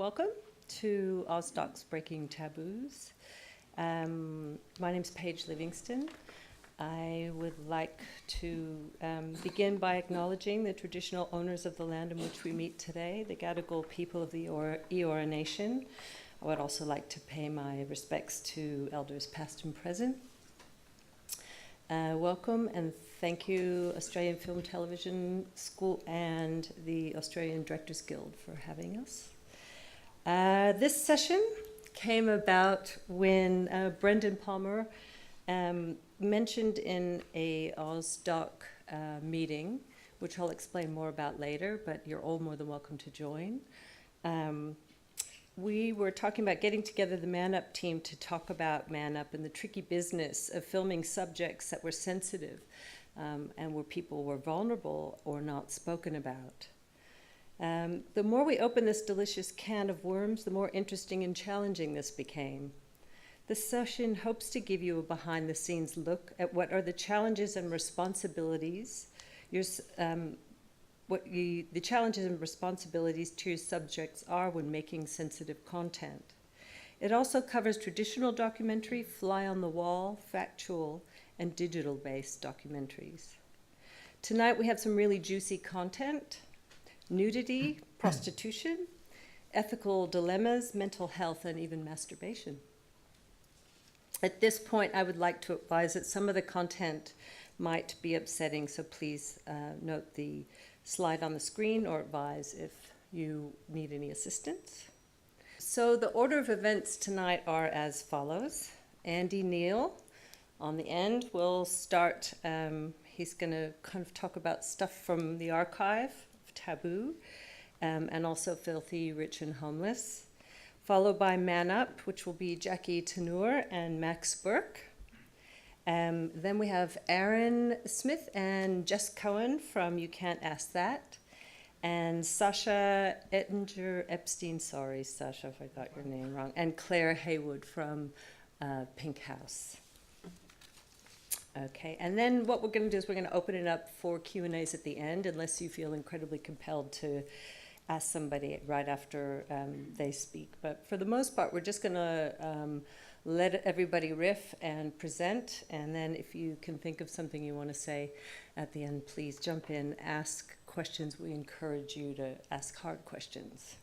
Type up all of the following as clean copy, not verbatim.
Welcome to OzDox Breaking Taboos. My name's Paige Livingston. I would like to begin by acknowledging the traditional owners of the land in which we meet today, the Gadigal people of the Eora Nation. I would also like to pay my respects to elders past and present. Welcome and thank you, Australian Film Television School and the Australian Directors Guild, for having us. This session came about when Brendan Palmer mentioned in a OzDoc meeting, which I'll explain more about later, but you're all more than welcome to join. We were talking about getting together the Man Up team to talk about Man Up and the tricky business of filming subjects that were sensitive and where people were vulnerable or not spoken about. The more we opened this delicious can of worms, the more interesting and challenging this became. This session hopes to give you a behind-the-scenes look at what are the challenges and responsibilities the challenges and responsibilities to your subjects are when making sensitive content. It also covers traditional documentary, fly-on-the-wall, factual, and digital-based documentaries. Tonight we have some really juicy content: nudity, prostitution, ethical dilemmas, mental health, and even masturbation. At this point, I would like to advise that some of the content might be upsetting, so please note the slide on the screen or advise if you need any assistance. So the order of events tonight are as follows. Andy Neal on the end will start. He's going to kind of talk about stuff from the archive of Taboo and also Filthy, Rich and Homeless, followed by Man Up, which will be Jackie Turnure and Max Bourke. Then we have Aaron Smith and Jess Cohen from You Can't Ask That, and Sascha Ettinger Epstein, sorry Sasha if I got your name wrong, and Claire Haywood from Pink House. Okay, and then what we're going to do is we're going to open it up for Q&As at the end, unless you feel incredibly compelled to ask somebody right after they speak. But for the most part, we're just going to let everybody riff and present, and then if you can think of something you want to say at the end, please jump in, ask questions. We encourage you to ask hard questions.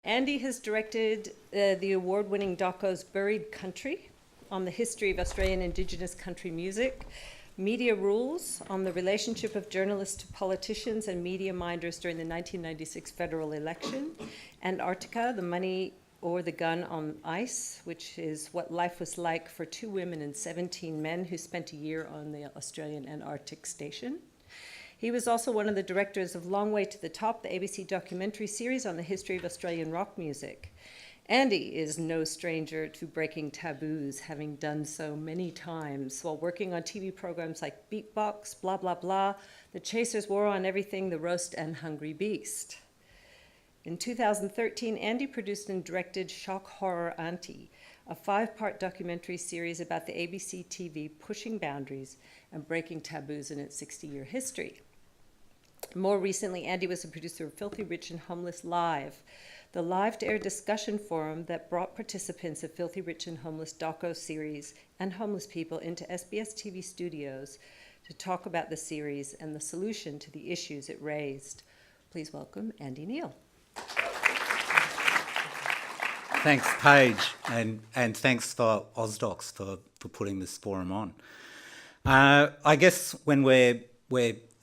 Andy has directed the award-winning docos Buried Country on the history of Australian Indigenous country music, Media Rules on the relationship of journalists to politicians and media minders during the 1996 federal election, Antarctica, the money or the gun on ice, which is what life was like for 2 women and 17 men who spent a year on the Australian Antarctic Station. He was also one of the directors of Long Way to the Top, the ABC documentary series on the history of Australian rock music. Andy is no stranger to breaking taboos, having done so many times while working on TV programs like Beatbox, Blah Blah Blah, The Chasers' War on Everything, The Roast, and Hungry Beast. In 2013, Andy produced and directed Shock Horror Auntie, a 5-part documentary series about the ABC TV pushing boundaries and breaking taboos in its 60-year history. More recently, Andy was the producer of Filthy, Rich and Homeless Live, the live-to-air discussion forum that brought participants of Filthy, Rich and Homeless doco series and homeless people into SBS TV studios to talk about the series and the solution to the issues it raised. Please welcome Andy Neal. Thanks, Paige, and thanks for OzDox for putting this forum on. I guess when we're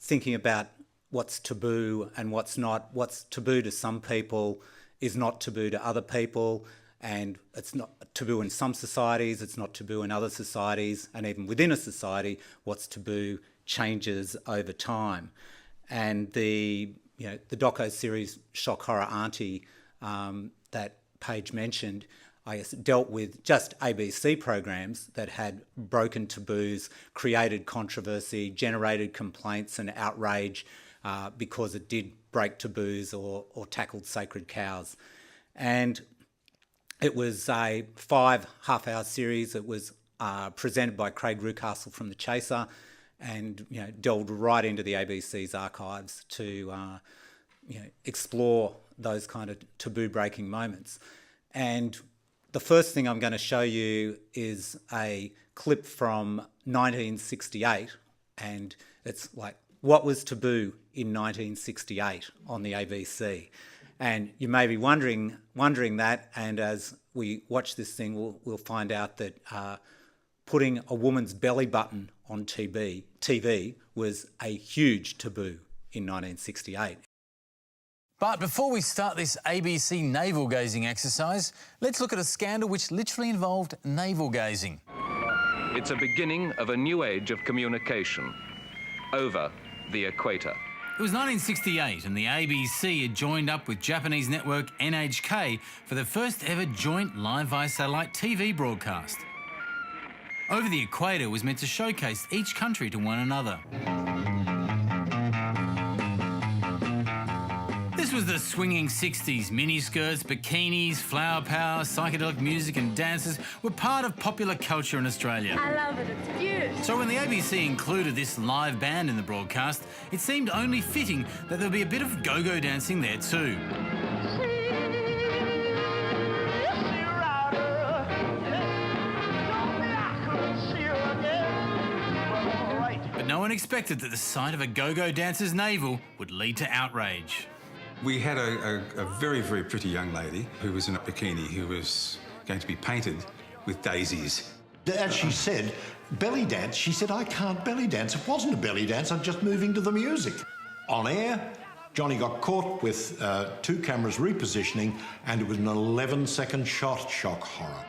thinking about what's taboo and what's not, what's taboo to some people is not taboo to other people, and it's not taboo in some societies, it's not taboo in other societies, and even within a society, what's taboo changes over time. And the doco series Shock Horror Auntie that Paige mentioned, I guess, dealt with just ABC programs that had broken taboos, created controversy, generated complaints and outrage because it did break taboos or tackled sacred cows. And it was a 5 half-hour series. It was presented by Craig Rucastle from The Chaser, and delved right into the ABC's archives to explore those kind of taboo breaking moments. And the first thing I'm going to show you is a clip from 1968, and it's like, what was taboo in 1968 on the ABC? And you may be wondering that, and as we watch this thing, we'll find out that putting a woman's belly button on TV was a huge taboo in 1968. But before we start this ABC navel-gazing exercise, let's look at a scandal which literally involved navel-gazing. It's a beginning of a new age of communication over the equator. It was 1968 and the ABC had joined up with Japanese network NHK for the first ever joint live via satellite TV broadcast. Over the Equator was meant to showcase each country to one another. This was the swinging 60s. Miniskirts, bikinis, flower power, psychedelic music and dances were part of popular culture in Australia. I love it, it's cute. So when the ABC included this live band in the broadcast, it seemed only fitting that there'd be a bit of go-go dancing there too. But no one expected that the sight of a go-go dancer's navel would lead to outrage. We had a very, very pretty young lady who was in a bikini who was going to be painted with daisies. As she said, belly dance, she said, I can't belly dance. It wasn't a belly dance, I'm just moving to the music. On air, Johnny got caught with 2 cameras repositioning, and it was an 11-second shot, shock horror.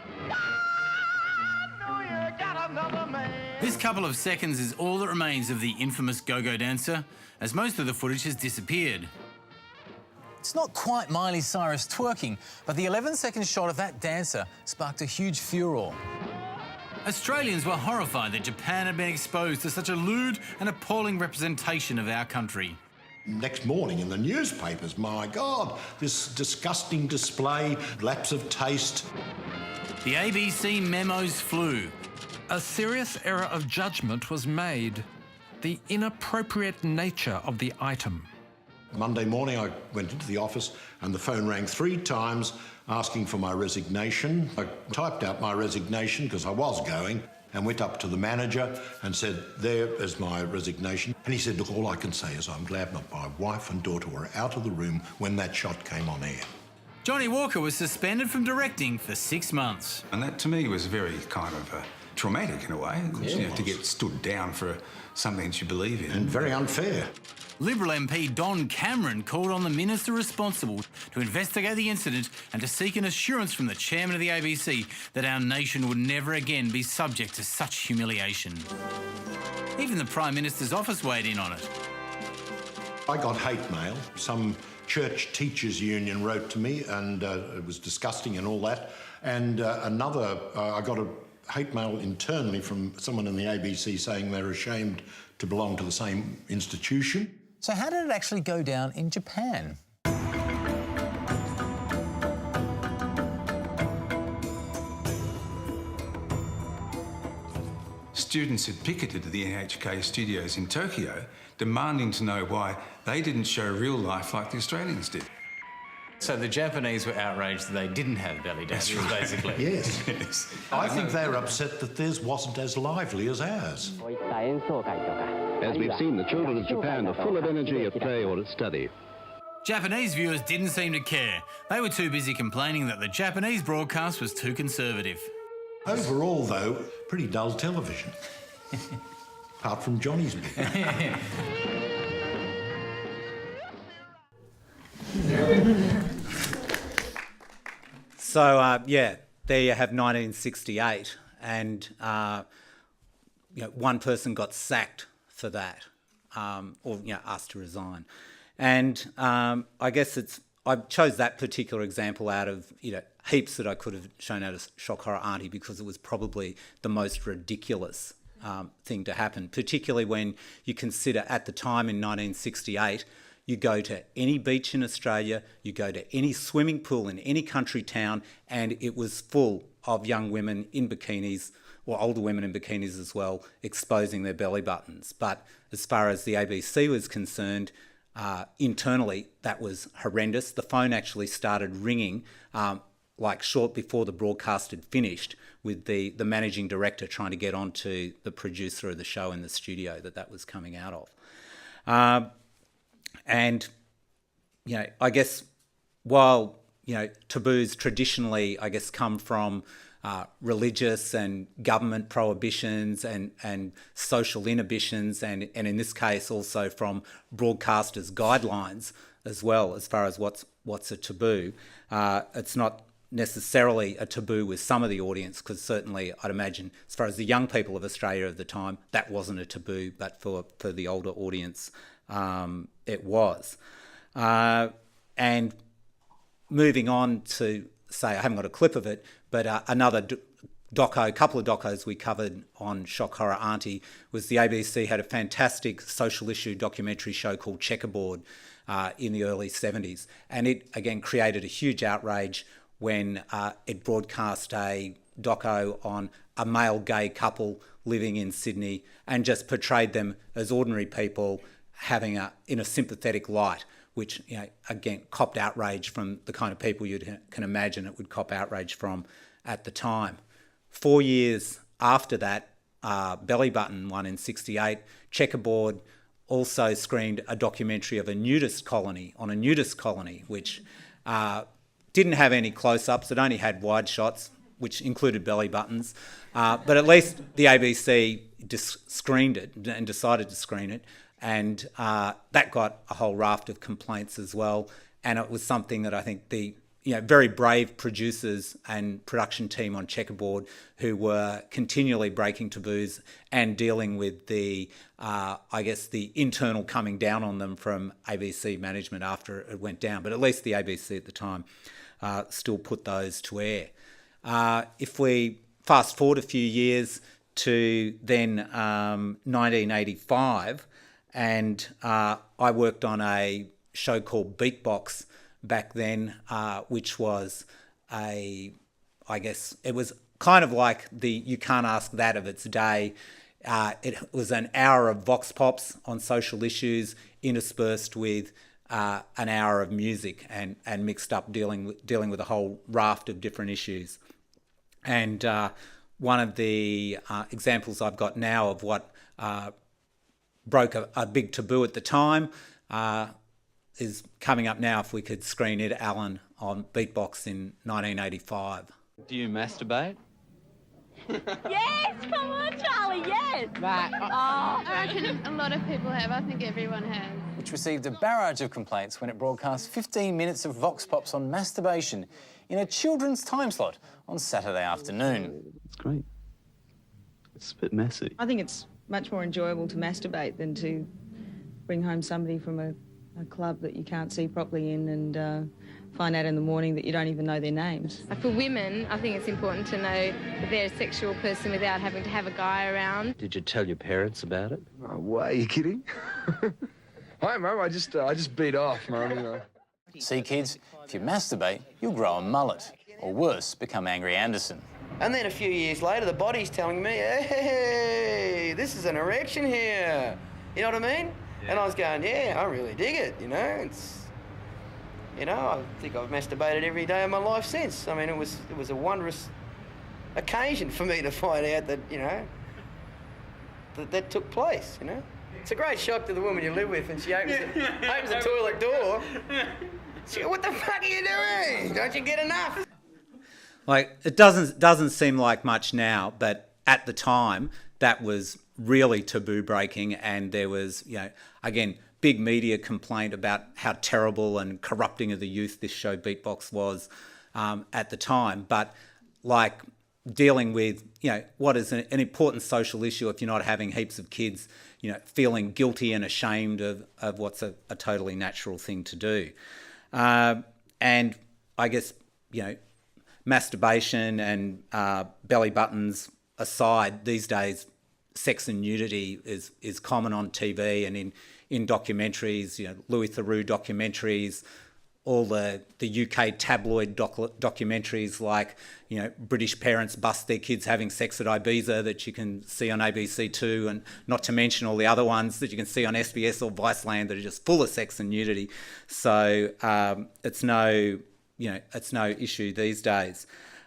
This couple of seconds is all that remains of the infamous go-go dancer, as most of the footage has disappeared. It's not quite Miley Cyrus twerking, but the 11-second shot of that dancer sparked a huge furore. Australians were horrified that Japan had been exposed to such a lewd and appalling representation of our country. Next morning in the newspapers, my God, this disgusting display, lapse of taste. The ABC memos flew. A serious error of judgment was made. The inappropriate nature of the item. Monday morning, I went into the office and the phone rang 3 times asking for my resignation. I typed out my resignation because I was going and went up to the manager and said, there is my resignation. And he said, look, all I can say is I'm glad my wife and daughter were out of the room when that shot came on air. Johnny Walker was suspended from directing for 6 months. And that to me was very kind of traumatic in a way, to get stood down for something that you believe in. And very unfair. Liberal MP Don Cameron called on the minister responsible to investigate the incident and to seek an assurance from the chairman of the ABC that our nation would never again be subject to such humiliation. Even the Prime Minister's office weighed in on it. I got hate mail. Some church teachers union wrote to me and it was disgusting and all that. And I got a hate mail internally from someone in the ABC saying they're ashamed to belong to the same institution. So how did it actually go down in Japan? Students had picketed at the NHK studios in Tokyo, demanding to know why they didn't show real life like the Australians did. So the Japanese were outraged that they didn't have belly dancers, basically. Yes. Yes. I think they're upset that theirs wasn't as lively as ours. As we've seen, the children of Japan are full of energy at play or at study. Japanese viewers didn't seem to care. They were too busy complaining that the Japanese broadcast was too conservative. Overall, though, pretty dull television. Apart from Johnny's bit. So, there you have 1968, and one person got sacked for that, or asked to resign. And I guess I chose that particular example out of heaps that I could have shown out as shock horror auntie because it was probably the most ridiculous thing to happen, particularly when you consider at the time in 1968. You go to any beach in Australia, you go to any swimming pool in any country town, and it was full of young women in bikinis, or older women in bikinis as well, exposing their belly buttons. But as far as the ABC was concerned, internally, that was horrendous. The phone actually started ringing like short before the broadcast had finished, with the managing director trying to get on to the producer of the show in the studio that was coming out of. And, you know, I guess while, you know, taboos traditionally, I guess, come from religious and government prohibitions and social inhibitions, and in this case also from broadcasters' guidelines as well, as far as what's a taboo. It's not necessarily a taboo with some of the audience, because certainly I'd imagine, as far as the young people of Australia of the time, that wasn't a taboo, but for the older audience, it was. And moving on to say, I haven't got a clip of it, but another couple of docos we covered on Shock Horror Auntie was the ABC had a fantastic social issue documentary show called Checkerboard in the early 70s. And it, again, created a huge outrage when it broadcast a doco on a male gay couple living in Sydney and just portrayed them as ordinary people having in a sympathetic light, which, you know, again, copped outrage from the kind of people you can imagine it would cop outrage from at the time. 4 years after that, Belly Button won in 1968, Checkerboard also screened a documentary of a nudist colony, which didn't have any close-ups. It only had wide shots, which included belly buttons. But at least the ABC screened it and decided to screen it. And that got a whole raft of complaints as well. And it was something that I think the very brave producers and production team on Checkerboard, who were continually breaking taboos and dealing with the internal coming down on them from ABC management after it went down. But at least the ABC at the time still put those to air. If we fast forward a few years to then 1985, and I worked on a show called Beatbox back then, which was it was kind of like the You Can't Ask That of its day. It was an hour of vox pops on social issues interspersed with an hour of music and mixed up dealing with a whole raft of different issues. And one of the examples I've got now of what broke a big taboo at the time is coming up now. If we could screen it, Alan, on Beatbox in 1985. Do you masturbate? Yes, come on, Charlie, yes. Right. I reckon a lot of people have. I think everyone has. Which received a barrage of complaints when it broadcast 15 minutes of vox pops on masturbation in a children's time slot on Saturday afternoon. It's great. It's a bit messy. I think it's much more enjoyable to masturbate than to bring home somebody from a club that you can't see properly in and find out in the morning that you don't even know their names. For women, I think it's important to know that they're a sexual person without having to have a guy around. Did you tell your parents about it? Oh, what, are you kidding? Hi, Mum, I just beat off, Mum, you know. See, kids, if you masturbate, you'll grow a mullet. Or worse, become Angry Anderson. And then a few years later, the body's telling me, hey, this is an erection here. You know what I mean? Yeah. And I was going, yeah, I really dig it, you know. It's, you know, I think I've masturbated every day of my life since. I mean, it was a wondrous occasion for me to find out that, you know, that took place, you know. It's a great shock to the woman you live with, and she opens the toilet door. She goes, what the fuck are you doing? Don't you get enough? Like, it doesn't seem like much now, but at the time, that was really taboo breaking, and there was, you know, again, big media complaint about how terrible and corrupting of the youth this show Beatbox was at the time. But like dealing with, you know, what is an important social issue if you're not having heaps of kids, you know, feeling guilty and ashamed of what's a totally natural thing to do. And I guess, you know, masturbation and belly buttons aside, these days sex and nudity is common on TV and in documentaries, you know, Louis Theroux documentaries, all the UK tabloid documentaries like, British parents bust their kids having sex at Ibiza that you can see on ABC2, and not to mention all the other ones that you can see on SBS or Viceland that are just full of sex and nudity. So it's no issue these days.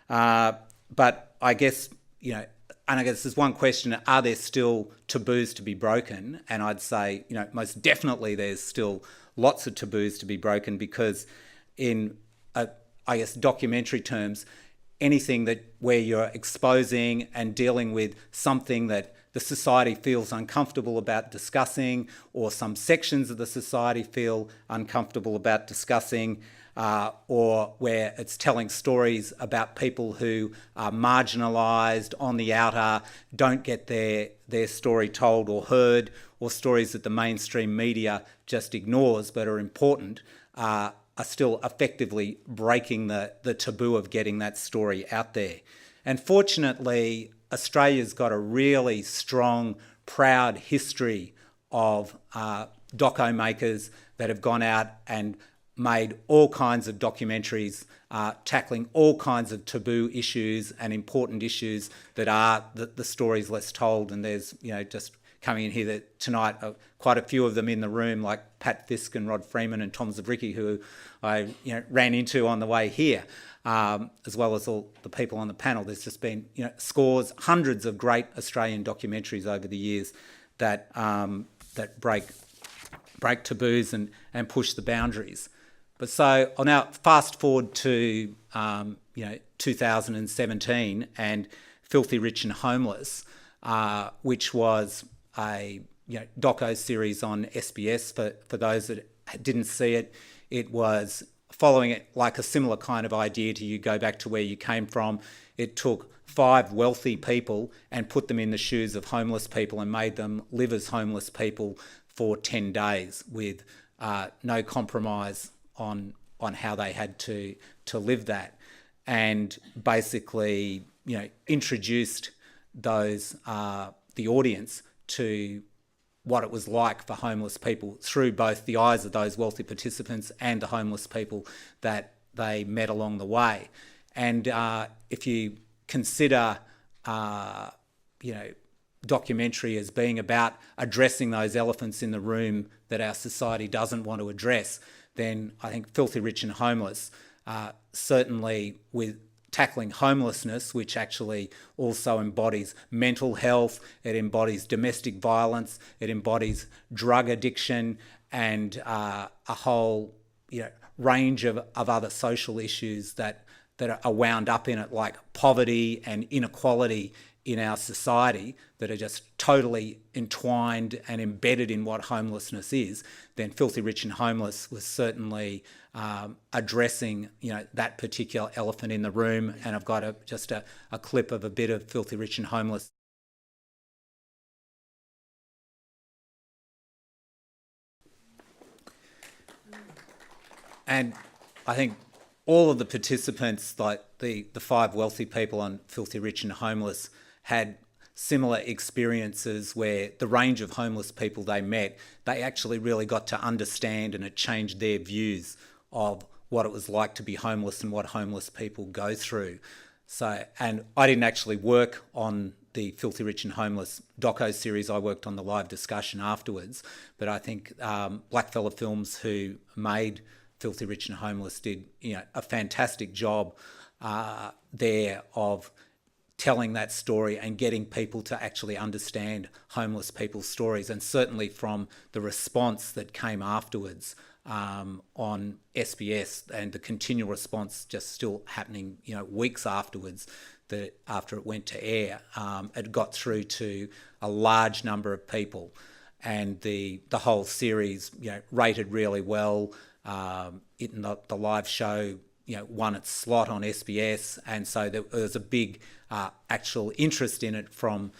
But I guess, and I guess there's one question: are there still taboos to be broken? And I'd say, most definitely there's still lots of taboos to be broken, because in, I guess, documentary terms, anything where you're exposing and dealing with something that the society feels uncomfortable about discussing, or some sections of the society feel uncomfortable about discussing, or where it's telling stories about people who are marginalised, on the outer, don't get their story told or heard, or stories that the mainstream media just ignores but are important, are still effectively breaking the taboo of getting that story out there. And fortunately, Australia's got a really strong, proud history of doco makers that have gone out and made all kinds of documentaries tackling all kinds of taboo issues and important issues that are the stories less told. And there's, just coming in here tonight, quite a few of them in the room, like Pat Fisk and Rod Freeman and Tom Zavricki, who I ran into on the way here, as well as all the people on the panel. There's just been scores, hundreds of great Australian documentaries over the years that that break taboos and push the boundaries. But so I'll now fast forward to 2017 and Filthy Rich and Homeless, which was a doco series on SBS. For those that didn't see it, it was following it like a similar kind of idea to You Go Back to Where You Came From. It took 5 wealthy people and put them in the shoes of homeless people and made them live as homeless people for 10 days with no compromise on how they had to live that, and basically introduced those the audience to what it was like for homeless people through both the eyes of those wealthy participants and the homeless people that they met along the way. And if you consider documentary as being about addressing those elephants in the room that our society doesn't want to address, then I think Filthy Rich and Homeless, certainly with tackling homelessness, which actually also embodies mental health, it embodies domestic violence, it embodies drug addiction, and a whole range of other social issues that are wound up in it, like poverty and inequality in our society, that are just totally entwined and embedded in what homelessness is. Then Filthy Rich and Homeless was certainly addressing that particular elephant in the room. And I've got just a clip of a bit of Filthy Rich and Homeless. And I think all of the participants, like the 5 wealthy people on Filthy Rich and Homeless, had similar experiences where the range of homeless people they met, they actually really got to understand, and it changed their views of what it was like to be homeless and what homeless people go through. So, and I didn't actually work on the Filthy Rich and Homeless doco series. I worked on the live discussion afterwards, but I think Blackfella Films, who made Filthy Rich and Homeless, did a fantastic job there of telling that story and getting people to actually understand homeless people's stories. And certainly from the response that came afterwards on SBS, and the continual response just still happening weeks afterwards, that after it went to air, it got through to a large number of people, and the whole series rated really well. The live show won its slot on SBS, and so there was a big actual interest in it from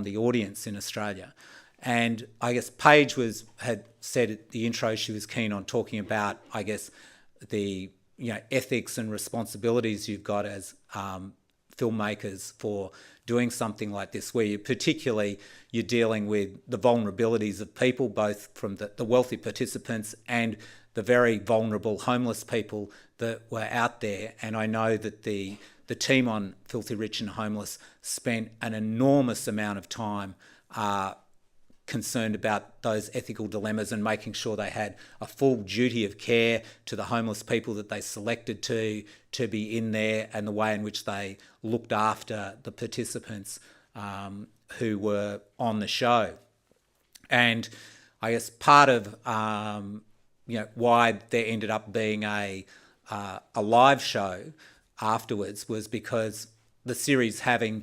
the audience in Australia. And I guess Paige had said at the intro she was keen on talking about, I guess, the ethics and responsibilities you've got as filmmakers for doing something like this, where you're dealing with the vulnerabilities of people, both from the wealthy participants and the very vulnerable homeless people that were out there. And I know that the team on Filthy Rich and Homeless spent an enormous amount of time concerned about those ethical dilemmas and making sure they had a full duty of care to the homeless people that they selected to be in there, and the way in which they looked after the participants who were on the show. And I guess part of why there ended up being a live show afterwards was because the series having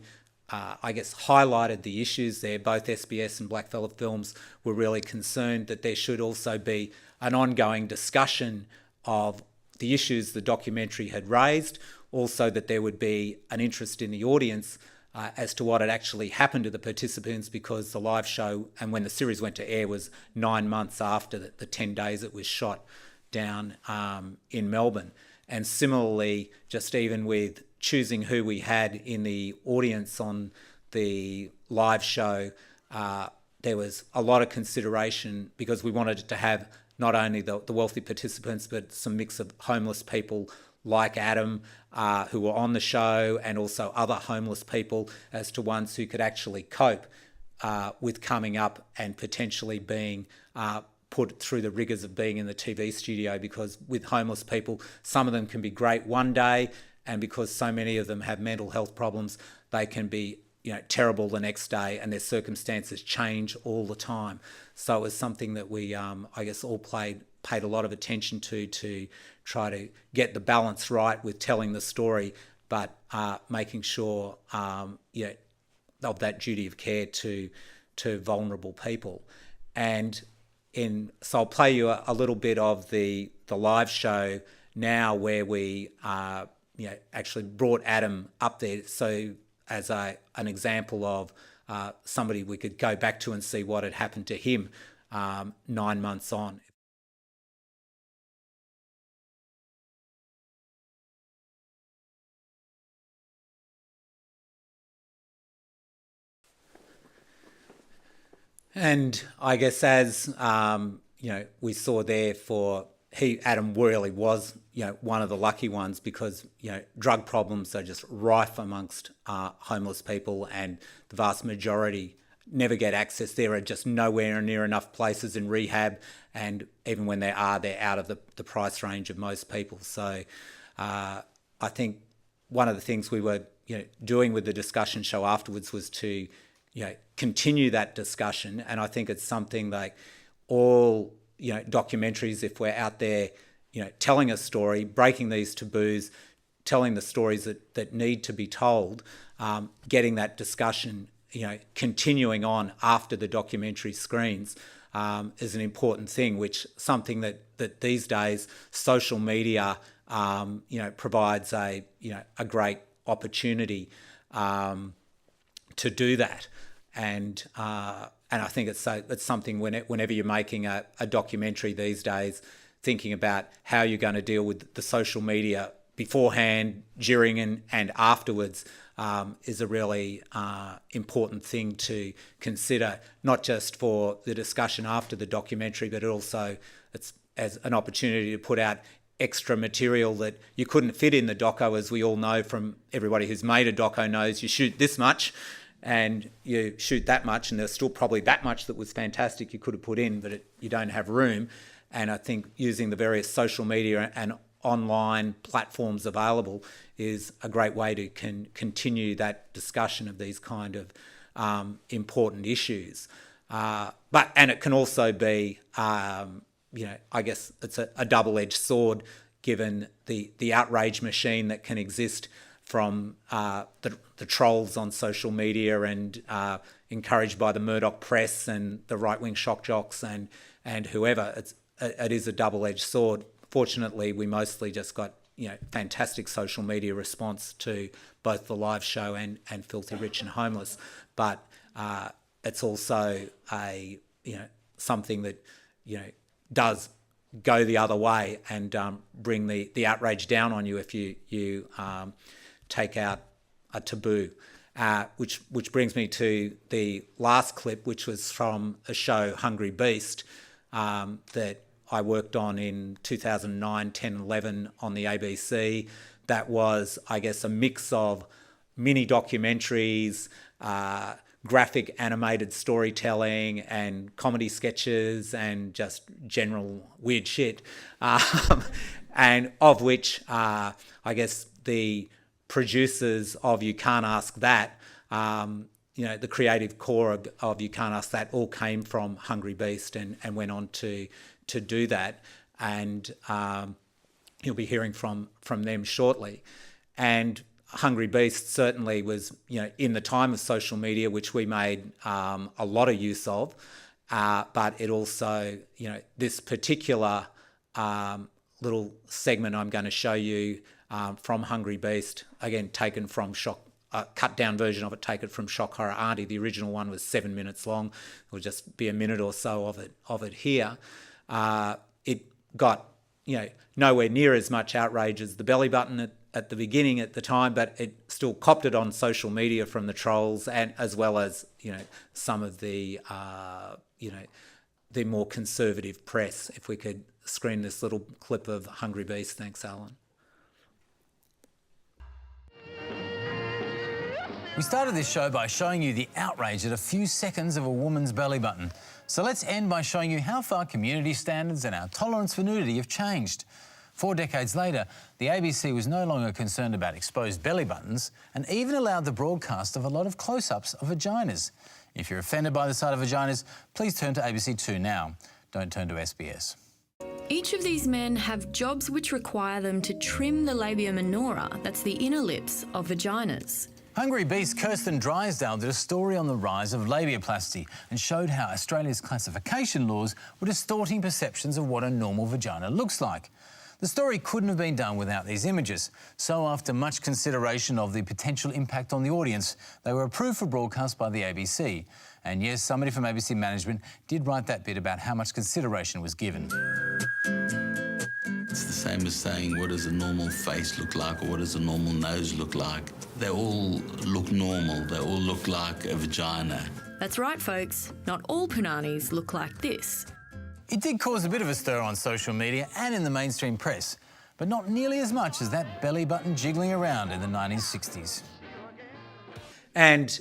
highlighted the issues there. Both SBS and Blackfella Films were really concerned that there should also be an ongoing discussion of the issues the documentary had raised, also that there would be an interest in the audience as to what had actually happened to the participants, because the live show, and when the series went to air, was 9 months after the 10 days it was shot down in Melbourne. And similarly, just even with choosing who we had in the audience on the live show, there was a lot of consideration because we wanted it to have not only the wealthy participants, but some mix of homeless people like Adam, who were on the show, and also other homeless people, as to ones who could actually cope with coming up and potentially being put through the rigours of being in the TV studio, because with homeless people, some of them can be great one day, and because so many of them have mental health problems, they can be terrible the next day, and their circumstances change all the time. So it was something that we, all paid a lot of attention to try to get the balance right with telling the story, but making sure, of that duty of care to vulnerable people. And so I'll play you a little bit of the live show now, where we actually brought Adam up there, so as an example of somebody we could go back to and see what had happened to him 9 months on. And I guess as we saw there, Adam really was one of the lucky ones, because drug problems are just rife amongst homeless people, and the vast majority never get access. There are just nowhere near enough places in rehab, and even when they're out of the price range of most people. So I think one of the things we were doing with the discussion show afterwards was to continue that discussion. And I think it's something like all documentaries, if we're out there telling a story, breaking these taboos, telling the stories that need to be told, getting that discussion continuing on after the documentary screens is an important thing, which something that these days social media provides a great opportunity to do that. And I think it's something whenever you're making a documentary these days, thinking about how you're going to deal with the social media beforehand, during and afterwards is a really important thing to consider, not just for the discussion after the documentary, but also it's as an opportunity to put out extra material that you couldn't fit in the doco. As we all know, from everybody who's made a doco knows, you shoot this much and you shoot that much, and there's still probably that much that was fantastic you could have put in, but you don't have room. And I think using the various social media and online platforms available is a great way to continue that discussion of these kind of important issues. And it can also be, I guess it's a double-edged sword, given the outrage machine that can exist from the trolls on social media, and encouraged by the Murdoch press and the right-wing shock jocks and whoever. It is a double-edged sword. Fortunately, we mostly just got fantastic social media response to both the live show and Filthy Rich and Homeless, but it's also something that does go the other way and bring the outrage down on you if you take out a taboo. Which brings me to the last clip, which was from a show, Hungry Beast, that I worked on in 2009, 10, 11 on the ABC. That was, I guess, a mix of mini documentaries, graphic animated storytelling and comedy sketches and just general weird shit. And of which, I guess, the producers of You Can't Ask That, the creative core of You Can't Ask That all came from Hungry Beast and went on to do that. And you'll be hearing from them shortly. And Hungry Beast certainly was, in the time of social media, which we made a lot of use of, but it also, this particular little segment I'm going to show you from Hungry Beast, again, taken from cut down version of it, taken from Shock Horror Auntie. The original one was 7 minutes long. It'll just be a minute or so of it here. It got, nowhere near as much outrage as the belly button at the beginning at the time, but it still copped it on social media from the trolls, and as well as some of the the more conservative press. If we could screen this little clip of Hungry Beast, thanks, Alan. We started this show by showing you the outrage at a few seconds of a woman's belly button. So let's end by showing you how far community standards and our tolerance for nudity have changed. 4 decades later, the ABC was no longer concerned about exposed belly buttons and even allowed the broadcast of a lot of close-ups of vaginas. If you're offended by the sight of vaginas, please turn to ABC2 now. Don't turn to SBS. Each of these men have jobs which require them to trim the labia minora, that's the inner lips, of vaginas. Hungry Beast Kirsten Drysdale did a story on the rise of labiaplasty and showed how Australia's classification laws were distorting perceptions of what a normal vagina looks like. The story couldn't have been done without these images, so after much consideration of the potential impact on the audience, they were approved for broadcast by the ABC. And yes, somebody from ABC management did write that bit about how much consideration was given. It's the same as saying, what does a normal face look like, or what does a normal nose look like? They all look normal. They all look like a vagina. That's right, folks. Not all punanis look like this. It did cause a bit of a stir on social media and in the mainstream press, but not nearly as much as that belly button jiggling around in the 1960s. And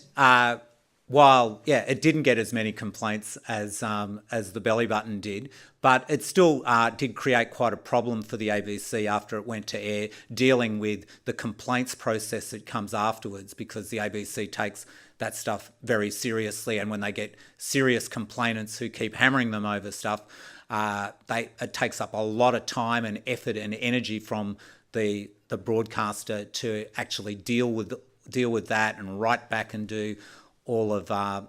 while, it didn't get as many complaints as the belly button did, but it still did create quite a problem for the ABC after it went to air, dealing with the complaints process that comes afterwards, because the ABC takes that stuff very seriously, and when they get serious complainants who keep hammering them over stuff, it takes up a lot of time and effort and energy from the broadcaster to actually deal with that and write back and do all of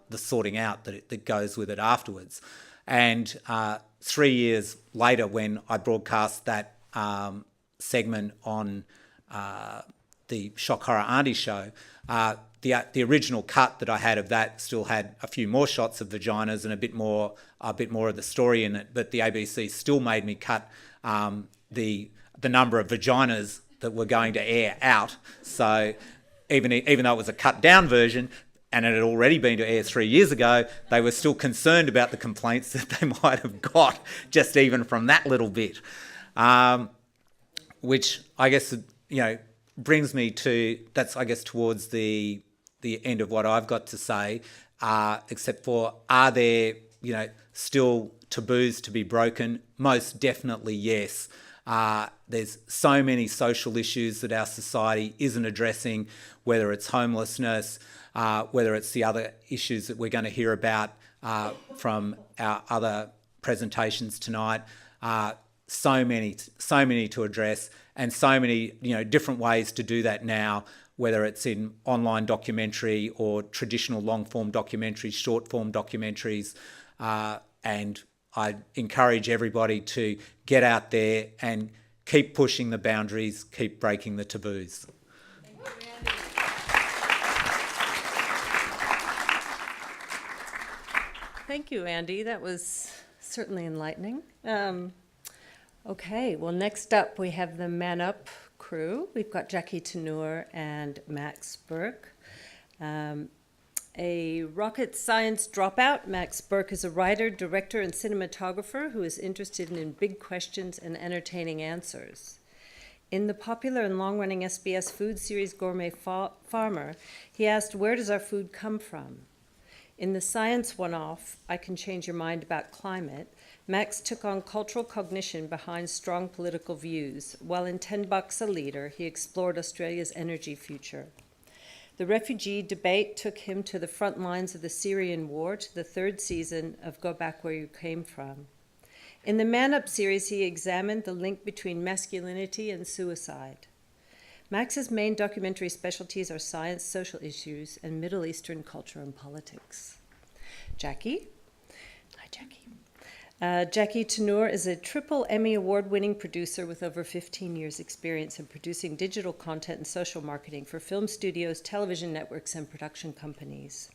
the sorting out that goes with it afterwards. And 3 years later, when I broadcast that segment on the Shock Horror Auntie show, the original cut that I had of that still had a few more shots of vaginas and a bit more of the story in it. But the ABC still made me cut the number of vaginas that were going to air out. So even though it was a cut down version, and it had already been to air 3 years ago, they were still concerned about the complaints that they might have got just even from that little bit, which I guess brings me to towards the end of what I've got to say, except for, are there still taboos to be broken? Most definitely yes. There's so many social issues that our society isn't addressing, whether it's homelessness, whether it's the other issues that we're going to hear about from our other presentations tonight. So many to address, and so many different ways to do that now, whether it's in online documentary or traditional long-form documentaries, short-form documentaries. And I encourage everybody to get out there and keep pushing the boundaries, keep breaking the taboos. Thank you, Andy. That was certainly enlightening. Okay, well, next up we have the Man Up crew. We've got Jackie Turnure and Max Bourke. A rocket science dropout, Max Bourke is a writer, director, and cinematographer who is interested in big questions and entertaining answers. In the popular and long-running SBS food series Gourmet Farmer, he asked, where does our food come from? In the science one-off, I Can Change Your Mind About Climate, Max took on cultural cognition behind strong political views, while in $10 a litre, he explored Australia's energy future. The refugee debate took him to the front lines of the Syrian war, to the third season of Go Back Where You Came From. In the Man Up series, he examined the link between masculinity and suicide. Max's main documentary specialties are science, social issues, and Middle Eastern culture and politics. Jackie? Hi, Jackie. Jackie Turnure is a triple Emmy award-winning producer with over 15 years' experience in producing digital content and social marketing for film studios, television networks, and production companies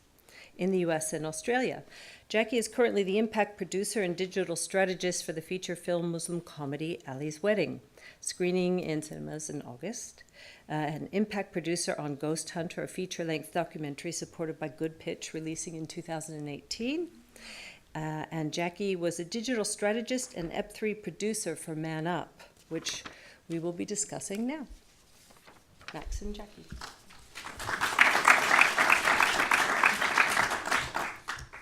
in the US and Australia. Jackie is currently the impact producer and digital strategist for the feature film Muslim comedy Ali's Wedding, screening in cinemas in August. An impact producer on Ghost Hunter, a feature-length documentary supported by Good Pitch, releasing in 2018. And Jackie was a digital strategist and Ep3 producer for Man Up, which we will be discussing now. Max and Jackie.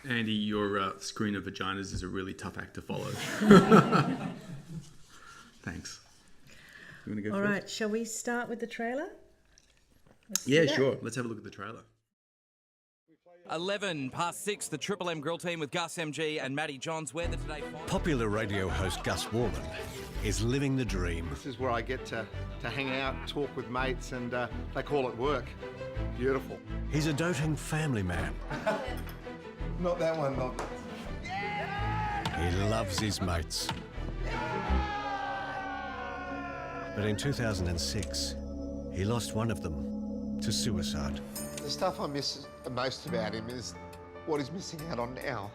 Andy, your screen of vaginas is a really tough act to follow. Thanks. You want to go All first? right, shall we start with the trailer? Yeah, sure. Let's have a look at the trailer. 6:11, the Triple M Grill Team with Gus MG and Matty Johns. Where the Today Popular radio host Gus Warren is living the dream. This is where I get to hang out, talk with mates, and they call it work. Beautiful. He's a doting family man. Not that one, not. He loves his mates. But in 2006, he lost one of them to suicide. The stuff I miss most about him is what he's missing out on now.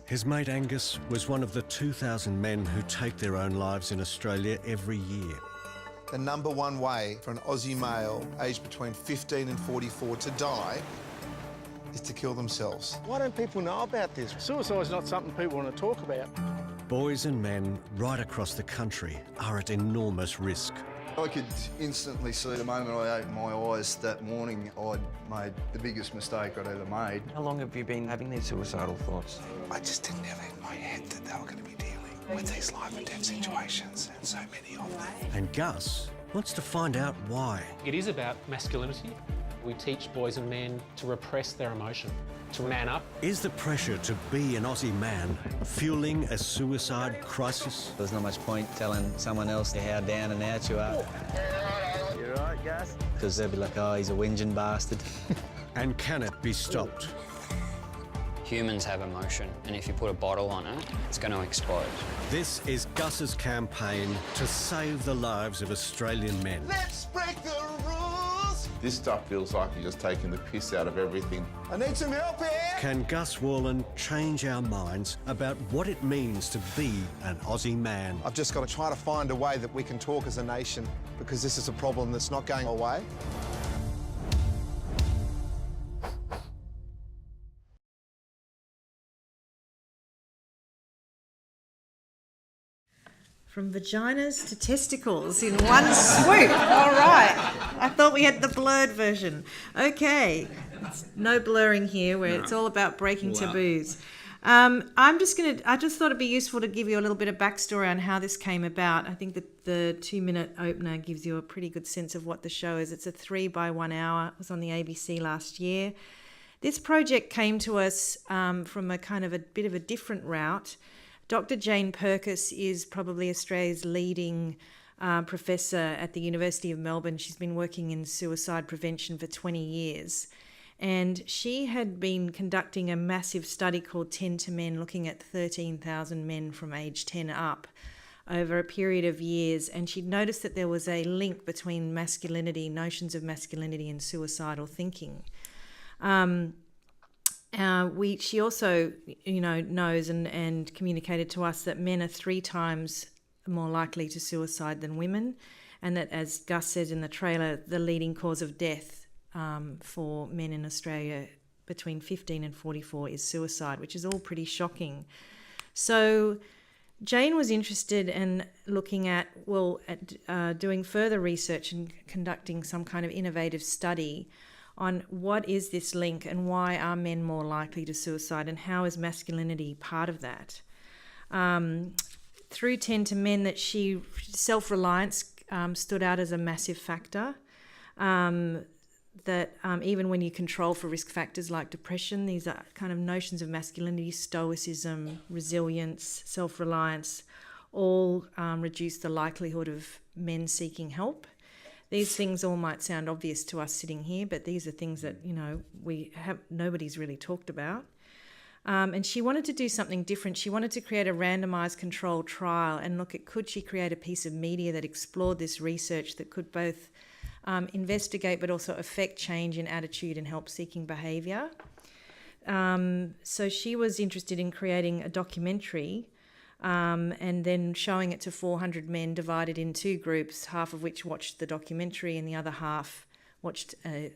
His mate Angus was one of the 2,000 men who take their own lives in Australia every year. The number one way for an Aussie male aged between 15 and 44 to die is to kill themselves. Why don't people know about this? Suicide is not something people want to talk about. Boys and men right across the country are at enormous risk. I could instantly see the moment I opened my eyes that morning, I'd made the biggest mistake I'd ever made. How long have you been having these suicidal thoughts? I just didn't have it in my head that they were going to be dealing with these life and death situations, and so many of them. And Gus wants to find out why. It is about masculinity. We teach boys and men to repress their emotion, to man up. Is the pressure to be an Aussie man fueling a suicide crisis? There's not much point telling someone else how down and out you are. You right, Gus? Because they'll be like, oh, he's a whinging bastard. And can it be stopped? Humans have emotion, and if you put a bottle on it, it's going to explode. This is Guss's campaign to save the lives of Australian men. Let's break the rules! This stuff feels like you're just taking the piss out of everything. I need some help here! Can Gus Warland change our minds about what it means to be an Aussie man? I've just got to try to find a way that we can talk as a nation, because this is a problem that's not going away. From vaginas to testicles in one swoop. All right. I thought we had the blurred version. Okay. No blurring here, where it's all about breaking taboos. I just thought it'd be useful to give you a little bit of backstory on how this came about. I think that the 2-minute opener gives you a pretty good sense of what the show is. It's a 3 by 1 hour. It was on the ABC last year. This project came to us from a kind of a bit of a different route. Dr. Jane Purkis is probably Australia's leading professor at the University of Melbourne. She's been working in suicide prevention for 20 years. And she had been conducting a massive study called 10 to Men, looking at 13,000 men from age 10 up over a period of years. And she'd noticed that there was a link between masculinity, notions of masculinity, and suicidal thinking. She also, knows and communicated to us that men are 3 times more likely to suicide than women, and that, as Gus said in the trailer, the leading cause of death for men in Australia between 15 and 44 is suicide, which is all pretty shocking. So Jane was interested in looking at doing further research and conducting some kind of innovative study on what is this link and why are men more likely to suicide and how is masculinity part of that. Through 10 to Men, that self-reliance stood out as a massive factor. That even when you control for risk factors like depression, these are kind of notions of masculinity, stoicism, resilience, self-reliance, all reduce the likelihood of men seeking help. These things all might sound obvious to us sitting here, but these are things that, nobody's really talked about. And she wanted to do something different. She wanted to create a randomised controlled trial and look at could she create a piece of media that explored this research that could both investigate but also affect change in attitude and help-seeking behaviour. So she was interested in creating a documentary and then showing it to 400 men divided in two groups, half of which watched the documentary and the other half watched a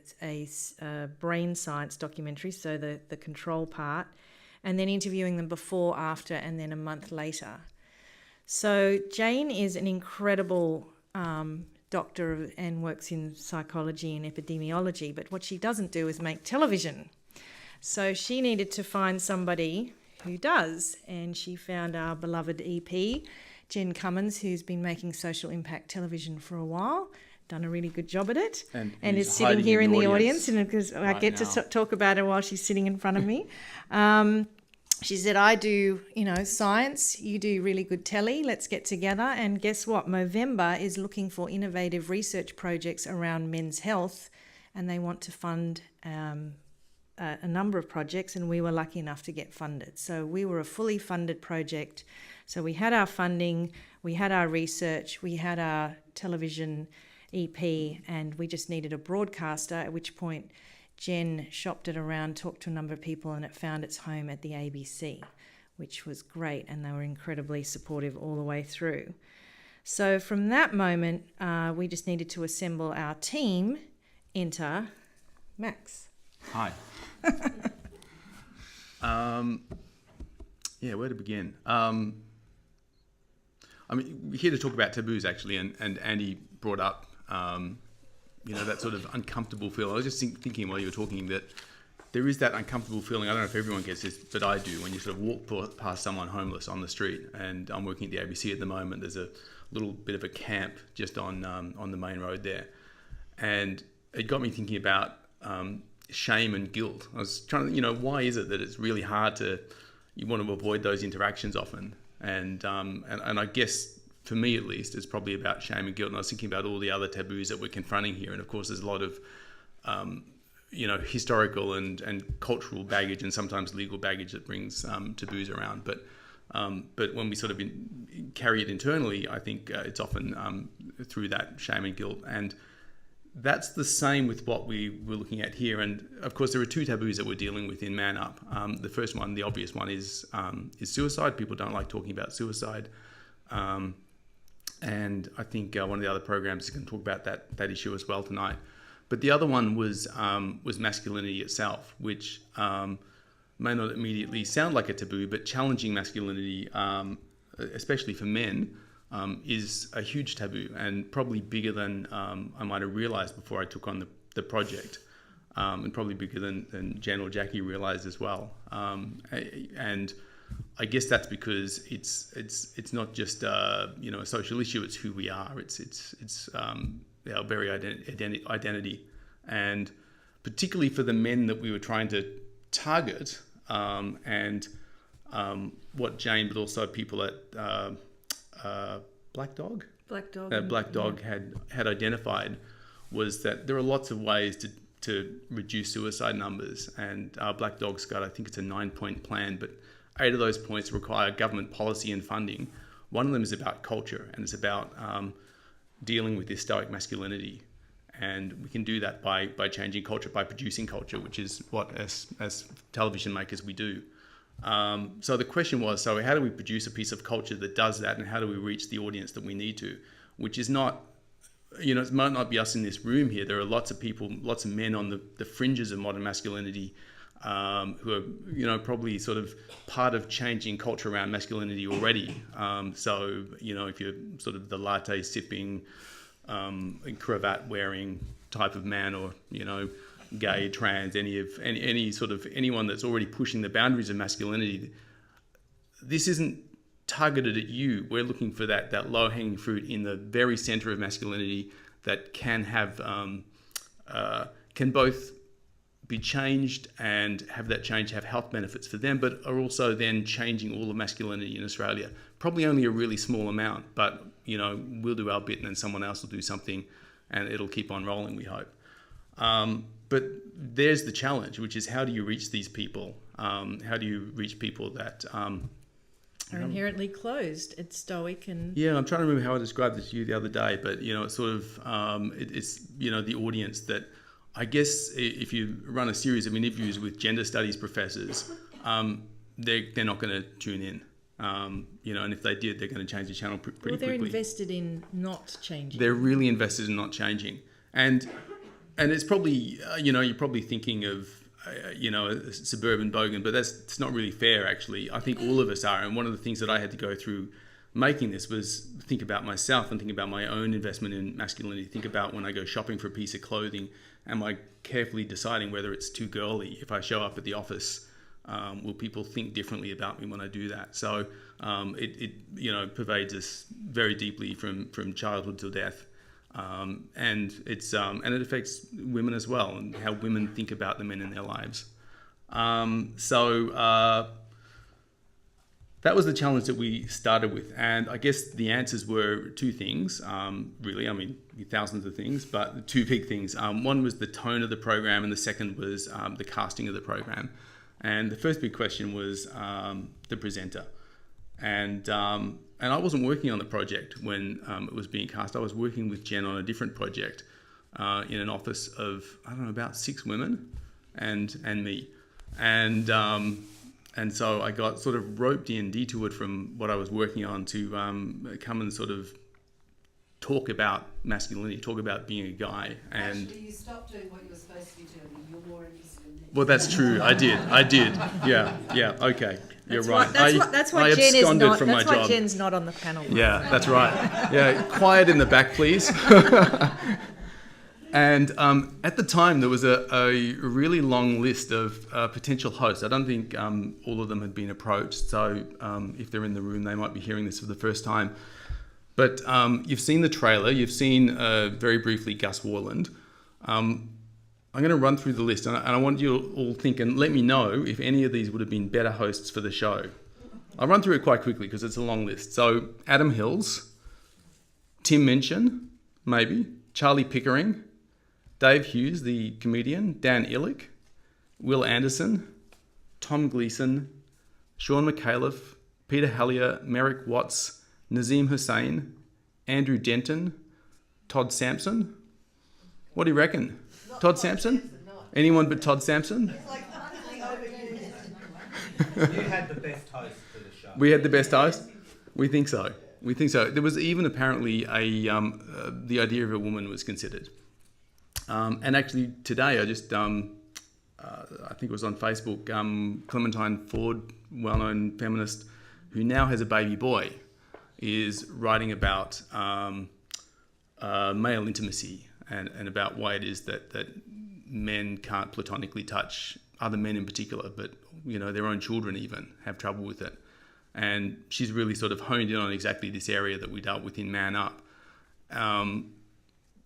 brain science documentary, so the control part, and then interviewing them before, after, and then a month later. So Jane is an incredible doctor and works in psychology and epidemiology, but what she doesn't do is make television. So she needed to find somebody who does, and she found our beloved EP, Jen Cummins, who's been making social impact television for a while, done a really good job at it, and is sitting here in the audience, and because I get to talk about her while she's sitting in front of me. She said, I do, science, you do really good telly, let's get together. And guess what? Movember is looking for innovative research projects around men's health, and they want to fund a number of projects, and we were lucky enough to get funded. So we were a fully funded project. So we had our funding, we had our research, we had our television EP, and we just needed a broadcaster, at which point Jen shopped it around, talked to a number of people, and it found its home at the ABC, which was great, and they were incredibly supportive all the way through. So from that moment, we just needed to assemble our team. Enter Max. Hi. Where to begin? We're here to talk about taboos, actually, and Andy brought up that sort of uncomfortable feel. I was just thinking while you were talking that there is that uncomfortable feeling. I don't know if everyone gets this, but I do. When you sort of walk past someone homeless on the street, and I'm working at the ABC at the moment. There's a little bit of a camp just on the main road there, and it got me thinking about shame and guilt. I was trying to, why is it that it's really hard you want to avoid those interactions often, and I guess, for me at least, it's probably about shame and guilt. And I was thinking about all the other taboos that we're confronting here. And of course, there's a lot of, historical and cultural baggage and sometimes legal baggage that brings taboos around. But when we sort of carry it internally, I think it's often through that shame and guilt. And that's the same with what we were looking at here. And of course, there are two taboos that we're dealing with in Man Up. The first one, the obvious one, is suicide. People don't like talking about suicide. And I think one of the other programs is going to talk about that issue as well tonight. But the other one was masculinity itself, which may not immediately sound like a taboo, but challenging masculinity, especially for men, is a huge taboo, and probably bigger than I might have realised before I took on the project, and probably bigger than Jen or Jackie realised as well. And I guess that's because it's not just a social issue. It's who we are. It's our very identity, and particularly for the men that we were trying to target, and what Jane, but also people at Black Dog had identified was that there are lots of ways to reduce suicide numbers, and Black Dog's got, I think it's a 9-point plan, but 8 of those points require government policy and funding. One of them is about culture, and it's about dealing with this stoic masculinity. And we can do that by changing culture, by producing culture, which is what as television makers we do. So the question was, so how do we produce a piece of culture that does that, and how do we reach the audience that we need to, which is not it might not be us in this room here. There are lots of people, lots of men on the fringes of modern masculinity who are, probably sort of part of changing culture around masculinity already. So, if you're sort of the latte sipping, cravat wearing type of man, or, gay, trans, anyone that's already pushing the boundaries of masculinity, this isn't targeted at you. We're looking for that low-hanging fruit in the very center of masculinity that can have can both be changed and have that change have health benefits for them, but are also then changing all of masculinity in Australia. Probably only a really small amount, but we'll do our bit, and then someone else will do something, and it'll keep on rolling, we hope. But there's the challenge, which is, how do you reach these people? How do you reach people that are inherently closed and stoic and... Yeah, I'm trying to remember how I described it to you the other day, but, it's sort of, it's the audience that, I guess, if you run a series of interviews with gender studies professors, they're not going to tune in. And if they did, they're going to change the channel pretty quickly. Well, they're invested in not changing. They're really invested in not changing. And it's probably, you're probably thinking of, a suburban bogan, but it's not really fair, actually. I think all of us are. And one of the things that I had to go through making this was think about myself and think about my own investment in masculinity. Think about when I go shopping for a piece of clothing, am I carefully deciding whether it's too girly? If I show up at the office, will people think differently about me when I do that? So it pervades us very deeply from childhood till death. And it affects women as well, and how women think about the men in their lives. That was the challenge that we started with. And I guess the answers were two things, really. I mean, thousands of things, but two big things. One was the tone of the program, and the second was the casting of the program. And the first big question was the presenter. And I wasn't working on the project when it was being cast. I was working with Jen on a different project in an office of, about 6 women and me. And so I got sort of roped in, detoured from what I was working on to come and sort of talk about masculinity, talk about being a guy. And actually, you stopped doing what you were supposed to be doing. You're more interested in this. Well, that's true. I did. Yeah. Okay. You're right. That's why Jen's not on the panel. Yeah, that's right. Yeah, quiet in the back, please. And at the time, there was a really long list of potential hosts. I don't think all of them had been approached. So if they're in the room, they might be hearing this for the first time. But you've seen the trailer. You've seen, very briefly, Gus Worland. I'm going to run through the list, and I want you to all think and let me know if any of these would have been better hosts for the show. I'll run through it quite quickly because it's a long list. So Adam Hills, Tim Minchin, maybe, Charlie Pickering, Dave Hughes, the comedian, Dan Illick, Will Anderson, Tom Gleeson, Sean McAuliffe, Peter Hallier, Merrick Watts, Nazim Hussain, Andrew Denton, Todd Sampson. What do you reckon? Todd Sampson? Anyone but Todd Sampson? You had the best host for the show. We had the best host? We think so. There was even apparently the idea of a woman was considered. And actually today I just, I think it was on Facebook, Clementine Ford, well-known feminist, who now has a baby boy, is writing about male intimacy and about why it is that men can't platonically touch other men in particular, but their own children even have trouble with it. And she's really sort of honed in on exactly this area that we dealt with in Man Up.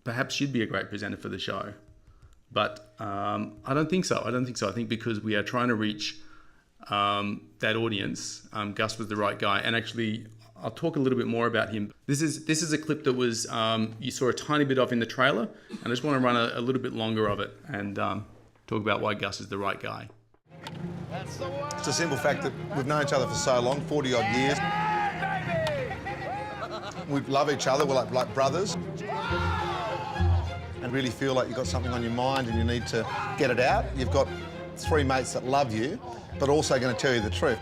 Perhaps she'd be a great presenter for the show, but I don't think so. I think because we are trying to reach that audience, Gus was the right guy. And actually, I'll talk a little bit more about him. This is a clip that was you saw a tiny bit of in the trailer, and I just want to run a little bit longer of it and talk about why Gus is the right guy. It's a simple fact that we've known each other for so long, 40 odd years. We love each other, we're like brothers. And really feel like you've got something on your mind and you need to get it out. You've got 3 mates that love you, but also going to tell you the truth.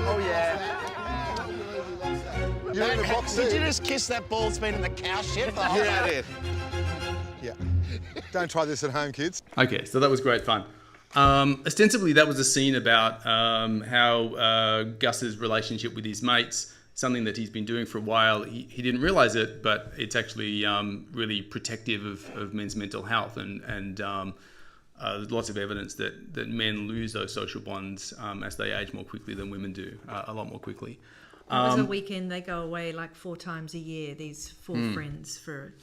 Oh, yeah. You in the box too. Did you just kiss that ball that's been in the cow shit? Yeah, I did. Yeah. Don't try this at home, kids. Okay, so that was great fun. Ostensibly, that was a scene about how Gus's relationship with his mates, something that he's been doing for a while. He didn't realise it, but it's actually really protective of men's mental health, and there's lots of evidence that men lose those social bonds as they age more quickly than women do, a lot more quickly. It was a weekend, they go away like 4 times a year, these 4 friends for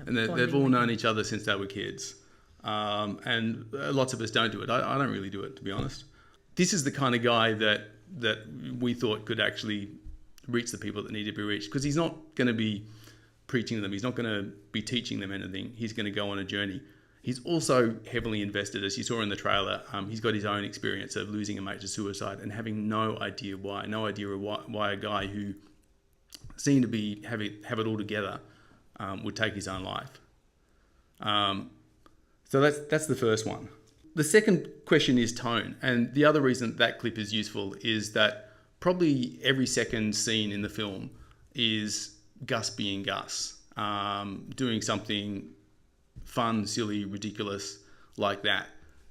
and they've all known each other since they were kids. And lots of us don't do it. I don't really do it, to be honest. This is the kind of guy that we thought could actually reach the people that need to be reached, because he's not going to be preaching to them. He's not going to be teaching them anything. He's going to go on a journey. He's also heavily invested, as you saw in the trailer. He's got his own experience of losing a mate to suicide and having no idea why a guy who seemed to be have it all together would take his own life. So that's the first one. The second question is tone, and the other reason that clip is useful is that probably every second scene in the film is Gus being Gus, doing something fun, silly, ridiculous like that.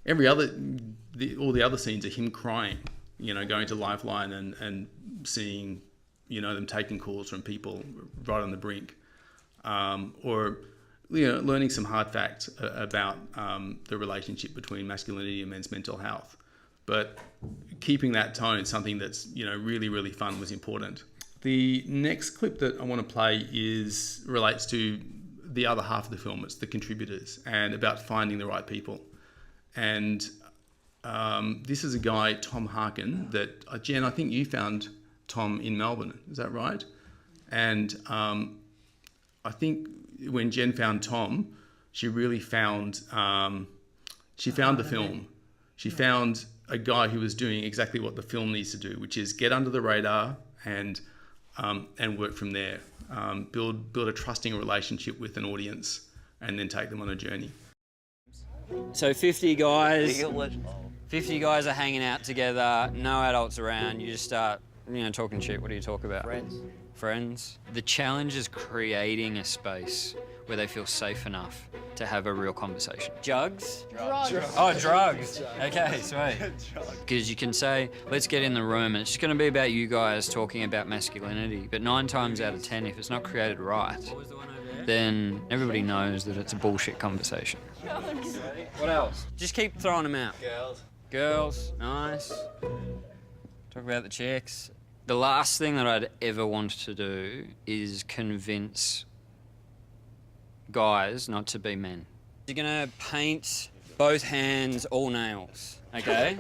All the other scenes are him crying, going to Lifeline and seeing, them taking calls from people right on the brink, or learning some hard facts about the relationship between masculinity and men's mental health. But keeping that tone, something that's really, really fun, was important. The next clip that I want to play relates to the other half of the film. It's the contributors and about finding the right people. And this is a guy, Tom Harkin, that Jen, I think you found Tom in Melbourne. Is that right? And I think when Jen found Tom, she really found the film. She found a guy who was doing exactly what the film needs to do, which is get under the radar and work from there. Build a trusting relationship with an audience and then take them on a journey. So 50 guys are hanging out together, no adults around, you just start, talking shit. What do you talk about? Friends. The challenge is creating a space where they feel safe enough to have a real conversation. Drugs? Oh, drugs. Okay, sweet. Because you can say, let's get in the room, and it's just going to be about you guys talking about masculinity. But 9 times out of 10, if it's not created right, then everybody knows that it's a bullshit conversation. What else? Just keep throwing them out. Girls, nice. Talk about the chicks. The last thing that I'd ever want to do is convince guys not to be men. You're gonna paint both hands, all nails, okay?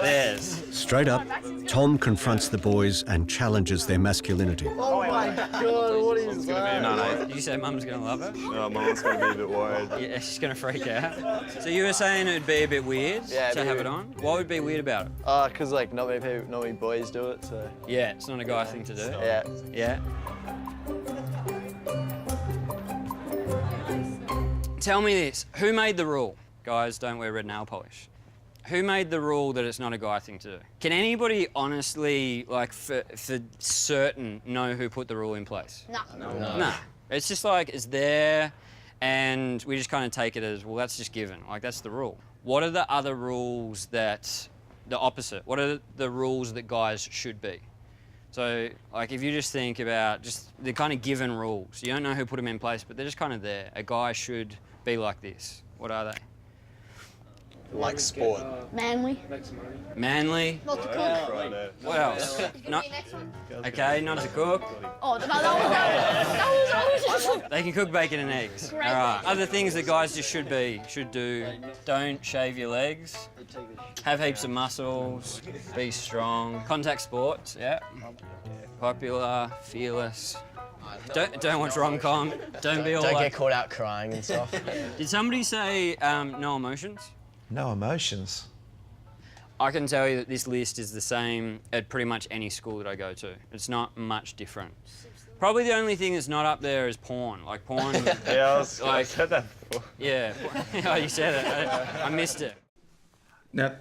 There's. Straight up, Tom confronts the boys and challenges their masculinity. Oh my God, what is that? No. Did you say Mum's gonna love it? No, Mum's gonna be a bit worried. Yeah, she's gonna freak out. So you were saying it'd be a bit weird to have it on? What would be weird about it? Because not many boys do it, so. Yeah, it's not a guy thing to do. Yeah. Yeah. Tell me this, who made the rule? Guys, don't wear red nail polish. Who made the rule that it's not a guy thing to do? Can anybody honestly, for certain, know who put the rule in place? No. It's just it's there, and we just kind of take it as, well, that's just given. That's the rule. What are the other rules the opposite? What are the rules that guys should be? So, if you just think about the kind of given rules, you don't know who put them in place, but they're just kind of there. A guy should be like this. What are they? Like sport. Manly. Manly. Not to cook. What else? Okay, not to cook. Oh, that was They can cook bacon and eggs. All right. Other things that guys just should do. Don't shave your legs. Have heaps of muscles. Be strong. Contact sports, yeah. Popular, fearless. Don't watch rom-com. Don't be all Don't get caught out crying and stuff. Did somebody say no emotions? No emotions. I can tell you that this list is the same at pretty much any school that I go to. It's not much different. Probably the only thing that's not up there is porn. Porn. Yeah, I said that before. Yeah. Oh, you said it. I missed it. Now,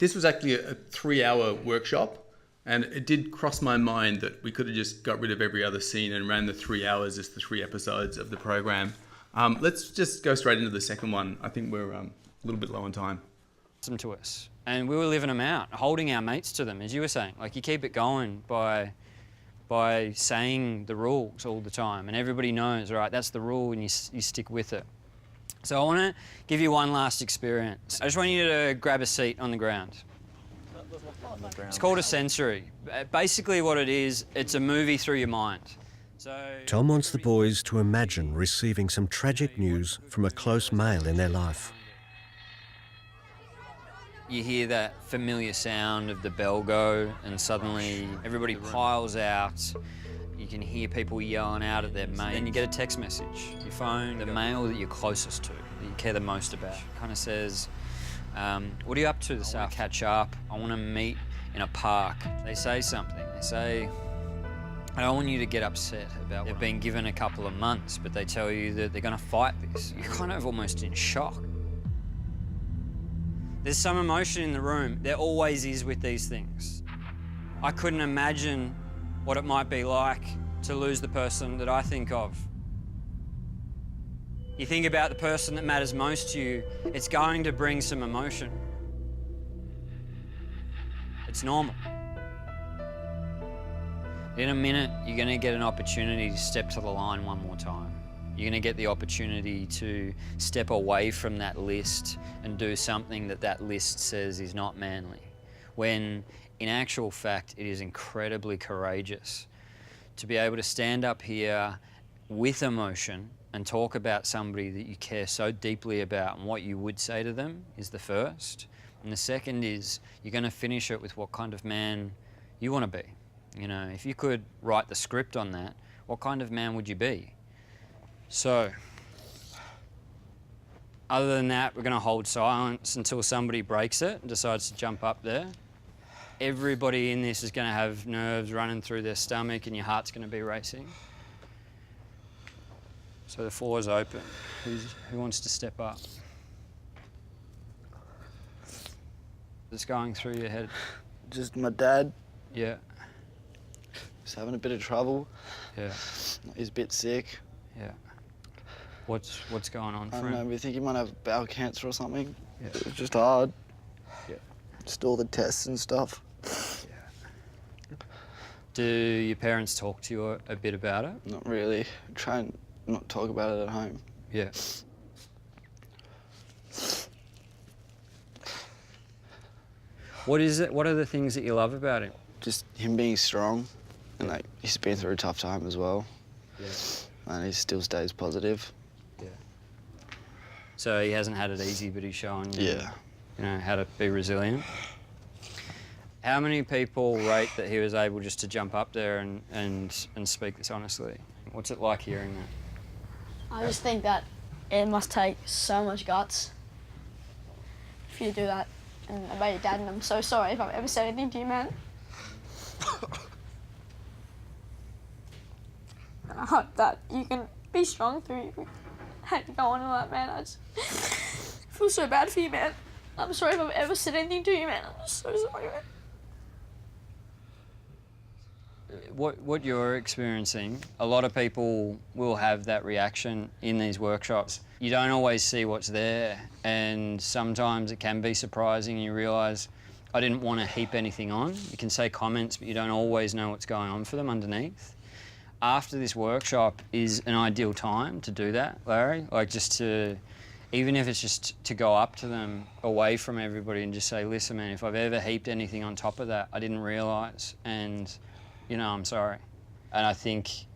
this was actually a 3-hour workshop, And it did cross my mind that we could have just got rid of every other scene and ran the 3 hours as the 3 episodes of the program. Let's just go straight into the second one. I think we're a little bit low on time. Them to us, and we were living them out, holding our mates to them, as you were saying. Like, you keep it going by saying the rules all the time, and everybody knows, right, that's the rule, and you stick with it. So I want to give you one last experience. I just want you to grab a seat on the ground. It's called a sensory. Basically what it is, it's a movie through your mind. So Tom wants the boys to imagine receiving some tragic news from a close male in their life. you hear that familiar sound of the bell go, and suddenly everybody piles out. You can hear people yelling out at their mate. Then you get a text message. Your phone, the male that you're closest to, that you care the most about, kind of says, what are you up to this afternoon? Catch up. I want to meet in a park. They say something. They say, I don't want you to get upset about they've been given a couple of months, but they tell you that they're going to fight this. You're kind of almost in shock. There's some emotion in the room. There always is with these things. I couldn't imagine what it might be like to lose the person that I think of. You think about the person that matters most to you, it's going to bring some emotion. It's normal. In a minute, you're going to get an opportunity to step to the line one more time. You're going to get the opportunity to step away from that list and do something that that list says is not manly, when in actual fact it is incredibly courageous to be able to stand up here with emotion and talk about somebody that you care so deeply about, and what you would say to them is the first. And the second is you're going to finish it with what kind of man you want to be. You know, if you could write the script on that, what kind of man would you be? So, other than that, we're going to hold silence until somebody breaks it and decides to jump up there. Everybody in this is going to have nerves running through their stomach, and your heart's going to be racing. So the floor is open. Who wants to step up? What's going through your head? Just my dad. Yeah. He's having a bit of trouble. Yeah. He's a bit sick. Yeah. What's going on for I him? don't know, we think he might have bowel cancer or something. Yeah. It's just hard. Yeah. Just all the tests and stuff. Yeah. Do your parents talk to you a bit about it? Not really. Try and not talk about it at home. Yeah. What is it? What are the things that you love about him? Just him being strong, and like he's been through a tough time as well. Yeah. And he still stays positive. Yeah. So he hasn't had it easy, but he's showing you, Yeah. you know, how to be resilient. How many people rate that he was able just to jump up there and speak this honestly? What's it like hearing that? I just think that it must take so much guts for you to do that. And about your dad, and I'm so sorry if I've ever said anything to you, man. And I hope that you can be strong through how you go on and all that, man. I just feel so bad for you, man. I'm sorry if I've ever said anything to you, man. I'm just so sorry, man. What you're experiencing, a lot of people will have that reaction in these workshops. You don't always see what's there, and sometimes it can be surprising. You realise, I didn't want to heap anything on. You can say comments, but you don't always know what's going on for them underneath. After this workshop is an ideal time to do that, Larry. Like, just to, even if it's just to go up to them away from everybody and just say, listen, man, if I've ever heaped anything on top of that, I didn't realise, and you know, I'm sorry. And I think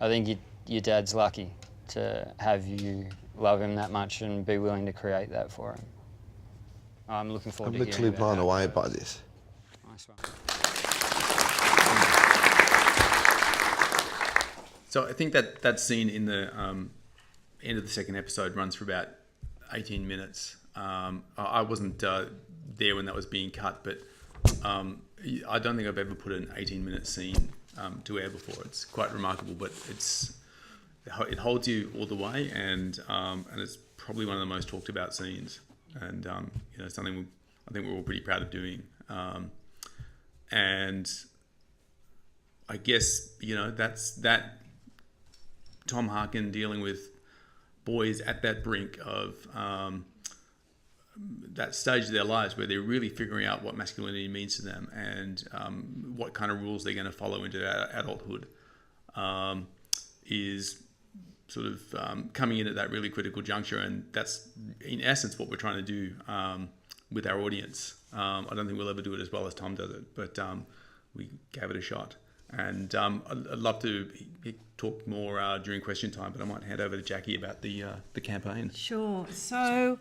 your dad's lucky to have you love him that much and be willing to create that for him. I'm looking forward to hearing literally about blown that. away by this. Nice one. So I think that scene in the end of the second episode runs for about 18 minutes. I wasn't there when that was being cut, but I don't think I've ever put an 18-minute scene to air before. It's quite remarkable, but it holds you all the way, and it's probably one of the most talked about scenes, and you know, something I think we're all pretty proud of doing. And I guess, that's that Tom Harkin dealing with boys at that brink of that stage of their lives where they're really figuring out what masculinity means to them and what kind of rules they're going to follow into adulthood, is sort of coming in at that really critical juncture. And that's, in essence, what we're trying to do with our audience. I don't think we'll ever do it as well as Tom does it, but we gave it a shot. And I'd love to talk more during question time, but I might hand over to Jackie about the campaign. Sure. So,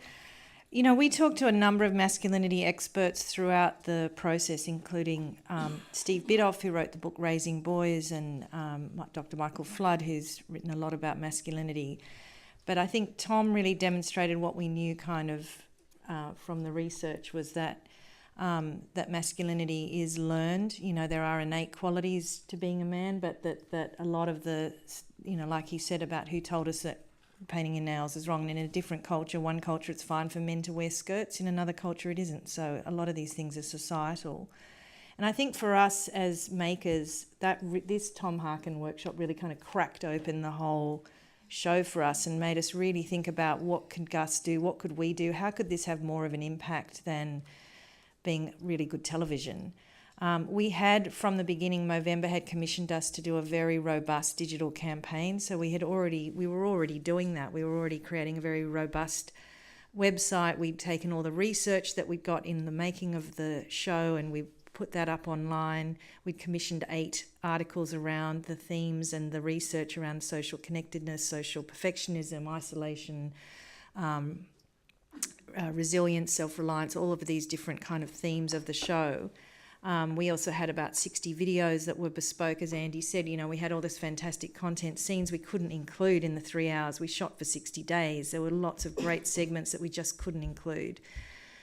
we talked to a number of masculinity experts throughout the process, including Steve Bidoff, who wrote the book Raising Boys, and Dr. Michael Flood, who's written a lot about masculinity. But I think Tom really demonstrated what we knew kind of from the research, was that that masculinity is learned. There are innate qualities to being a man, but that a lot of the, like he said about who told us that painting your nails is wrong. And in a different culture, one culture it's fine for men to wear skirts, in another culture it isn't. So a lot of these things are societal. And I think for us as makers, this Tom Harkin workshop really kind of cracked open the whole show for us and made us really think about what could Guss do, what could we do, how could this have more of an impact than being really good television. We had, from the beginning, Movember had commissioned us to do a very robust digital campaign. So we were already doing that. We were already creating a very robust website. We'd taken all the research that we'd got in the making of the show and we put that up online. We'd commissioned 8 articles around the themes and the research around social connectedness, social perfectionism, isolation, resilience, self-reliance, all of these different kind of themes of the show. We also had about 60 videos that were bespoke, as Andy said. We had all this fantastic content, scenes we couldn't include in the 3 hours we shot for 60 days. There were lots of great segments that we just couldn't include.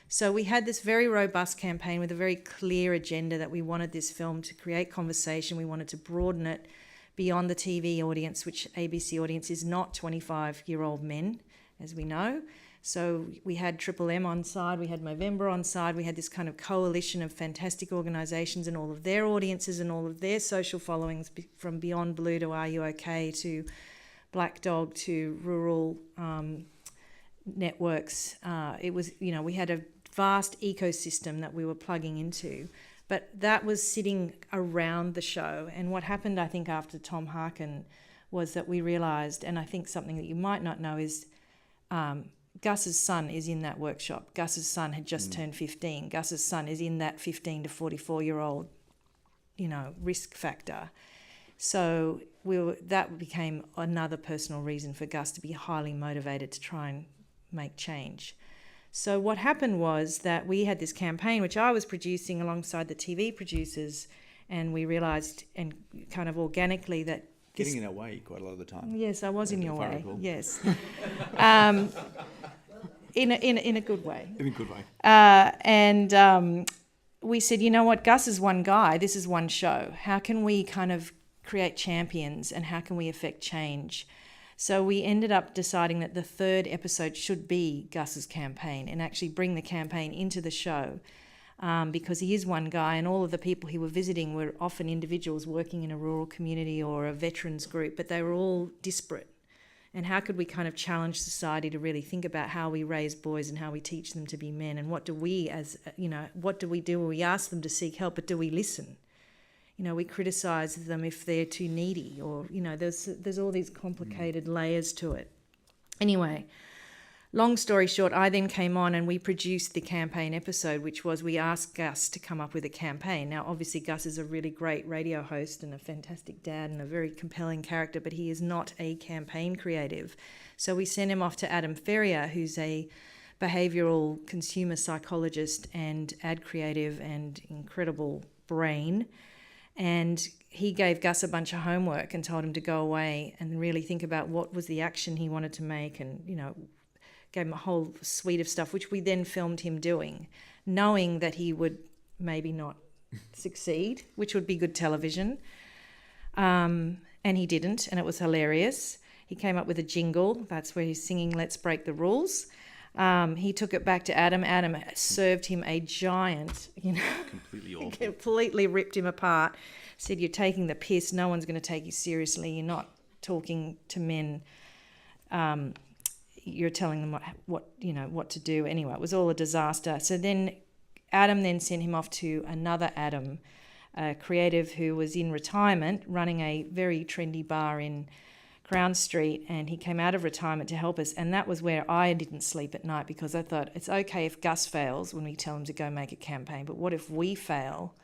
So we had this very robust campaign with a very clear agenda that we wanted this film to create conversation. We wanted to broaden it beyond the TV audience, which ABC audience is not 25-year-old men, as we know. So we had Triple M on side, we had Movember on side, we had this kind of coalition of fantastic organisations and all of their audiences and all of their social followings, from Beyond Blue to Are You OK to Black Dog to rural networks. It was, we had a vast ecosystem that we were plugging into, but that was sitting around the show. And what happened, I think, after Tom Harkin was that we realised, and I think something that you might not know is Guss's son is in that workshop. Guss's son had just turned 15. Guss's son is in that 15 to 44-year-old, risk factor. So that became another personal reason for Guss to be highly motivated to try and make change. So what happened was that we had this campaign, which I was producing alongside the TV producers, and we realised, and kind of organically, that getting in our way quite a lot of the time. Yes, I was in your way. Recall. Yes, in a good way. In a good way. And we said, you know what, Guss is one guy. This is one show. How can we kind of create champions, and how can we affect change? So we ended up deciding that the 3rd episode should be Guss's campaign, and actually bring the campaign into the show. Because he is one guy, and all of the people he were visiting were often individuals working in a rural community or a veterans group, but they were all disparate. And how could we kind of challenge society to really think about how we raise boys and how we teach them to be men, and what do we what do? We ask them to seek help, but do we listen? We criticise them if they're too needy, or, there's all these complicated layers to it. Anyway, long story short, I then came on and we produced the campaign episode, which was we asked Guss to come up with a campaign. Now, obviously, Guss is a really great radio host and a fantastic dad and a very compelling character, but he is not a campaign creative. So we sent him off to Adam Ferrier, who's a behavioural consumer psychologist and ad creative and incredible brain. And he gave Guss a bunch of homework and told him to go away and really think about what was the action he wanted to make, and, gave him a whole suite of stuff, which we then filmed him doing, knowing that he would maybe not succeed, which would be good television. And he didn't, and it was hilarious. He came up with a jingle. That's where he's singing Let's Break the Rules. He took it back to Adam. Adam served him a giant, Completely awful. completely ripped him apart. Said, "You're taking the piss. No one's going to take you seriously. You're not talking to men. You're telling them what to do." Anyway, it was all a disaster. So then Adam then sent him off to another Adam, a creative who was in retirement, running a very trendy bar in Crown Street, and he came out of retirement to help us. And that was where I didn't sleep at night, because I thought, it's okay if Gus fails when we tell him to go make a campaign, but what if we fail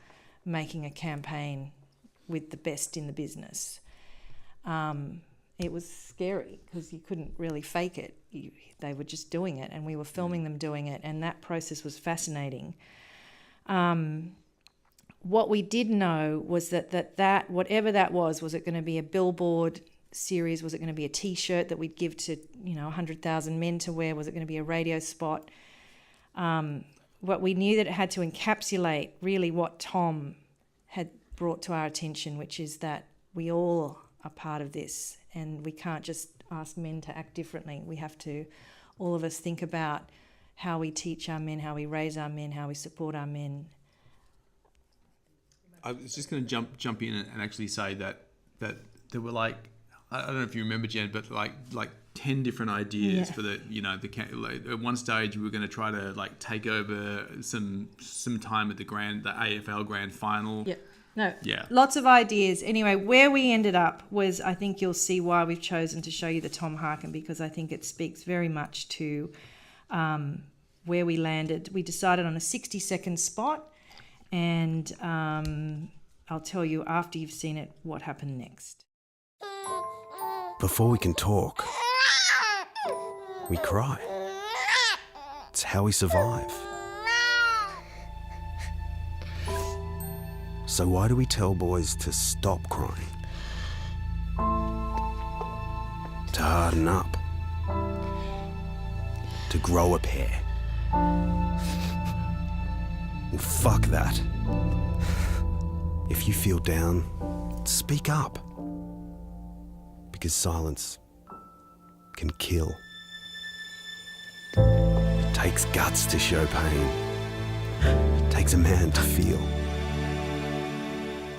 making a campaign with the best in the business? It was scary because you couldn't really fake it. They were just doing it, and we were filming them doing it, and that process was fascinating. What we did know was that whatever that was it going to be a billboard series? Was it going to be a T-shirt that we'd give to 100,000 men to wear? Was it going to be a radio spot? What we knew that it had to encapsulate really what Tom had brought to our attention, which is that we all are part of this, and we can't just ask men to act differently. We have to, all of us, think about how we teach our men, how we raise our men, how we support our men. I was just going to jump in and actually say that there were I don't know if you remember, Jen, but like 10 different ideas for the at one stage we were going to try to take over some time at the AFL Grand Final. Yeah. No. Yeah. Lots of ideas. Anyway, where we ended up was, I think you'll see why we've chosen to show you the Tom Harkin, because I think it speaks very much to where we landed. We decided on a 60-second spot, and I'll tell you after you've seen it what happened next. Before we can talk, we cry. It's how we survive. So why do we tell boys to stop crying? To harden up? To grow a pair? Well, fuck that. If you feel down, speak up. Because silence can kill. It takes guts to show pain. It takes a man to feel.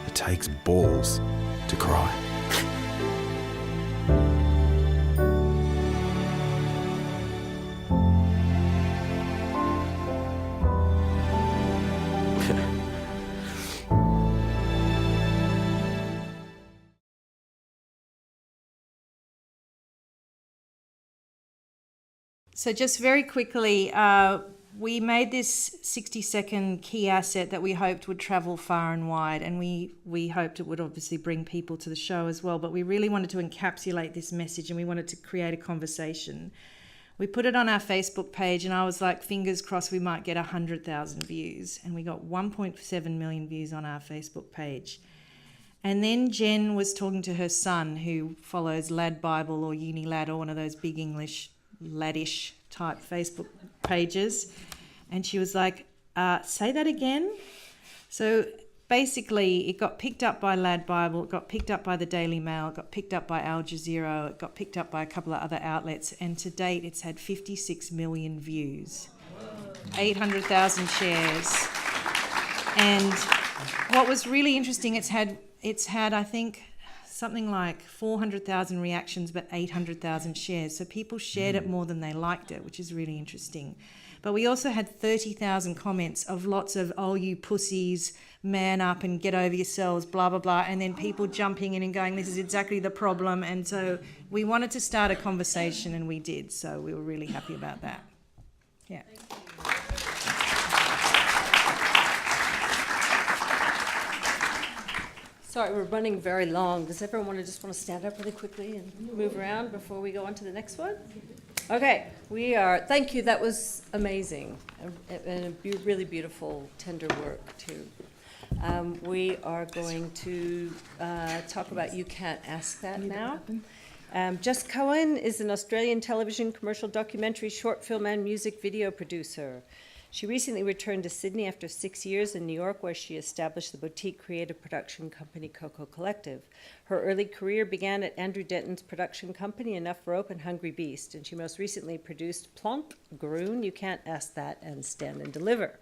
It takes balls to cry. So just very quickly, we made this 60-second key asset that we hoped would travel far and wide, and we hoped it would obviously bring people to the show as well, but we really wanted to encapsulate this message, and we wanted to create a conversation. We put it on our Facebook page, and I was like, fingers crossed we might get 100,000 views, and we got 1.7 million views on our Facebook page. And then Jen was talking to her son, who follows Lad Bible or Uni Lad, or one of those big English laddish type Facebook pages, and she was like, say that again. So basically it got picked up by Lad Bible, it got picked up by the Daily Mail, it got picked up by Al Jazeera, it got picked up by a couple of other outlets, and to date it's had 56 million views, 800,000 shares. And what was really interesting, it's had I think something like 400,000 reactions, but 800,000 shares. So people shared it more than they liked it, which is really interesting. But we also had 30,000 comments of lots of, oh, you pussies, man up and get over yourselves, blah, blah, blah. And then people jumping in and going, this is exactly the problem. And so we wanted to start a conversation, and we did. So we were really happy about that. Yeah. Sorry, we're running very long. Does everyone want to stand up really quickly and move around before we go on to the next one? Okay, thank you, that was amazing, and really beautiful, tender work too. We are going to talk about You Can't Ask That now. Jess Cohen is an Australian television, commercial documentary, short film and music video producer. She recently returned to Sydney after 6 years in New York, where she established the boutique creative production company Coco Collective. Her early career began at Andrew Denton's production company, Enough Rope and Hungry Beast, and she most recently produced Plonk, Garoon, You Can't Ask That, and Stand and Deliver.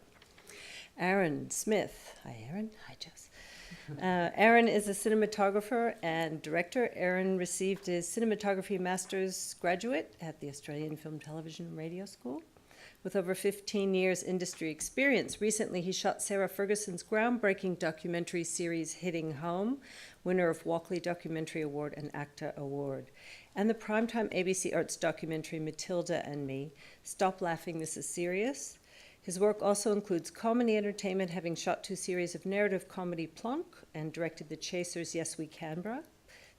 Aaron Smith. Hi, Aaron. Hi, Jess. Aaron is a cinematographer and director. Aaron received his cinematography master's graduate at the Australian Film, Television and Radio School. With over 15 years industry experience, recently he shot Sarah Ferguson's groundbreaking documentary series Hitting Home, winner of Walkley Documentary Award and ACTA Award, and the primetime ABC Arts documentary Matilda and Me, Stop Laughing, This is Serious. His work also includes comedy entertainment, having shot 2 series of narrative comedy Plonk and directed The Chasers' Yes We Canberra,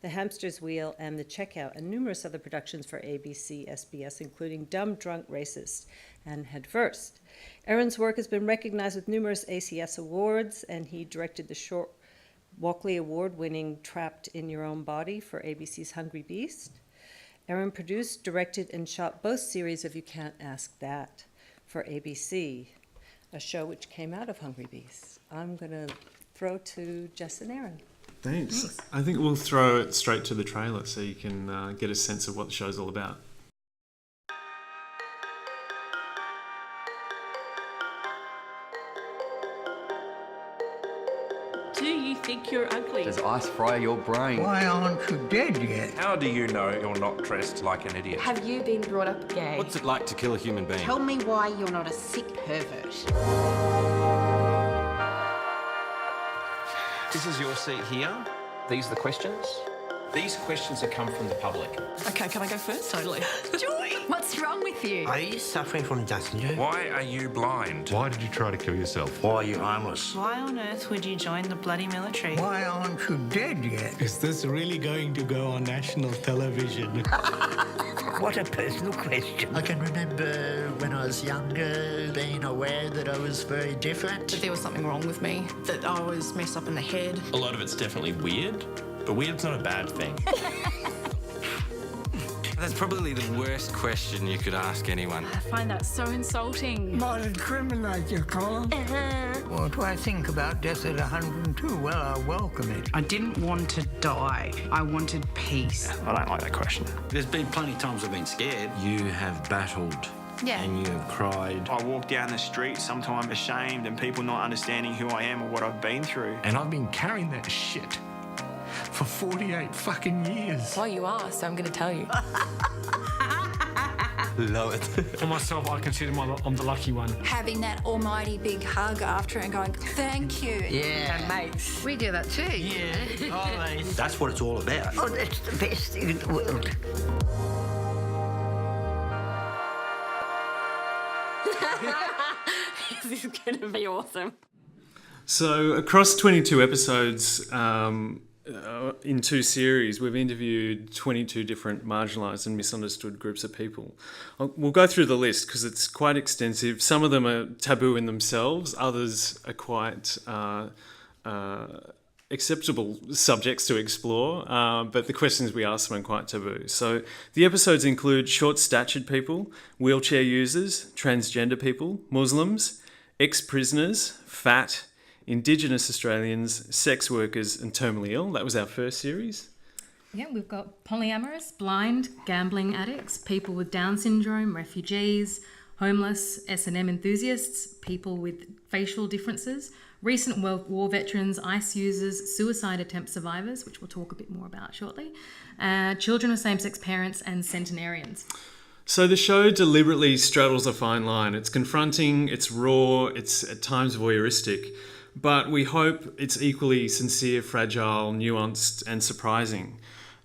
The Hamster's Wheel, and The Checkout, and numerous other productions for ABC, SBS, including Dumb, Drunk, Racist, and Head First. Aaron's work has been recognized with numerous ACS awards, and he directed the short Walkley Award-winning Trapped in Your Own Body for ABC's Hungry Beast. Aaron produced, directed, and shot both series of You Can't Ask That for ABC, a show which came out of Hungry Beast. I'm going to throw to Jess and Aaron. Thanks. I think we'll throw it straight to the trailer so you can get a sense of what the show's all about. Do you think you're ugly? Does ice fry your brain? Why aren't you dead yet? How do you know you're not dressed like an idiot? Have you been brought up gay? What's it like to kill a human being? Tell me why you're not a sick pervert. This is your seat here. These are the questions. These questions have come from the public. Okay, can I go first? Totally. Joy, what's wrong with you? Are you suffering from dystonia? Why are you blind? Why did you try to kill yourself? Why are you homeless? Why on earth would you join the bloody military? Why aren't you dead yet? Is this really going to go on national television? What a personal question. I can remember when I was younger being aware that I was very different. That there was something wrong with me, that I was messed up in the head. A lot of it's definitely weird, but weird's not a bad thing. That's probably the worst question you could ask anyone. I find that so insulting. Might incriminate you, Colin. What do I think about death at 102? Well, I welcome it. I didn't want to die. I wanted peace. I don't like that question. There's been plenty of times I've been scared. You have battled. Yeah. And you have cried. I walk down the street, sometimes ashamed, and people not understanding who I am or what I've been through. And I've been carrying that shit for 48 fucking years. Well, you are, so I'm going to tell you. Love it. For myself, I consider I'm the lucky one. Having that almighty big hug after and going, thank you. Yeah. And mates. We do that too. Yeah. Oh, mate. That's what it's all about. Oh, that's the best thing in the world. This is going to be awesome. So across 22 episodes in 2 series, we've interviewed 22 different marginalised and misunderstood groups of people. We'll go through the list because it's quite extensive. Some of them are taboo in themselves, others are quite acceptable subjects to explore, but the questions we ask them are quite taboo. So the episodes include short-statured people, wheelchair users, transgender people, Muslims, ex-prisoners, fat, Indigenous Australians, sex workers and terminally ill. That was our first series. Yeah, we've got polyamorous, blind, gambling addicts, people with Down syndrome, refugees, homeless, S&M enthusiasts, people with facial differences, recent World War veterans, ICE users, suicide attempt survivors, which we'll talk a bit more about shortly, children of same-sex parents and centenarians. So the show deliberately straddles a fine line. It's confronting, it's raw, it's at times voyeuristic, but we hope it's equally sincere, fragile, nuanced and surprising.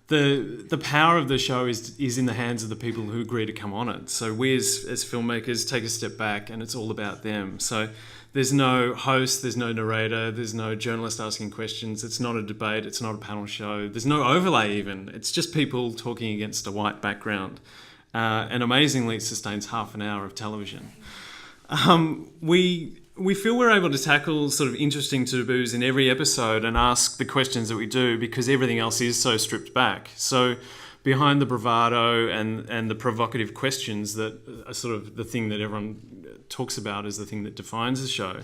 The power of the show is in the hands of the people who agree to come on it. So we as filmmakers take a step back and it's all about them. So there's no host, there's no narrator, there's no journalist asking questions, it's not a debate, it's not a panel show, there's no overlay even. It's just people talking against a white background. And amazingly, it sustains half an hour of television. We feel we're able to tackle sort of interesting taboos in every episode and ask the questions that we do because everything else is so stripped back. So behind the bravado and the provocative questions that are sort of the thing that everyone talks about as the thing that defines the show.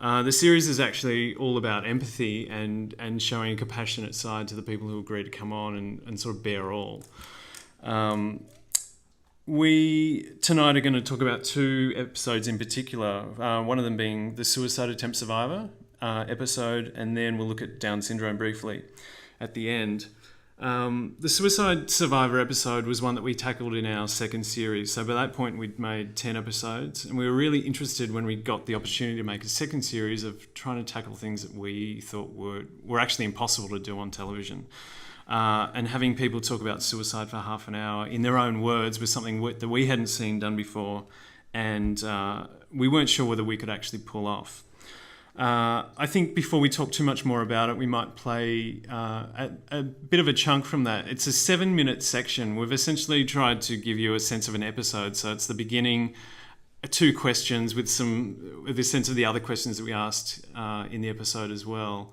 The series is actually all about empathy and showing a compassionate side to the people who agree to come on and sort of bear all. We tonight are going to talk about 2 episodes in particular, one of them being the Suicide Attempt Survivor episode, and then we'll look at Down syndrome briefly at the end. The Suicide Survivor episode was one that we tackled in our second series. So by that point, we'd made 10 episodes, and we were really interested when we got the opportunity to make a second series of trying to tackle things that we thought were actually impossible to do on television. And having people talk about suicide for half an hour in their own words was something that we hadn't seen done before, and we weren't sure whether we could actually pull off. I think before we talk too much more about it, we might play a bit of a chunk from that. It's a 7-minute section. We've essentially tried to give you a sense of an episode. So it's the beginning, 2 questions with a sense of the other questions that we asked in the episode as well.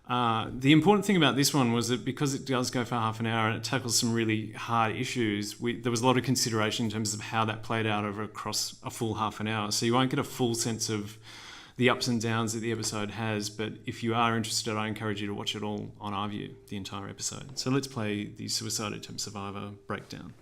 The important thing about this one was that because it does go for half an hour and it tackles some really hard issues, there was a lot of consideration in terms of how that played out across a full half an hour. So you won't get a full sense of the ups and downs that the episode has, but if you are interested, I encourage you to watch it all on our view, the entire episode. So let's play the Suicide Attempt Survivor breakdown.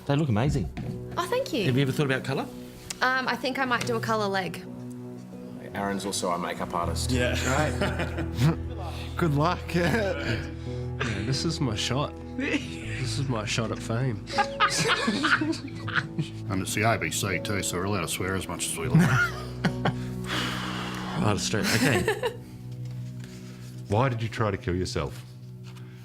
They look amazing. Oh, thank you. Have you ever thought about colour? I think I might do a colour leg. Aaron's also a makeup artist. Yeah. Right. Good luck. Yeah, this is my shot. This is my shot at fame. And it's the ABC too, so we're allowed to swear as much as we like. Right, straight. Okay. Why did you try to kill yourself?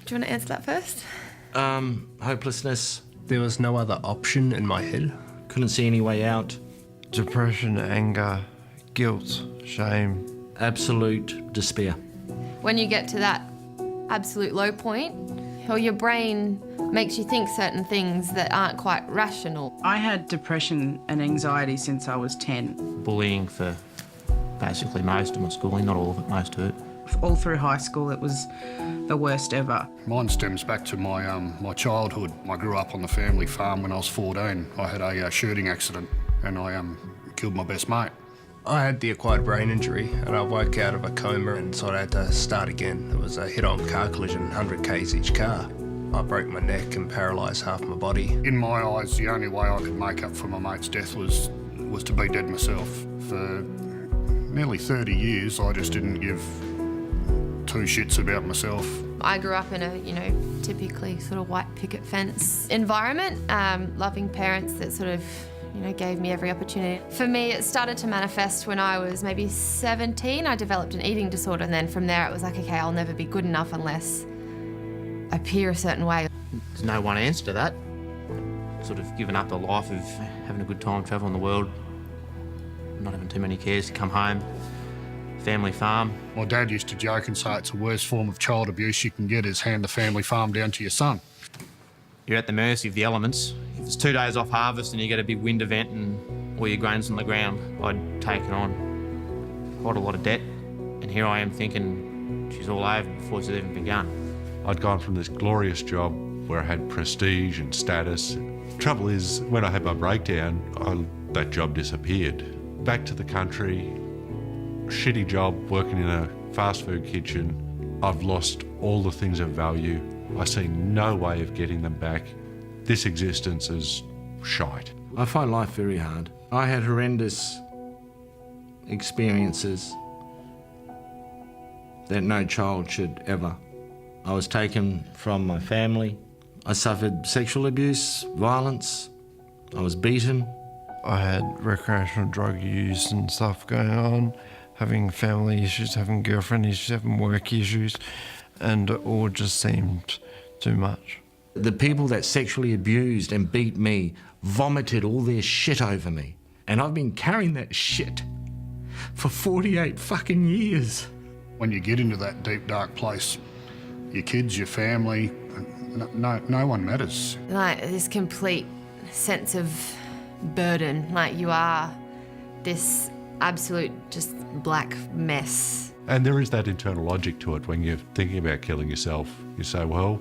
Do you want to answer that first? Hopelessness. There was no other option in my head. Couldn't see any way out. Depression, anger, guilt, shame. Absolute despair. When you get to that absolute low point, or your brain makes you think certain things that aren't quite rational. I had depression and anxiety since I was 10. Bullying for basically most of my schooling, not all of it, most of it. All through high school, it was the worst ever. Mine stems back to my my childhood. I grew up on the family farm when I was 14. I had a shooting accident and I killed my best mate. I had the acquired brain injury and I woke out of a coma and so I had to start again. It was a head-on car collision, 100 k's each car. I broke my neck and paralysed half my body. In my eyes, the only way I could make up for my mate's death was to be dead myself. For nearly 30 years, I just didn't give 2 shits about myself. I grew up in a, typically sort of white picket fence environment, loving parents that sort of, gave me every opportunity. For me, it started to manifest when I was maybe 17. I developed an eating disorder, and then from there it was like, okay, I'll never be good enough unless I appear a certain way. There's no one answer to that. Sort of given up a life of having a good time travelling the world, not having too many cares, to come home, family farm. My dad used to joke and say it's the worst form of child abuse you can get is hand the family farm down to your son. You're at the mercy of the elements. If it's 2 days off harvest and you get a big wind event and all your grain's on the ground, I'd taken on quite a lot of debt. And here I am thinking she's all over before it's even begun. I'd gone from this glorious job where I had prestige and status. Trouble is, when I had my breakdown, that job disappeared. Back to the country, shitty job working in a fast food kitchen. I've lost all the things of value. I see no way of getting them back. This existence is shite. I find life very hard. I had horrendous experiences that no child should ever. I was taken from my family. I suffered sexual abuse, violence. I was beaten. I had recreational drug use and stuff going on, having family issues, having girlfriend issues, having work issues, and it all just seemed too much. The people that sexually abused and beat me vomited all their shit over me. And I've been carrying that shit for 48 fucking years. When you get into that deep, dark place, your kids, your family. No one matters. Like this complete sense of burden, like you are this absolute just black mess. And there is that internal logic to it. When you're thinking about killing yourself, you say, well,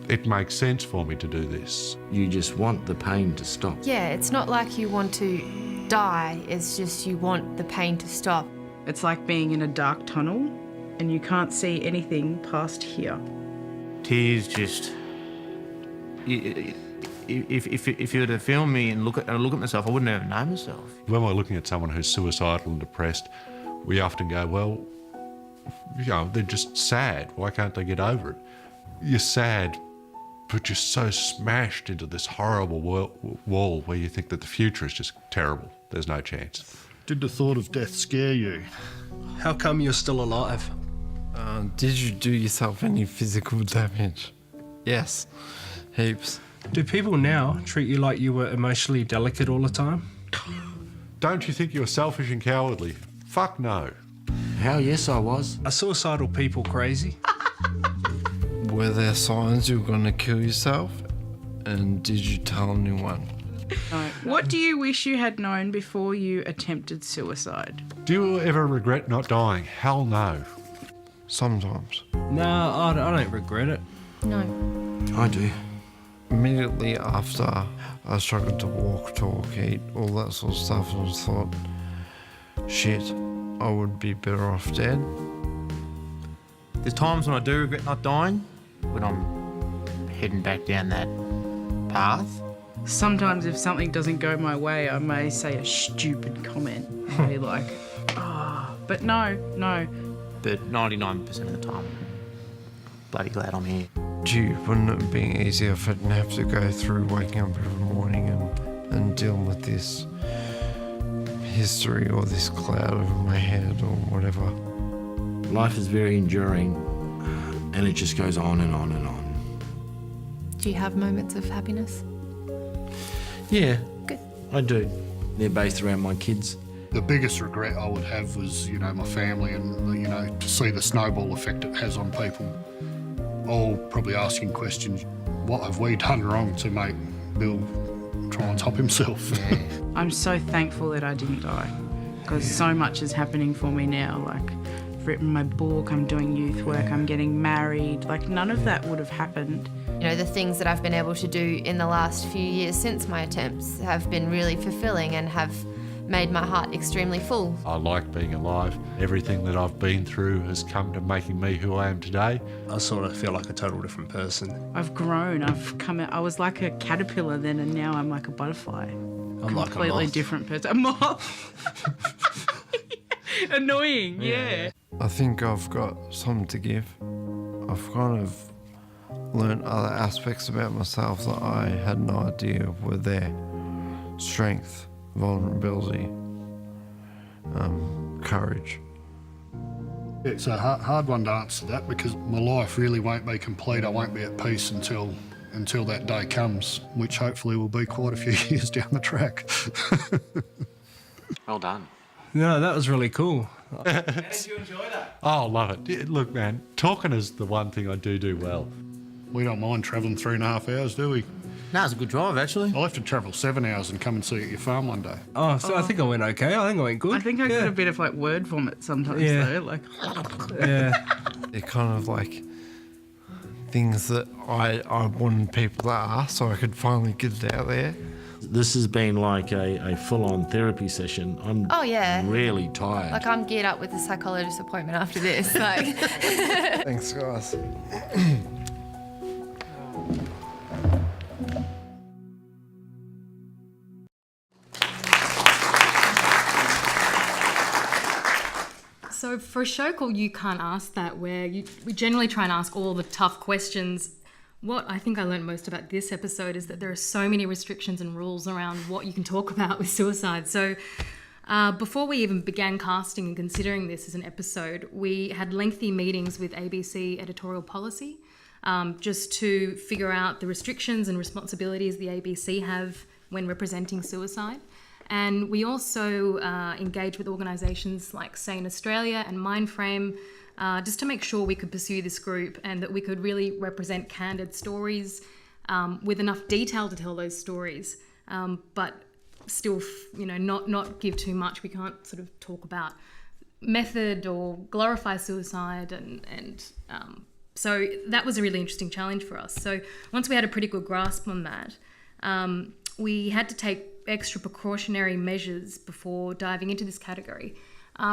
it makes sense for me to do this. You just want the pain to stop. Yeah, it's not like you want to die, it's just you want the pain to stop. It's like being in a dark tunnel and you can't see anything past here. Tears just... If you were to film me and look at myself, I wouldn't even know myself. When we're looking at someone who's suicidal and depressed, we often go, well, you know, they're just sad. Why can't they get over it? You're sad, but you're so smashed into this horrible wall where you think that the future is just terrible. There's no chance. Did the thought of death scare you? How come you're still alive? Did you do yourself any physical damage? Yes, heaps. Do people now treat you like you were emotionally delicate all the time? Don't you think you're selfish and cowardly? Fuck no. Hell yes, I was. Are suicidal people crazy? Were there signs you were going to kill yourself? And did you tell anyone? No. What do you wish you had known before you attempted suicide? Do you ever regret not dying? Hell no. Sometimes. No, I don't regret it. No. I do. Immediately after, I struggled to walk, talk, eat, all that sort of stuff, and I thought, shit, I would be better off dead. There's times when I do regret not dying, when I'm heading back down that path. Sometimes if something doesn't go my way, I may say a stupid comment. Be like, but no. But 99% of the time, bloody glad I'm here. Gee, wouldn't it have been easier if I didn't have to go through waking up every morning and dealing with this history or this cloud over my head or whatever? Life is very enduring and it just goes on and on and on. Do you have moments of happiness? Yeah, Good. I do. They're based around my kids. The biggest regret I would have was, you know, my family and, you know, to see the snowball effect it has on people. All probably asking questions, what have we done wrong to make Bill try and top himself? Yeah. I'm so thankful that I didn't die because so much is happening for me now. Like, I've written my book, I'm doing youth work, I'm getting married. Like, none of that would have happened. You know, the things that I've been able to do in the last few years since my attempts have been really fulfilling and have made my heart extremely full. I like being alive. Everything that I've been through has come to making me who I am today. I sort of feel like a total different person. I've grown, I've come out, I was like a caterpillar then and now I'm like a butterfly. I'm like a completely moth. different person. A moth. Annoying, yeah. I think I've got something to give. I've kind of learned other aspects about myself that I had no idea were there. Strength, vulnerability, courage. It's a hard one to answer that because my life really won't be complete. I won't be at peace until that day comes, which hopefully will be quite a few years down the track. Well done. No, that was really cool. How did you enjoy that? Oh, love it. Look, man, talking is the one thing I do well. We don't mind travelling 3.5 hours, do we? No, it's a good drive, actually. I'll have to travel 7 hours and come and see you at your farm one day. Oh, so I think I went okay. I think I went good. I think I get a bit of like word vomit sometimes though. Like, yeah. They're kind of like things that I wanted people to ask so I could finally get it out there. This has been like a full-on therapy session. I'm Oh, yeah. really tired. Like, I'm geared up with a psychologist appointment after this. Like. Thanks, guys. So for a show called You Can't Ask That, where we generally try and ask all the tough questions, what I think I learned most about this episode is that there are so many restrictions and rules around what you can talk about with suicide. So before we even began casting and considering this as an episode, we had lengthy meetings with ABC editorial policy just to figure out the restrictions and responsibilities the ABC have when representing suicide. And we also engage with organisations like Sane Australia and Mindframe just to make sure we could pursue this group and that we could really represent candid stories with enough detail to tell those stories, but still, not give too much. We can't sort of talk about method or glorify suicide, and so that was a really interesting challenge for us. So once we had a pretty good grasp on that, we had to take extra precautionary measures before diving into this category,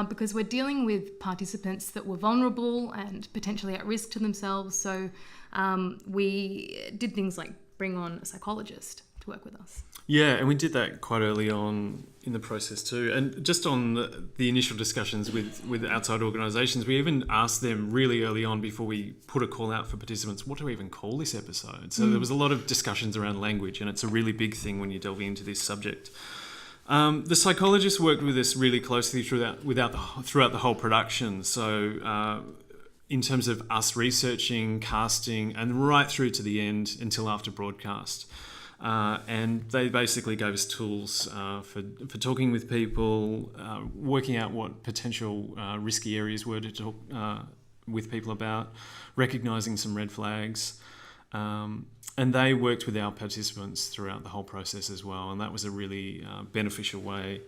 because we're dealing with participants that were vulnerable and potentially at risk to themselves. So we did things like bring on a psychologist to work with us. Yeah, and we did that quite early on in the process too. And just on the initial discussions with outside organisations, we even asked them really early on before we put a call out for participants, what do we even call this episode? So there was a lot of discussions around language, and it's a really big thing when you're delving into this subject. The psychologist worked with us really closely throughout the whole production. So in terms of us researching, casting, and right through to the end until after broadcast. And they basically gave us tools for talking with people, working out what potential risky areas were to talk with people about, recognising some red flags. And they worked with our participants throughout the whole process as well. And that was a really beneficial way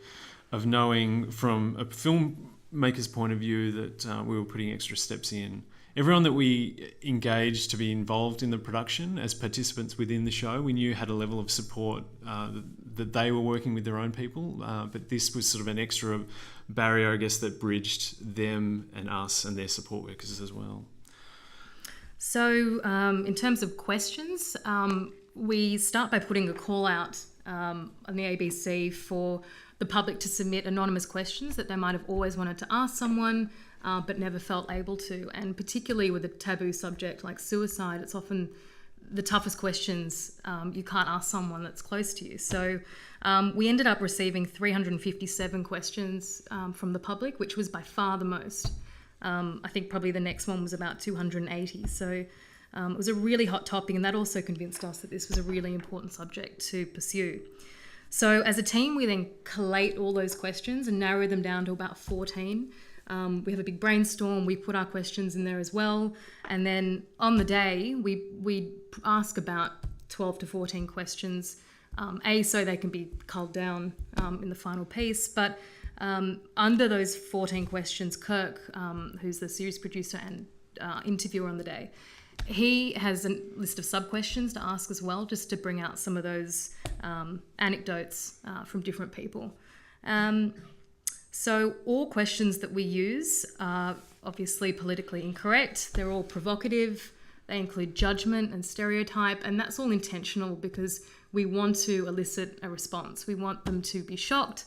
of knowing from a filmmaker's point of view that we were putting extra steps in. Everyone that we engaged to be involved in the production as participants within the show, we knew had a level of support that they were working with their own people, but this was sort of an extra barrier, I guess, that bridged them and us and their support workers as well. So in terms of questions, we start by putting a call out on the ABC for the public to submit anonymous questions that they might have always wanted to ask someone, but never felt able to. And particularly with a taboo subject like suicide, it's often the toughest questions you can't ask someone that's close to you. So we ended up receiving 357 questions from the public, which was by far the most. I think probably the next one was about 280. So it was a really hot topic, and that also convinced us that this was a really important subject to pursue. So as a team, we then collate all those questions and narrow them down to about 14. We have a big brainstorm, we put our questions in there as well, and then on the day we ask about 12 to 14 questions, so they can be culled down in the final piece, but under those 14 questions, Kirk, who's the series producer and interviewer on the day, he has a list of sub-questions to ask as well, just to bring out some of those anecdotes from different people. So all questions that we use are obviously politically incorrect. They're all provocative. They include judgment and stereotype, and that's all intentional because we want to elicit a response. We want them to be shocked,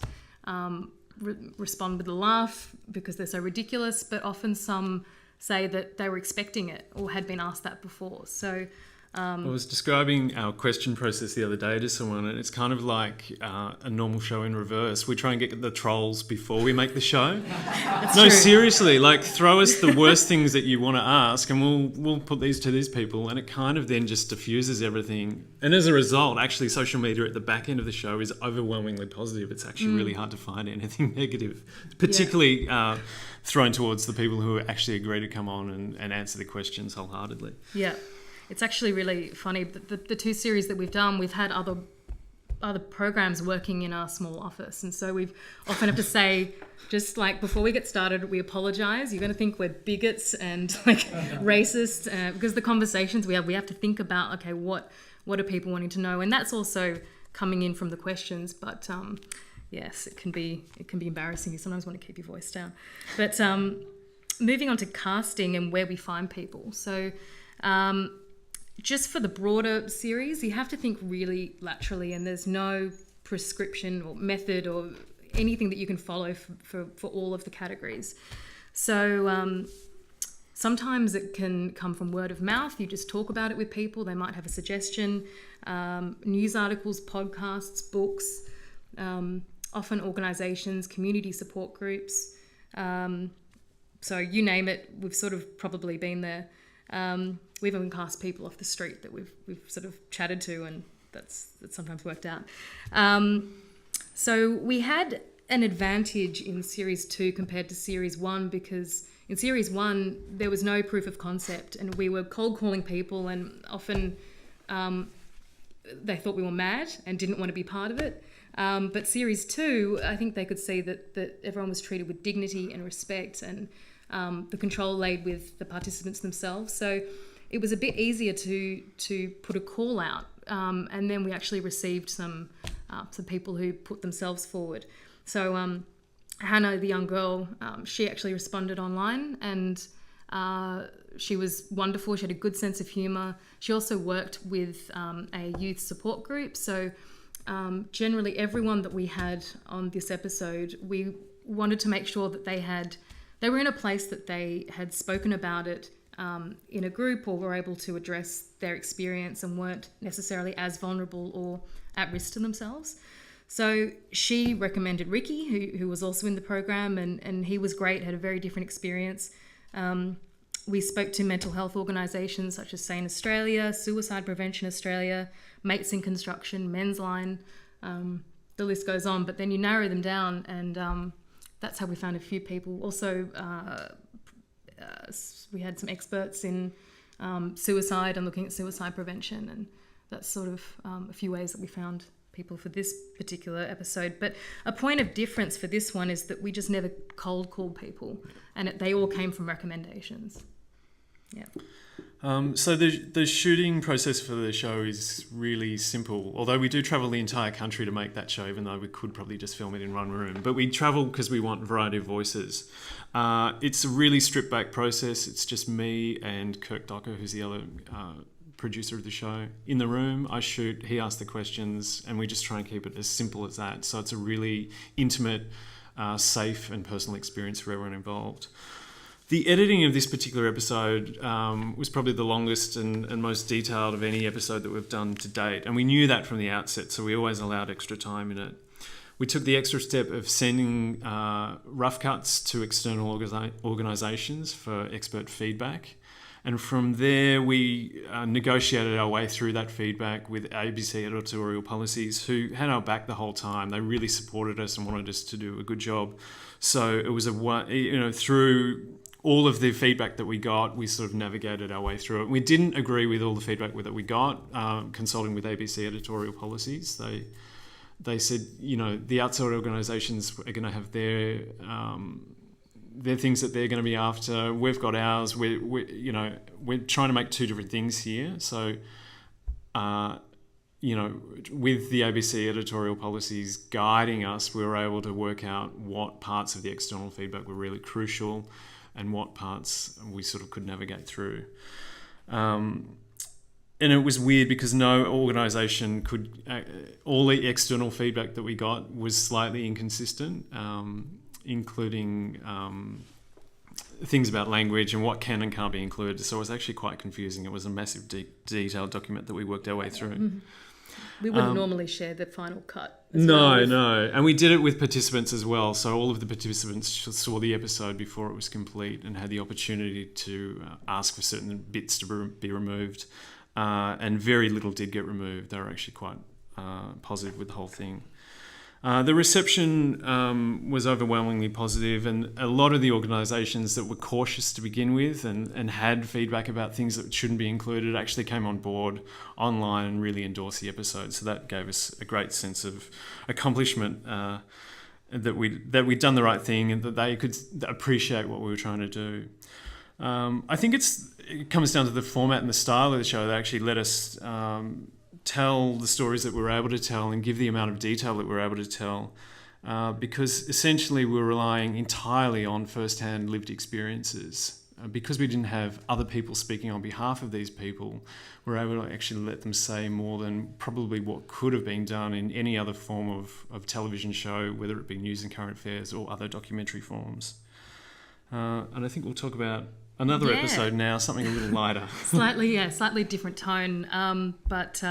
respond with a laugh because they're so ridiculous, but often some say that they were expecting it or had been asked that before. So I was describing our question process the other day to someone, and it's kind of like a normal show in reverse. We try and get the trolls before we make the show. True. Seriously, like throw us the worst things that you want to ask, and we'll put these to these people, and it kind of then just diffuses everything. And as a result, actually, social media at the back end of the show is overwhelmingly positive. It's actually really hard to find anything negative, particularly thrown towards the people who actually agree to come on and answer the questions wholeheartedly. Yeah. It's actually really funny. The two series that we've done, we've had other programs working in our small office, and so we've often have to say, just like before we get started, we apologise. You're going to think we're bigots and like racist because the conversations we have to think about. Okay, what are people wanting to know, and that's also coming in from the questions. But yes, it can be embarrassing. You sometimes want to keep your voice down. But moving on to casting and where we find people. So. Just for the broader series, you have to think really laterally, and there's no prescription or method or anything that you can follow for all of the categories. So sometimes it can come from word of mouth. You just talk about it with people. They might have a suggestion. News articles, podcasts, books, often organisations, community support groups. So you name it, we've sort of probably been there. We've even cast people off the street that we've sort of chatted to, and that's sometimes worked out. So we had an advantage in Series 2 compared to Series 1 because In series 1, there was no proof of concept, and we were cold calling people, and often they thought we were mad and didn't want to be part of it. But series 2, I think they could see that everyone was treated with dignity and respect, and the control laid with the participants themselves. So it was a bit easier to put a call out, and then we actually received some people who put themselves forward. So Hannah, the young girl, she actually responded online, and she was wonderful. She had a good sense of humour. She also worked with a youth support group. So generally everyone that we had on this episode, we wanted to make sure that they were in a place that they had spoken about it in a group, or were able to address their experience and weren't necessarily as vulnerable or at risk to themselves. So she recommended Ricky, who was also in the program, and he was great, had a very different experience. We spoke to mental health organisations such as Sane Australia, Suicide Prevention Australia, Mates in Construction, Men's Line, the list goes on, but then you narrow them down, and that's how we found a few people. Also, we had some experts in suicide and looking at suicide prevention, and that's sort of a few ways that we found people for this particular episode. But a point of difference for this one is that we just never cold called people, and they all came from recommendations. Yeah. So the shooting process for the show is really simple, although we do travel the entire country to make that show, even though we could probably just film it in one room. But we travel because we want a variety of voices. It's a really stripped back process. It's just me and Kirk Docker, who's the other producer of the show, in the room. I shoot, he asks the questions, and we just try and keep it as simple as that. So it's a really intimate, safe and personal experience for everyone involved. The editing of this particular episode was probably the longest and most detailed of any episode that we've done to date. And we knew that from the outset, so we always allowed extra time in it. We took the extra step of sending rough cuts to external organisations for expert feedback. And from there, we negotiated our way through that feedback with ABC Editorial Policies, who had our back the whole time. They really supported us and wanted us to do a good job. So it was through all of the feedback that we got, we sort of navigated our way through it. We didn't agree with all the feedback that we got, consulting with ABC Editorial Policies. They said, the outside organisations are going to have their things that they're going to be after. We've got ours. We're trying to make two different things here. So, with the ABC Editorial Policies guiding us, we were able to work out what parts of the external feedback were really crucial and what parts we sort of could navigate through. And it was weird because no organisation could... all the external feedback that we got was slightly inconsistent, including things about language and what can and can't be included. So it was actually quite confusing. It was a massive, detailed document that we worked our way through. Mm-hmm. We wouldn't normally share the final cut. No. And we did it with participants as well. So all of the participants saw the episode before it was complete and had the opportunity to ask for certain bits to be removed. And very little did get removed. They were actually quite positive with the whole thing. The reception was overwhelmingly positive, and a lot of the organisations that were cautious to begin with and had feedback about things that shouldn't be included actually came on board online and really endorsed the episode. So that gave us a great sense of accomplishment, that we'd done the right thing and that they could appreciate what we were trying to do. I think it comes down to the format and the style of the show that actually let us tell the stories that we were able to tell and give the amount of detail that we were able to tell, because essentially we were relying entirely on first-hand lived experiences. Because we didn't have other people speaking on behalf of these people, we were able to actually let them say more than probably what could have been done in any other form of television show, whether it be news and current affairs or other documentary forms. And I think we'll talk about another episode now, something a little lighter. Slightly different tone. But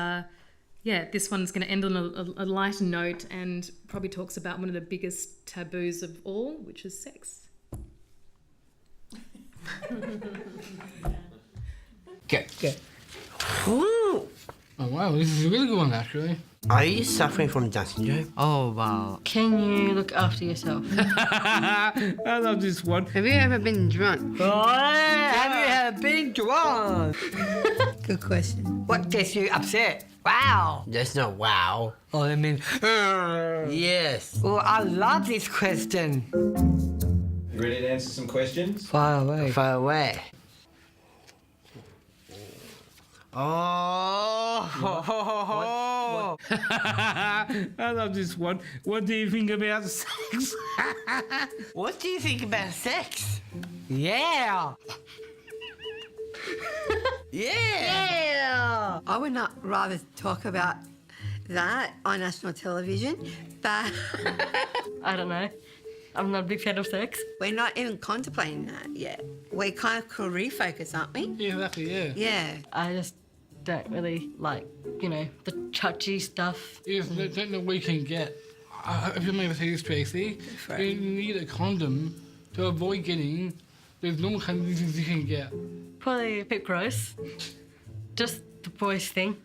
this one's going to end on a lighter note and probably talks about one of the biggest taboos of all, which is sex. Okay. Oh wow, this is a really good one actually. Are you suffering from Down syndrome? Oh, wow. Can you look after yourself? I love this one. Have you ever been drunk? Have you ever been drunk? Good question. What gets you upset? Wow. There's no wow. Oh, I mean, Yes. well, I love this question. You ready to answer some questions? Far away. Far away. Oh. I love this one. What do you think about sex? What do you think about sex? Yeah. Yeah. I would not rather talk about that on national television, but I don't know. I'm not a big fan of sex. we're not even contemplating that yet. We're kind of career focused, aren't we? Yeah, exactly, yeah. Yeah. I just don't really like, the touchy stuff. Yes, don't know what you can get. If you remember say this, Tracy, you need a condom to avoid getting those normal kind of diseases you can get. Probably a bit gross. Just the boys thing.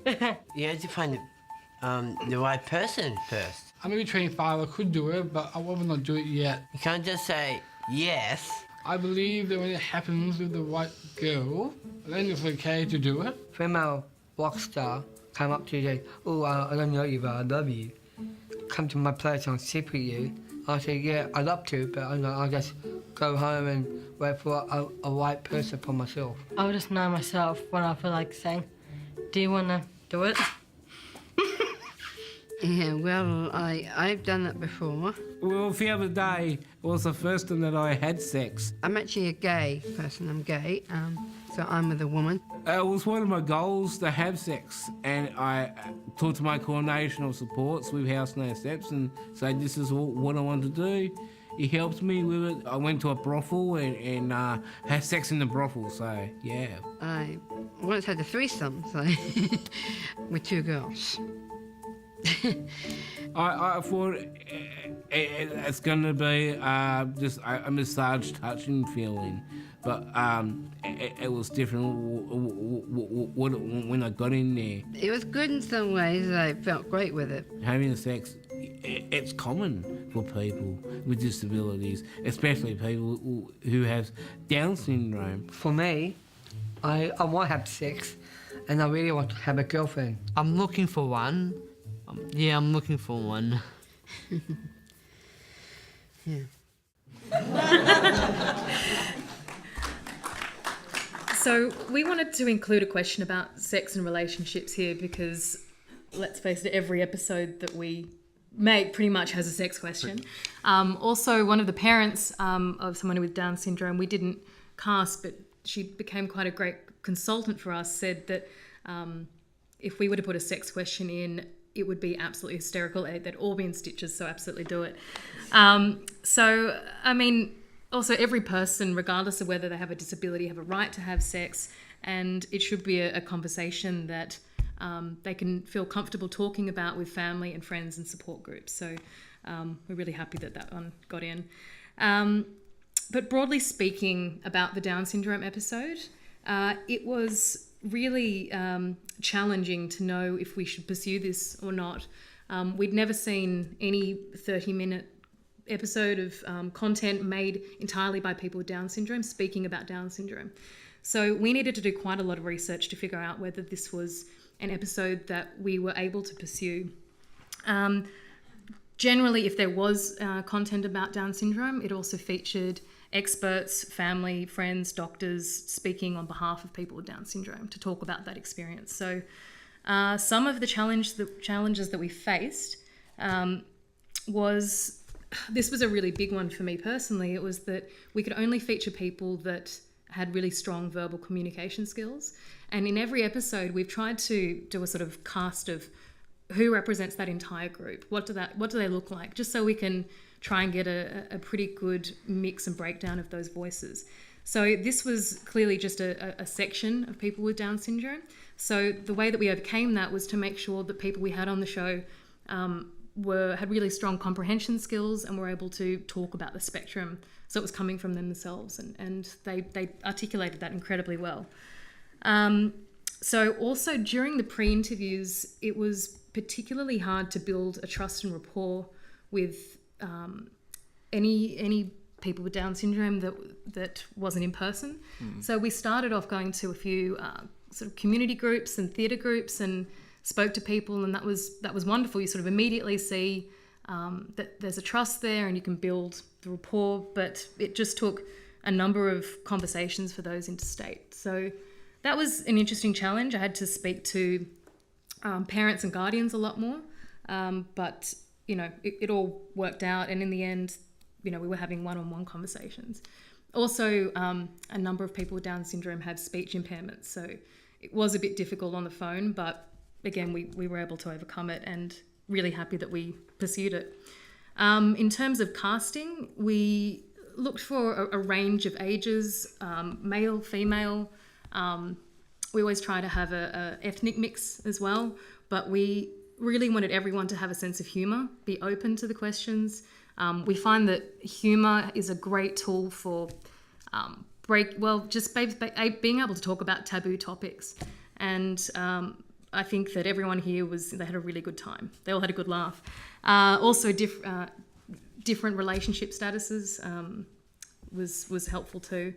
You have to find the right person first. I may be trained father, could do it, but I would not do it yet. You can't just say yes. I believe that when it happens with the right girl, then it's okay to do it. Female rock star come up to you and say, oh, I don't know you, but I love you. Come to my place and sit with you. I say, yeah, I'd love to, but I'll just go home and wait for a right person for myself. I'll just know myself when I feel like saying, do you want to do it? Yeah, well, I've done that before. Well, the other day was the first time that I had sex. I'm actually a gay person. I'm gay, so I'm with a woman. It was one of my goals to have sex, and I talked to my coordination of supports with House No Steps and said this is what I want to do. He helped me with it. I went to a brothel and had sex in the brothel, so yeah. I once had a threesome, so with two girls. I thought it's going to be just a massage touching feeling, but it was different when I got in there. It was good in some ways. I felt great with it. Having sex, it's common for people with disabilities, especially people who have Down syndrome. For me, I want to have sex, and I really want to have a girlfriend. I'm looking for one. Yeah, I'm looking for one. Yeah. So we wanted to include a question about sex and relationships here because, let's face it, every episode that we make pretty much has a sex question. Also, one of the parents of someone with Down syndrome, we didn't cast, but she became quite a great consultant for us, said that if we were to put a sex question in, it would be absolutely hysterical. They'd all be in stitches, so absolutely do it. So, I mean, also every person, regardless of whether they have a disability, have a right to have sex, and it should be a conversation that they can feel comfortable talking about with family and friends and support groups. So we're really happy that one got in. But broadly speaking about the Down syndrome episode, it was really challenging to know if we should pursue this or not. We'd never seen any 30-minute episode of content made entirely by people with Down syndrome speaking about Down syndrome. So we needed to do quite a lot of research to figure out whether this was an episode that we were able to pursue. Generally, if there was content about Down syndrome, it also featured experts, family, friends, doctors speaking on behalf of people with Down syndrome to talk about that experience. So some of the challenges that we faced this was a really big one for me personally. It was that we could only feature people that had really strong verbal communication skills. And in every episode, we've tried to do a sort of cast of who represents that entire group. What do they look like? Just so we can try and get a pretty good mix and breakdown of those voices. So this was clearly just a section of people with Down syndrome. So the way that we overcame that was to make sure that people we had on the show had really strong comprehension skills and were able to talk about the spectrum. So it was coming from them themselves, and they articulated that incredibly well. So also during the pre-interviews, it was particularly hard to build a trust and rapport with any people with Down syndrome that wasn't in person. So we started off going to a few sort of community groups and theatre groups and spoke to people, and that was wonderful. You sort of immediately see that there's a trust there and you can build the rapport, but it just took a number of conversations for those interstate. So that was an interesting challenge. I had to speak to parents and guardians a lot more, but it all worked out, and in the end, we were having one-on-one conversations. Also, a number of people with Down syndrome have speech impairments, so it was a bit difficult on the phone, but again, we were able to overcome it, and really happy that we pursued it. In terms of casting, we looked for a range of ages, male, female. We always try to have a ethnic mix as well, but we really wanted everyone to have a sense of humour, be open to the questions. We find that humour is a great tool for being able to talk about taboo topics. And I think that everyone here they had a really good time. They all had a good laugh. Also, different relationship statuses was helpful too.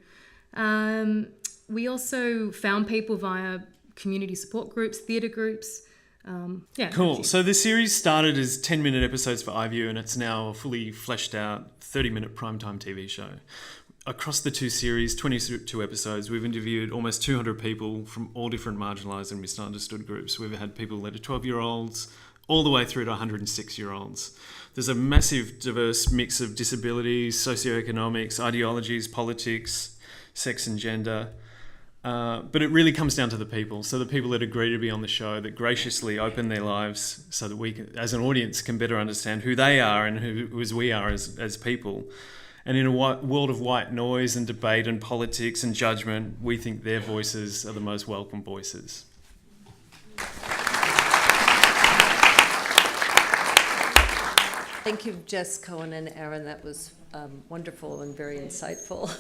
We also found people via community support groups, theatre groups. Cool. So the series started as 10-minute episodes for iView, and it's now a fully fleshed out 30-minute primetime TV show. Across the two series, 22 episodes, we've interviewed almost 200 people from all different marginalised and misunderstood groups. We've had people that are 12-year-olds all the way through to 106-year-olds. There's a massive diverse mix of disabilities, socioeconomics, ideologies, politics, sex and gender. But it really comes down to the people. So the people that agree to be on the show, that graciously open their lives so that we, as an audience, can better understand who they are and who as we are as people. And in a world of white noise and debate and politics and judgment, we think their voices are the most welcome voices. Thank you, Jess Cohen and Aaron. That was wonderful and very insightful.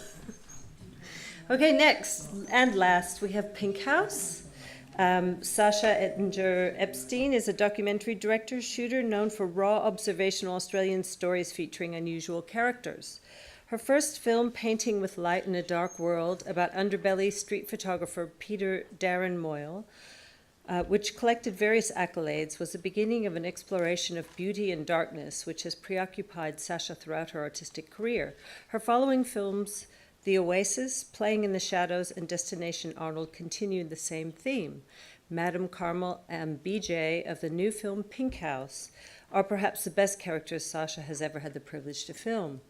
Okay, next and last, we have Pink House. Sascha Ettinger Epstein is a documentary director, shooter known for raw observational Australian stories featuring unusual characters. Her first film, Painting with Light in a Dark World, about underbelly street photographer Peter Darren Moyle, which collected various accolades, was the beginning of an exploration of beauty and darkness, which has preoccupied Sascha throughout her artistic career. Her following films, The Oasis, Playing in the Shadows, and Destination Arnold, continued the same theme. Madam Carmel and BJ of the new film Pink House are perhaps the best characters Sascha has ever had the privilege to film.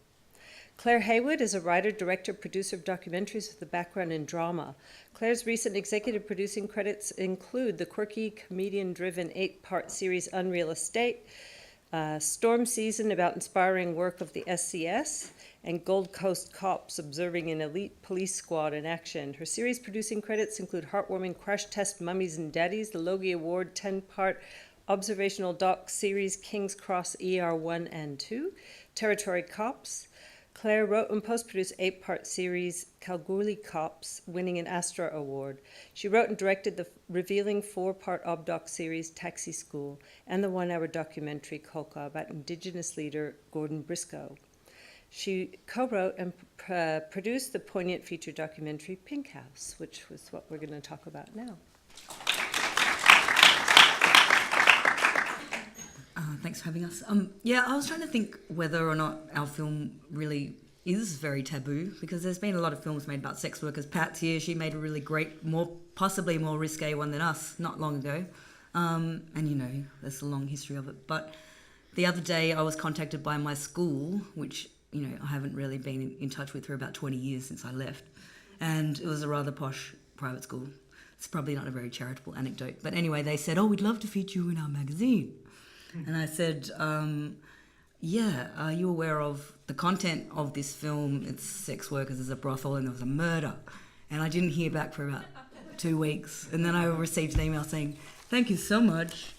Claire Haywood is a writer, director, producer of documentaries with a background in drama. Claire's recent executive producing credits include the quirky, comedian-driven 8-part series Unreal Estate, Storm Season about inspiring work of the SCS, and Gold Coast Cops observing an elite police squad in action. Her series producing credits include heartwarming Crash Test Mummies and Daddies, the Logie Award 10-part observational doc series King's Cross ER 1 and 2, Territory Cops. Claire wrote and post-produced 8-part series Kalgoorlie Cops, winning an Astra Award. She wrote and directed the revealing 4-part OzDox series Taxi School and the 1-hour documentary Kolka about Indigenous leader Gordon Briscoe. She co-wrote and produced the poignant feature documentary Pink House, which was what we're going to talk about now. Thanks for having us. I was trying to think whether or not our film really is very taboo, because there's been a lot of films made about sex workers. Pat's here, she made a really great, possibly more risque one than us, not long ago. And there's a long history of it. But the other day I was contacted by my school, which, I haven't really been in touch with for about 20 years since I left. And it was a rather posh private school. It's probably not a very charitable anecdote. But anyway, they said, we'd love to feature you in our magazine. And I said, are you aware of the content of this film? It's sex workers, there's a brothel, and there was a murder. And I didn't hear back for about 2 weeks. And then I received an email saying, thank you so much.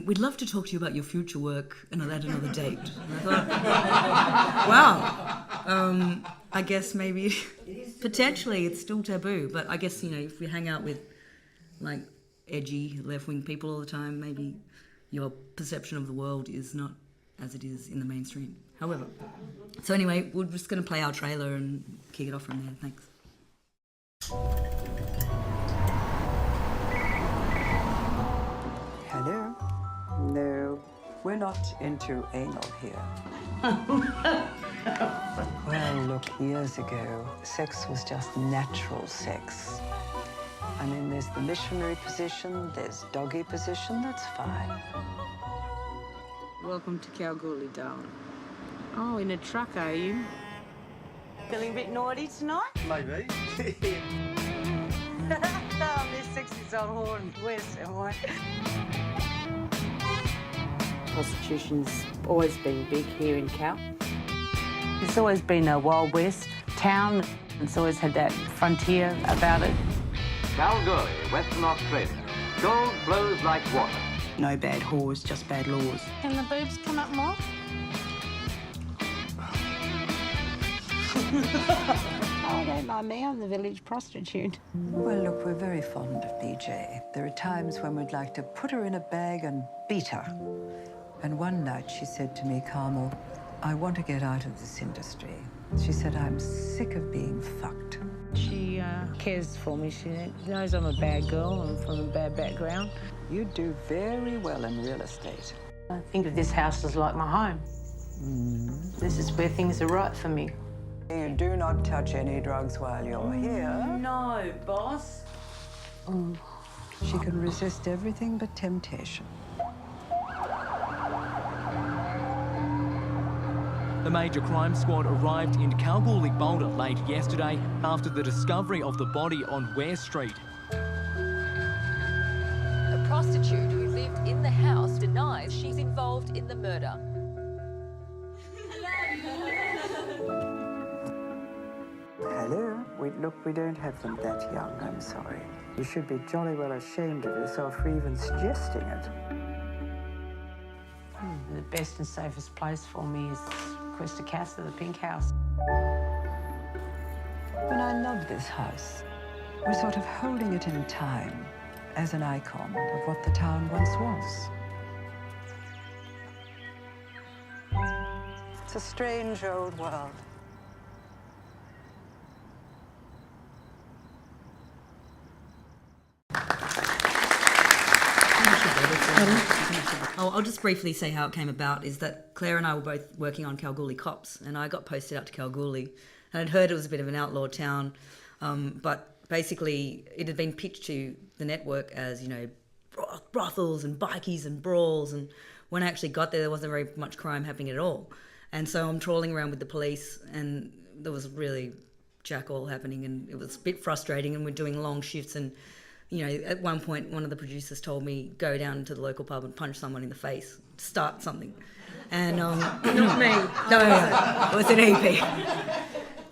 We'd love to talk to you about your future work, and I'll add another date. And I thought, wow, I guess maybe potentially it's still taboo. But I guess, if we hang out with like edgy left-wing people all the time, maybe your perception of the world is not as it is in the mainstream. However, so anyway, we're just going to play our trailer and kick it off from there. Thanks. Hello? No, we're not into anal here. Well, look, years ago, sex was just natural sex. I mean, there's the missionary position, there's doggy position, that's fine. Welcome to Kalgoorlie, darling. Oh, in a truck, are you? Feeling a bit naughty tonight? Maybe. Oh, this sexy old horn. Where's everyone? Prostitution's always been big here in Cal. It's always been a Wild West town. It's always had that frontier about it. Kalgoorlie, Western Australia. Gold flows like water. No bad whores, just bad laws. Can the boobs come up more? Oh, don't mind me, I'm the village prostitute. Well, look, we're very fond of BJ. There are times when we'd like to put her in a bag and beat her. And one night she said to me, Carmel, I want to get out of this industry. She said, I'm sick of being fucked. She cares for me. She knows I'm a bad girl. I'm from a bad background. You do very well in real estate. I think of this house as like my home. This is where things are right for me. You do not touch any drugs while you're here. No, boss. She can resist everything but temptation. The major crime squad arrived in Kalgoorlie Boulder late yesterday after the discovery of the body on Ware Street. A prostitute who lived in the house denies she's involved in the murder. Hello? Look, we don't have them that young, I'm sorry. You should be jolly well ashamed of yourself for even suggesting it. The best and safest place for me is Cresta Casa, the pink house. And I love this house. We're sort of holding it in time as an icon of what the town once was. It's a strange old world. I'll just briefly say how it came about, is that Claire and I were both working on Kalgoorlie Cops, and I got posted out to Kalgoorlie. And I'd heard it was a bit of an outlaw town, but basically it had been pitched to the network as, you know, brothels and bikies and brawls, and when I actually got there wasn't very much crime happening at all. And so I'm trawling around with the police, and there was really jack all happening, and it was a bit frustrating, and we're doing long shifts, and you know, at one point, one of the producers told me, go down to the local pub and punch someone in the face, start something. And, Not me. No, it was an EP.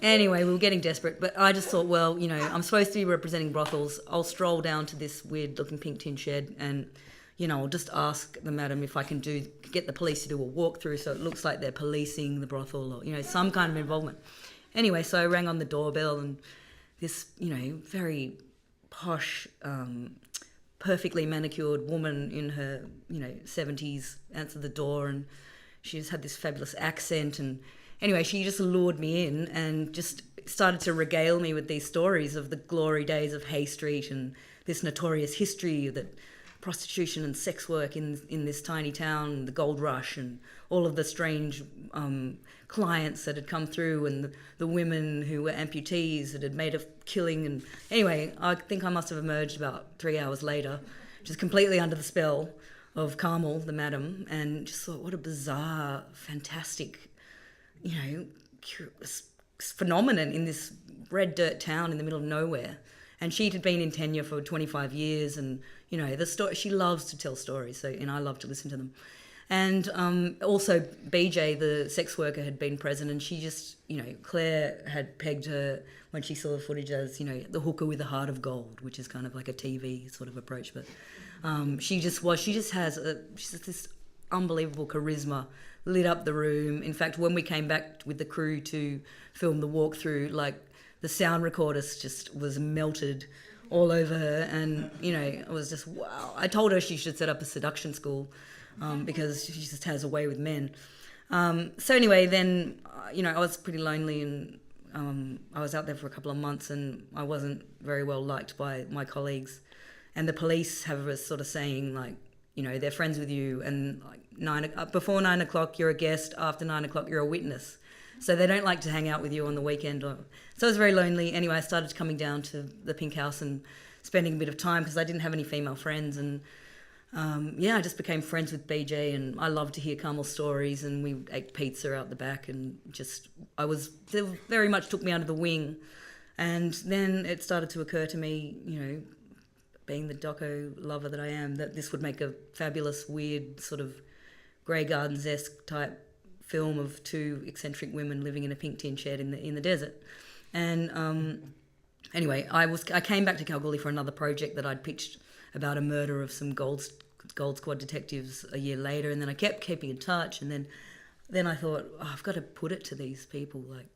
Anyway, we were getting desperate, but I just thought, well, you know, I'm supposed to be representing brothels. I'll stroll down to this weird-looking pink tin shed and, you know, I'll just ask the madam if I can get the police to do a walkthrough so it looks like they're policing the brothel or, you know, some kind of involvement. Anyway, so I rang on the doorbell, and this, you know, very posh, perfectly manicured woman in her, you know, 70s answered the door, and she just had this fabulous accent, and anyway, she just lured me in and just started to regale me with these stories of the glory days of Hay Street and this notorious history that prostitution and sex work in this tiny town, the gold rush, and all of the strange clients that had come through, and the women who were amputees that had made a killing. And anyway, I think I must have emerged about 3 hours later, just completely under the spell of Carmel, the madam, and just thought, what a bizarre, fantastic, you know, phenomenon in this red dirt town in the middle of nowhere. And she had been in tenure for 25 years, and, you know, the story, she loves to tell stories, so, and I love to listen to them. And also BJ, the sex worker, had been present, and she just, you know, Claire had pegged her when she saw the footage as, you know, the hooker with a heart of gold, which is kind of like a TV sort of approach. But she just has this unbelievable charisma, lit up the room. In fact, when we came back with the crew to film the walkthrough, like, the sound recorder just was melted all over her, and it was just wow. I told her she should set up a seduction school because she just has a way with men. So anyway, then I was pretty lonely, and I was out there for a couple of months, and I wasn't very well liked by my colleagues, and the police have a sort of saying like, they're friends with you, and like before 9 o'clock you're a guest, after 9 o'clock you're a witness. So they don't like to hang out with you on the weekend. So I was very lonely. Anyway, I started coming down to the Pink House and spending a bit of time because I didn't have any female friends. And I just became friends with BJ, and I loved to hear Carmel's stories, and we ate pizza out the back, and they very much took me under the wing. And then it started to occur to me, being the doco lover that I am, that this would make a fabulous, weird, sort of Grey Gardens-esque type film of two eccentric women living in a pink tin shed in the desert. And anyway, I came back to Kalgoorlie for another project that I'd pitched about a murder of some Gold Squad detectives a year later, and then I kept keeping in touch, and then I thought, I've got to put it to these people, like,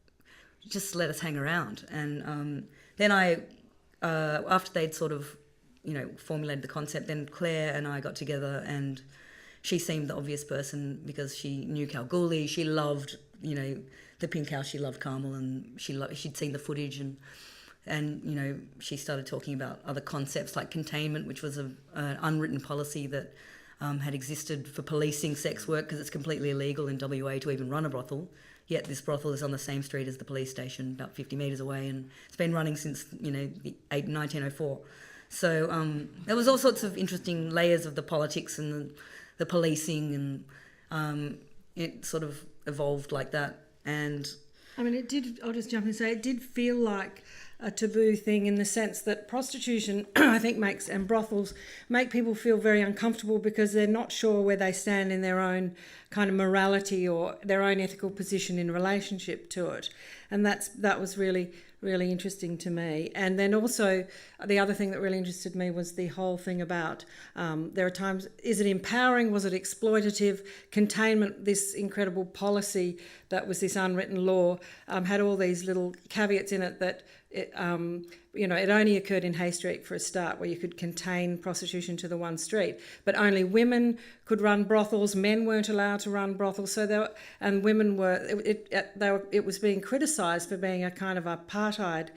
just let us hang around. And then after they'd sort of formulated the concept, then Claire and I got together, and she seemed the obvious person because she knew Kalgoorlie. She loved, the Pink House. She loved Carmel, and she'd seen the footage, and she started talking about other concepts like containment, which was an unwritten policy that had existed for policing sex work because it's completely illegal in WA to even run a brothel. Yet this brothel is on the same street as the police station, about 50 metres away, and it's been running since 1904. So there was all sorts of interesting layers of the politics and the policing, and it sort of evolved like that. And I mean, I'll just jump in and say, it did feel like a taboo thing in the sense that prostitution, I think, and brothels make people feel very uncomfortable because they're not sure where they stand in their own kind of morality or their own ethical position in relationship to it. And that was really, really interesting to me. And then also the other thing that really interested me was the whole thing about there are times, is it empowering, was it exploitative? Containment, this incredible policy that was this unwritten law, had all these little caveats in it that it only occurred in Hay Street for a start, where you could contain prostitution to the one street, but only women could run brothels. Men weren't allowed to run brothels. So women were. It was being criticised for being a kind of apartheid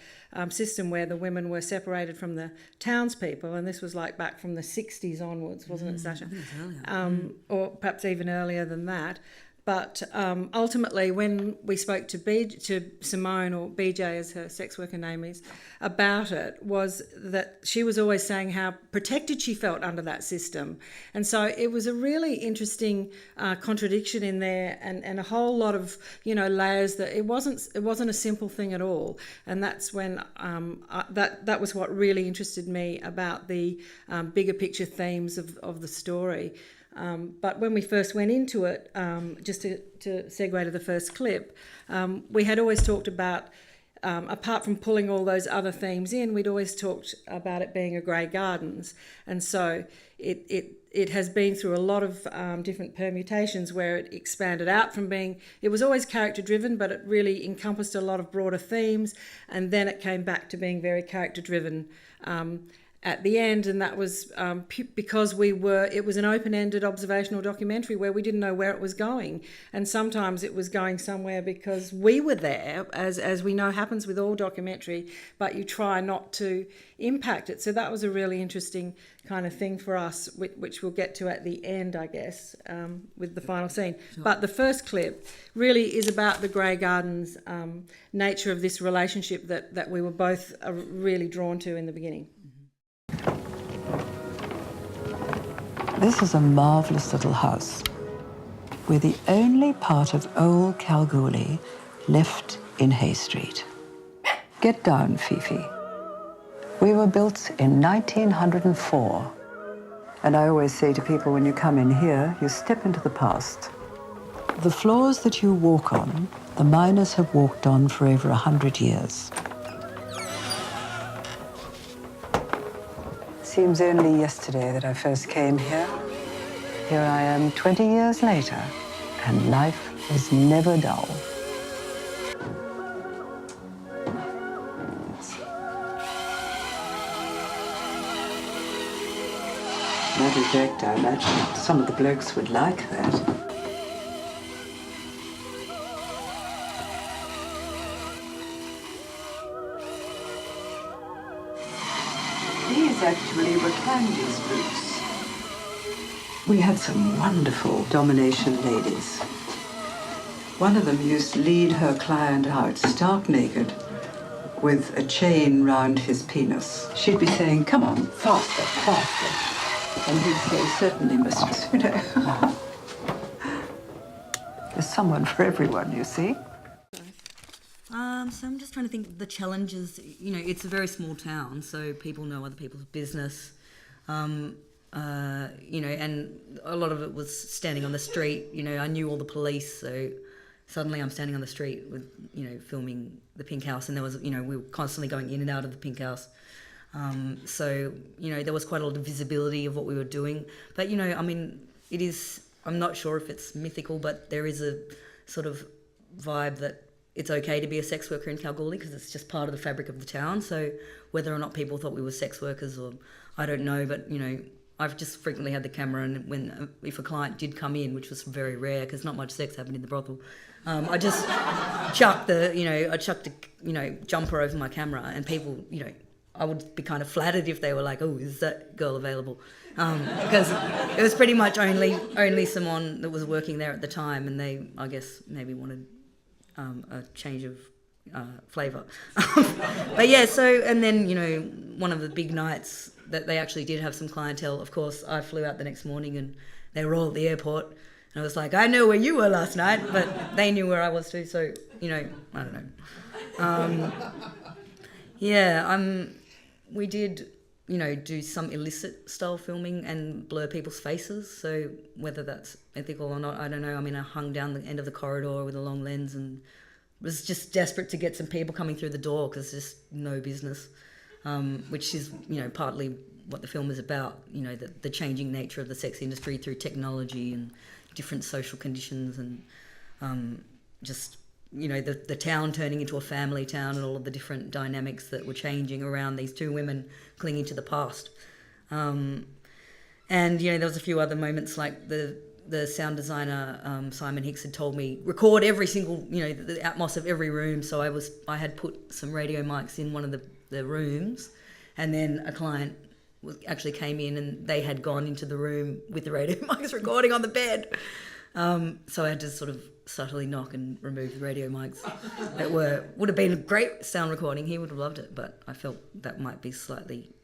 system where the women were separated from the townspeople, and this was like back from the 60s onwards, wasn't it, Sasha? Or perhaps even earlier than that. But ultimately, when we spoke to Simone, or BJ as her sex worker name is, about it, was that she was always saying how protected she felt under that system. And so it was a really interesting contradiction in there, and a whole lot of layers that it wasn't a simple thing at all. And that's when that was what really interested me about the bigger picture themes of the story. But when we first went into it, just to segue to the first clip, we had always talked about, apart from pulling all those other themes in, we'd always talked about it being a Grey Gardens. And so it has been through a lot of different permutations where it expanded out from being, it was always character driven, but it really encompassed a lot of broader themes. And then it came back to being very character driven at the end, and that was because it was an open-ended observational documentary where we didn't know where it was going, and sometimes it was going somewhere because we were there, as we know happens with all documentary, but you try not to impact it. So that was a really interesting kind of thing for us, which we'll get to at the end, I guess, with the final scene. Sure. But the first clip really is about the Grey Gardens nature of this relationship that we were both really drawn to in the beginning. This is a marvellous little house. We're the only part of old Kalgoorlie left in Hay Street. Get down, Fifi. We were built in 1904. And I always say to people, when you come in here, you step into the past. The floors that you walk on, the miners have walked on for over 100 years. Seems only yesterday that I first came here. Here I am 20 years later, and life is never dull. Metal detector, I imagine some of the blokes would like that. These actually were Candy's boots. We had some wonderful domination ladies. One of them used to lead her client out stark naked with a chain round his penis. She'd be saying, "Come on, faster, faster." And he'd say, "Certainly, mistress," you know. There's someone for everyone, you see. So I'm just trying to think of the challenges. You know, it's a very small town, so people know other people's business. You know, and a lot of it was standing on the street. You know, I knew all the police, so suddenly I'm standing on the street with, you know, filming the Pink House, and there was, you know, we were constantly going in and out of the Pink House. So, you know, there was quite a lot of visibility of what we were doing. But, you know, I mean, it is, I'm not sure if it's mythical, but there is a sort of vibe that it's okay to be a sex worker in Kalgoorlie because it's just part of the fabric of the town. So whether or not people thought we were sex workers, or I don't know, but, you know, I've just frequently had the camera, and when if a client did come in, which was very rare because not much sex happened in the brothel, I just chucked the jumper over my camera, and people, you know, I would be kind of flattered if they were like, "Oh, is that girl available?" Because it was pretty much only someone that was working there at the time, and they, I guess, maybe wanted a change of flavour. But yeah, so, and then, you know, one of the big nights that they actually did have some clientele, of course, I flew out the next morning and they were all at the airport. And I was like, "I know where you were last night," but they knew where I was too, so, you know, I don't know. We did, you know, do some illicit style filming and blur people's faces, so whether that's ethical or not, I don't know. I mean, I hung down the end of the corridor with a long lens and was just desperate to get some people coming through the door because there's just no business, which is, you know, partly what the film is about, you know, the changing nature of the sex industry through technology and different social conditions, and just, you know, the town turning into a family town and all of the different dynamics that were changing around these two women clinging to the past. And, you know, there was a few other moments, like the sound designer, Simon Hicks, had told me, record every single, you know, the atmos of every room. So I had put some radio mics in one of the rooms, and then a client actually came in and they had gone into the room with the radio mics recording on the bed. So I had to sort of subtly knock and remove the radio mics that would have been a great sound recording. He would have loved it, but I felt that might be slightly,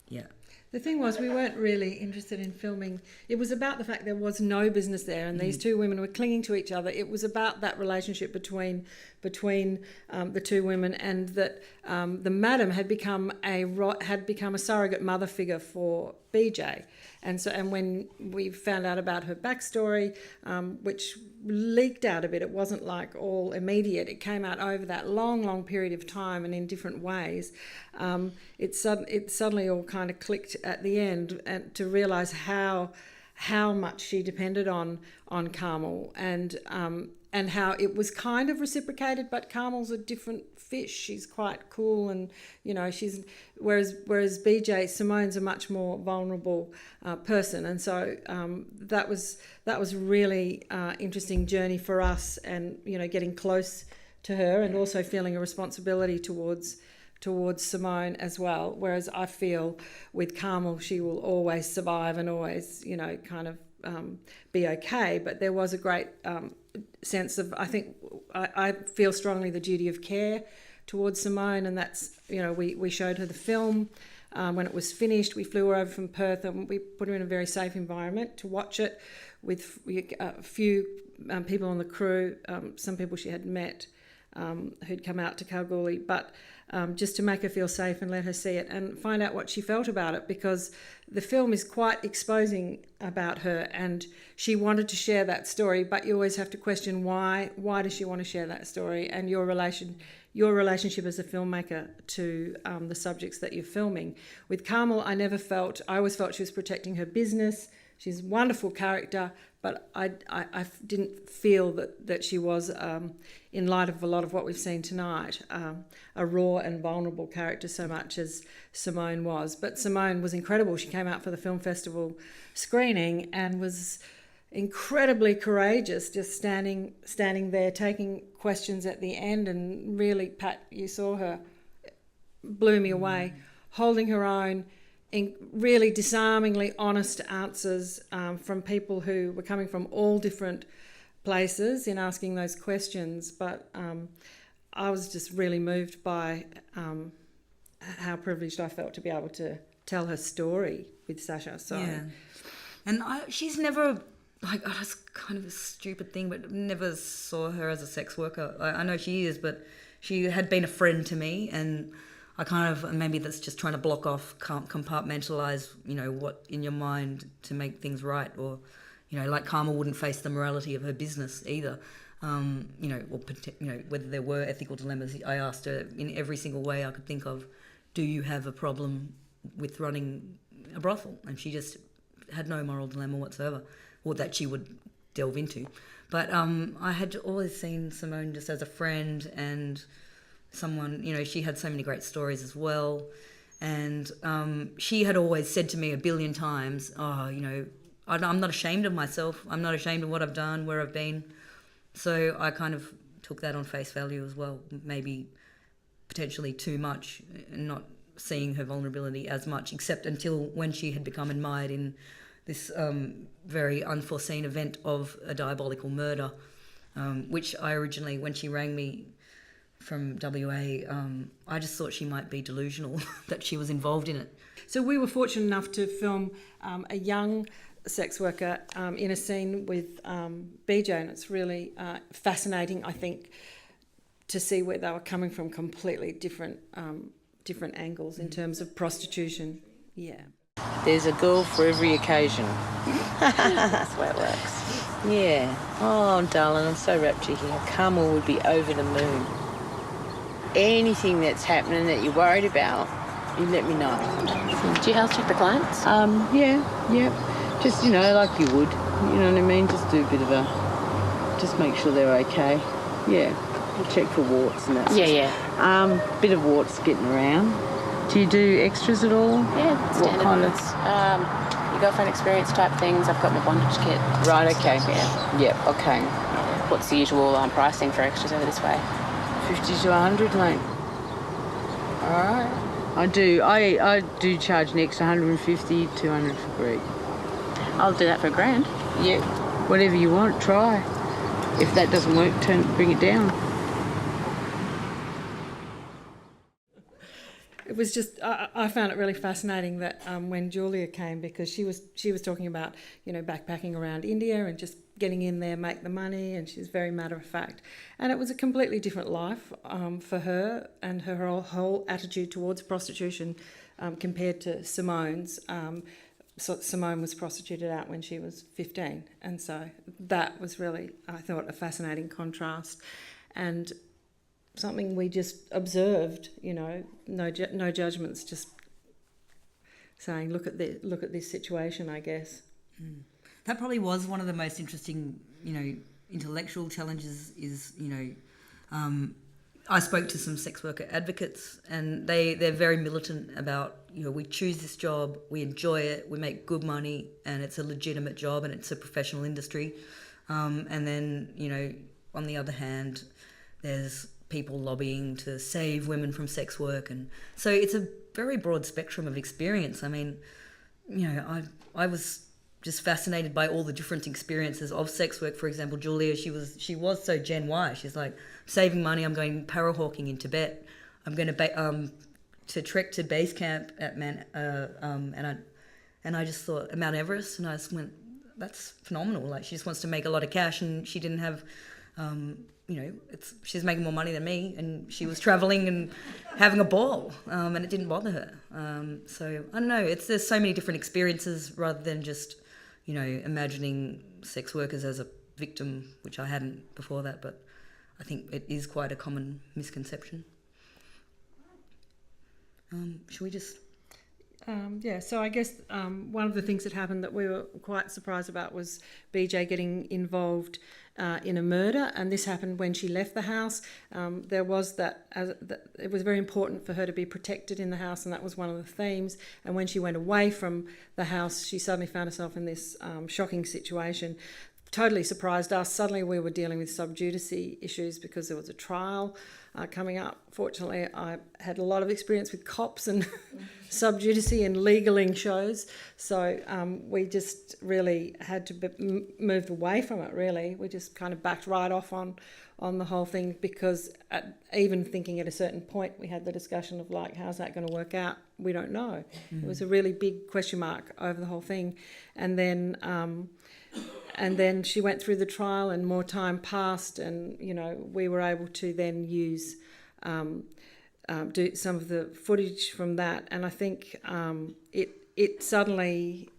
yeah. The thing was, we weren't really interested in filming. It was about the fact there was no business there, and these two women were clinging to each other. It was about that relationship between the two women, and that the madam had become a surrogate mother figure for BJ, and when we found out about her backstory, which leaked out a bit, it wasn't like all immediate. It came out over that long period of time and in different ways. It suddenly all kind of clicked at the end, and to realise how much she depended on Carmel, and how it was kind of reciprocated, but Carmel's a different fish. She's quite cool, and, you know, whereas BJ, Simone's a much more vulnerable person, and so that was really interesting journey for us, and, you know, getting close to her and also feeling a responsibility towards Simone as well. Whereas I feel with Carmel, she will always survive and always, you know, kind of be okay. But there was a great sense of, I think, I feel strongly the duty of care towards Simone, and that's, you know, we showed her the film. When it was finished, we flew her over from Perth and we put her in a very safe environment to watch it with a few people on the crew, some people she had met who'd come out to Kalgoorlie, but just to make her feel safe and let her see it and find out what she felt about it, because the film is quite exposing about her, and she wanted to share that story, but you always have to question why does she want to share that story, and your relationship as a filmmaker to the subjects that you're filming. With Carmel, I always felt she was protecting her business, she's a wonderful character, but I didn't feel that she was, in light of a lot of what we've seen tonight, a raw and vulnerable character so much as Simone was. But Simone was incredible. She came out for the film festival screening and was incredibly courageous, just standing there, taking questions at the end, and really, Pat, you saw her, blew me away, holding her own, in really disarmingly honest answers from people who were coming from all different places in asking those questions. But I was just really moved by how privileged I felt to be able to tell her story with Sascha. So, yeah. And she's never, like, that's kind of a stupid thing, but never saw her as a sex worker. I know she is, but she had been a friend to me, and I kind of, maybe that's just trying to block off, compartmentalize, what in your mind to make things right. Or, like Carmel wouldn't face the morality of her business either. Whether there were ethical dilemmas. I asked her in every single way I could think of, do you have a problem with running a brothel? And she just had no moral dilemma whatsoever, or that she would delve into. But I had always seen Simone just as a friend and someone, she had so many great stories as well. And she had always said to me 1 billion times, I'm not ashamed of myself. I'm not ashamed of what I've done, where I've been. So I kind of took that on face value as well, maybe potentially too much, and not seeing her vulnerability as much, except until when she had become admired in this very unforeseen event of a diabolical murder, which I originally, when she rang me from WA, I just thought she might be delusional that she was involved in it. So we were fortunate enough to film a young sex worker in a scene with BJ, and it's really fascinating, I think, to see where they were coming from completely different angles in terms of prostitution. Yeah. There's a girl for every occasion. That's the way it works. Yeah. Oh, darling, I'm so wrapped to hear. Carmel would be over the moon. Anything that's happening that you're worried about, you let me know. Do you house check the clients? Yeah. Just, like you would. You know what I mean? Just do a bit of just make sure they're okay. Yeah. We'll check for warts and that. Yeah. Bit of warts getting around. Do you do extras at all? Yeah, what kind ones. Your girlfriend experience type things. I've got my bondage kit. Right, okay. Yeah. Yep, okay. Yeah. What's the usual pricing for extras over this way? 50 to 100, mate. All right. I do charge an extra 150, 200 for Greek. I'll do that for $1,000. Yep. Whatever you want, try. If that doesn't work, bring it down. It was just, I found it really fascinating that when Julia came, because she was talking about, backpacking around India and just getting in there, make the money, and she's very matter of fact. And it was a completely different life for her and her whole attitude towards prostitution compared to Simone's. So Simone was prostituted out when she was 15, and so that was really, I thought, a fascinating contrast. And something we just observed, no judgments, just saying, look at this situation, I guess. That probably was one of the most interesting, intellectual challenges is, I spoke to some sex worker advocates, and they're very militant about, we choose this job, we enjoy it, we make good money, and it's a legitimate job and it's a professional industry. And then, on the other hand, there's people lobbying to save women from sex work, and so it's a very broad spectrum of experience. I mean, I was just fascinated by all the different experiences of sex work. For example, Julia, she was so Gen Y. She's like, saving money, I'm going parahawking in Tibet. I'm going to trek to base camp at and I just thought at Mount Everest, and I just went, that's phenomenal. Like, she just wants to make a lot of cash, and she didn't have. She's making more money than me, and she was travelling and having a ball, and it didn't bother her. So I don't know. There's so many different experiences rather than just, imagining sex workers as a victim, which I hadn't before that. But I think it is quite a common misconception. Should we just? So I guess one of the things that happened that we were quite surprised about was BJ getting involved in a murder, and this happened when she left the house. There was it was very important for her to be protected in the house, and that was one of the themes. And when she went away from the house, she suddenly found herself in this shocking situation. Totally surprised us. Suddenly we were dealing with sub judice issues because there was a trial coming up. Fortunately, I had a lot of experience with cops and sub judice and legaling shows, so we just really had to move away from it, really. We just kind of backed right off on the whole thing, because even thinking at a certain point, we had the discussion of like, how's that going to work out? We don't know. It was a really big question mark over the whole thing. And then she went through the trial, and more time passed, and we were able to then use do some of the footage from that, and I think it suddenly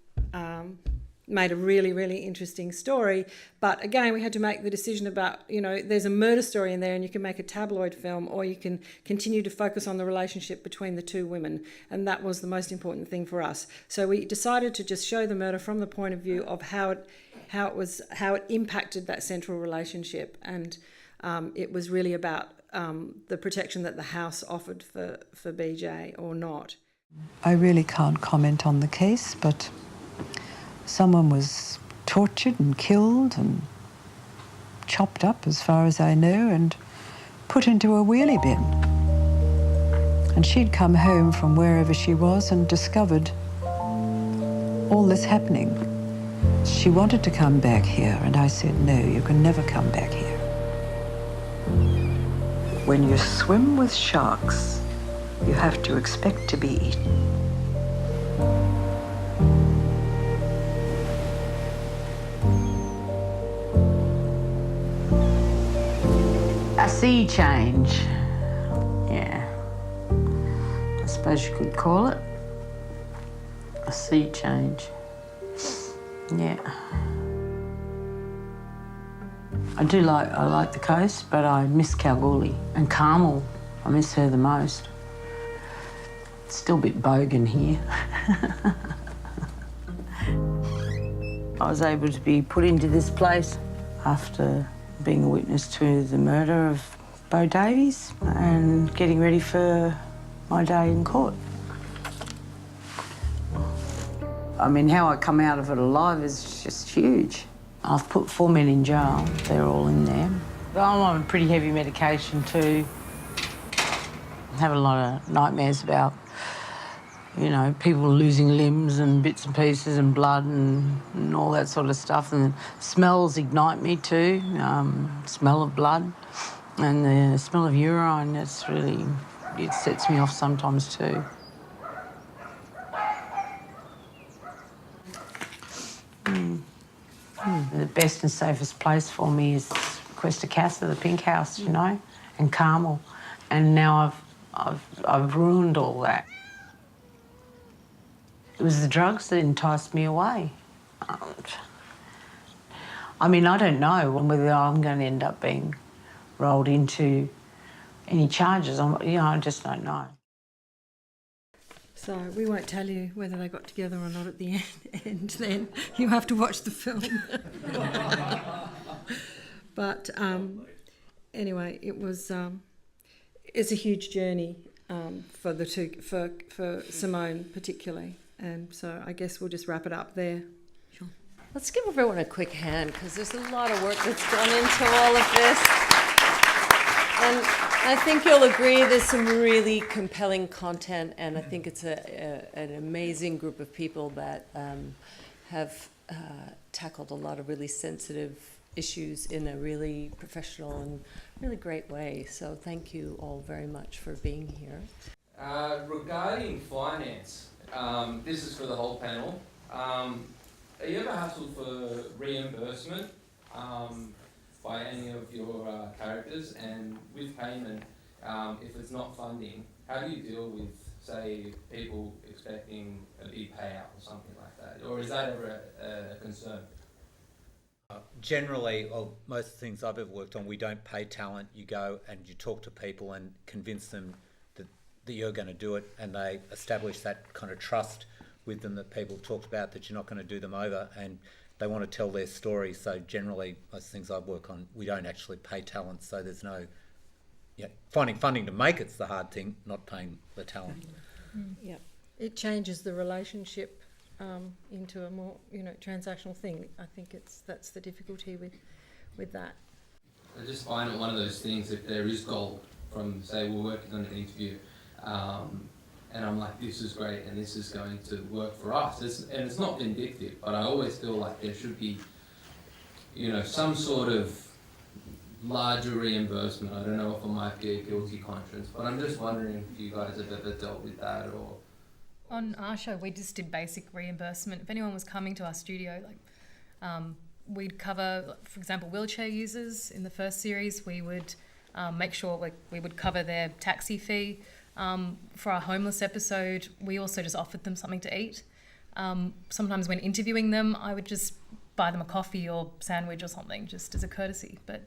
made a really, really interesting story. But again, we had to make the decision about, there's a murder story in there, and you can make a tabloid film, or you can continue to focus on the relationship between the two women, and that was the most important thing for us. So we decided to just show the murder from the point of view of how it impacted that central relationship, and it was really about the protection that the house offered for BJ or not. I really can't comment on the case, but someone was tortured and killed and chopped up, as far as I know, and put into a wheelie bin. And she'd come home from wherever she was and discovered all this happening. She wanted to come back here, and I said, no, you can never come back here. When you swim with sharks, you have to expect to be eaten. A sea change, yeah. I suppose you could call it a sea change. Yeah. I like the coast, but I miss Kalgoorlie. And Carmel, I miss her the most. It's still a bit bogan here. I was able to be put into this place after being a witness to the murder of Bo Davies and getting ready for my day in court. I mean, how I come out of it alive is just huge. I've put 4 men in jail. They're all in there. But I'm on pretty heavy medication too. I have a lot of nightmares about, people losing limbs and bits and pieces and blood and all that sort of stuff. And smells ignite me too. Smell of blood and the smell of urine. It sets me off sometimes too. The best and safest place for me is Questa Casa, the Pink House, and Carmel. And now I've ruined all that. It was the drugs that enticed me away. I mean, I don't know whether I'm going to end up being rolled into any charges. I just don't know. So we won't tell you whether they got together or not at the end then. You have to watch the film. But anyway, it's a huge journey for the two, for Simone particularly. And so I guess we'll just wrap it up there. Sure. Let's give everyone a quick hand, because there's a lot of work that's gone into all of this. And I think you'll agree there's some really compelling content, and I think it's an amazing group of people that have tackled a lot of really sensitive issues in a really professional and really great way. So thank you all very much for being here. Regarding finance, this is for the whole panel. Are you ever hassled for reimbursement by any of your characters? And with payment, if it's not funding, how do you deal with, say, people expecting a big payout or something like that? Or is that ever a concern? Generally, most of the things I've ever worked on, we don't pay talent. You go and you talk to people and convince them that that you're going to do it, and they establish that kind of trust with them that people talked about, that you're not going to do them over, and they want to tell their story. So generally, most things I work on, we don't actually pay talent, so there's no finding funding to make it's the hard thing, not paying the talent. Yeah, it changes the relationship into a more transactional thing. I think that's the difficulty with that. I just find it one of those things, if there is gold from, say, we're working on an interview, and I'm like, this is great and this is going to work for us. And it's not vindictive, but I always feel like there should be, some sort of larger reimbursement. I don't know if it might be a guilty conscience, but I'm just wondering if you guys have ever dealt with that or... On our show, we just did basic reimbursement. If anyone was coming to our studio, we'd cover, for example, wheelchair users. In the first series, we would make sure we would cover their taxi fee. For our homeless episode, we also just offered them something to eat. Sometimes when interviewing them, I would just buy them a coffee or sandwich or something, just as a courtesy. But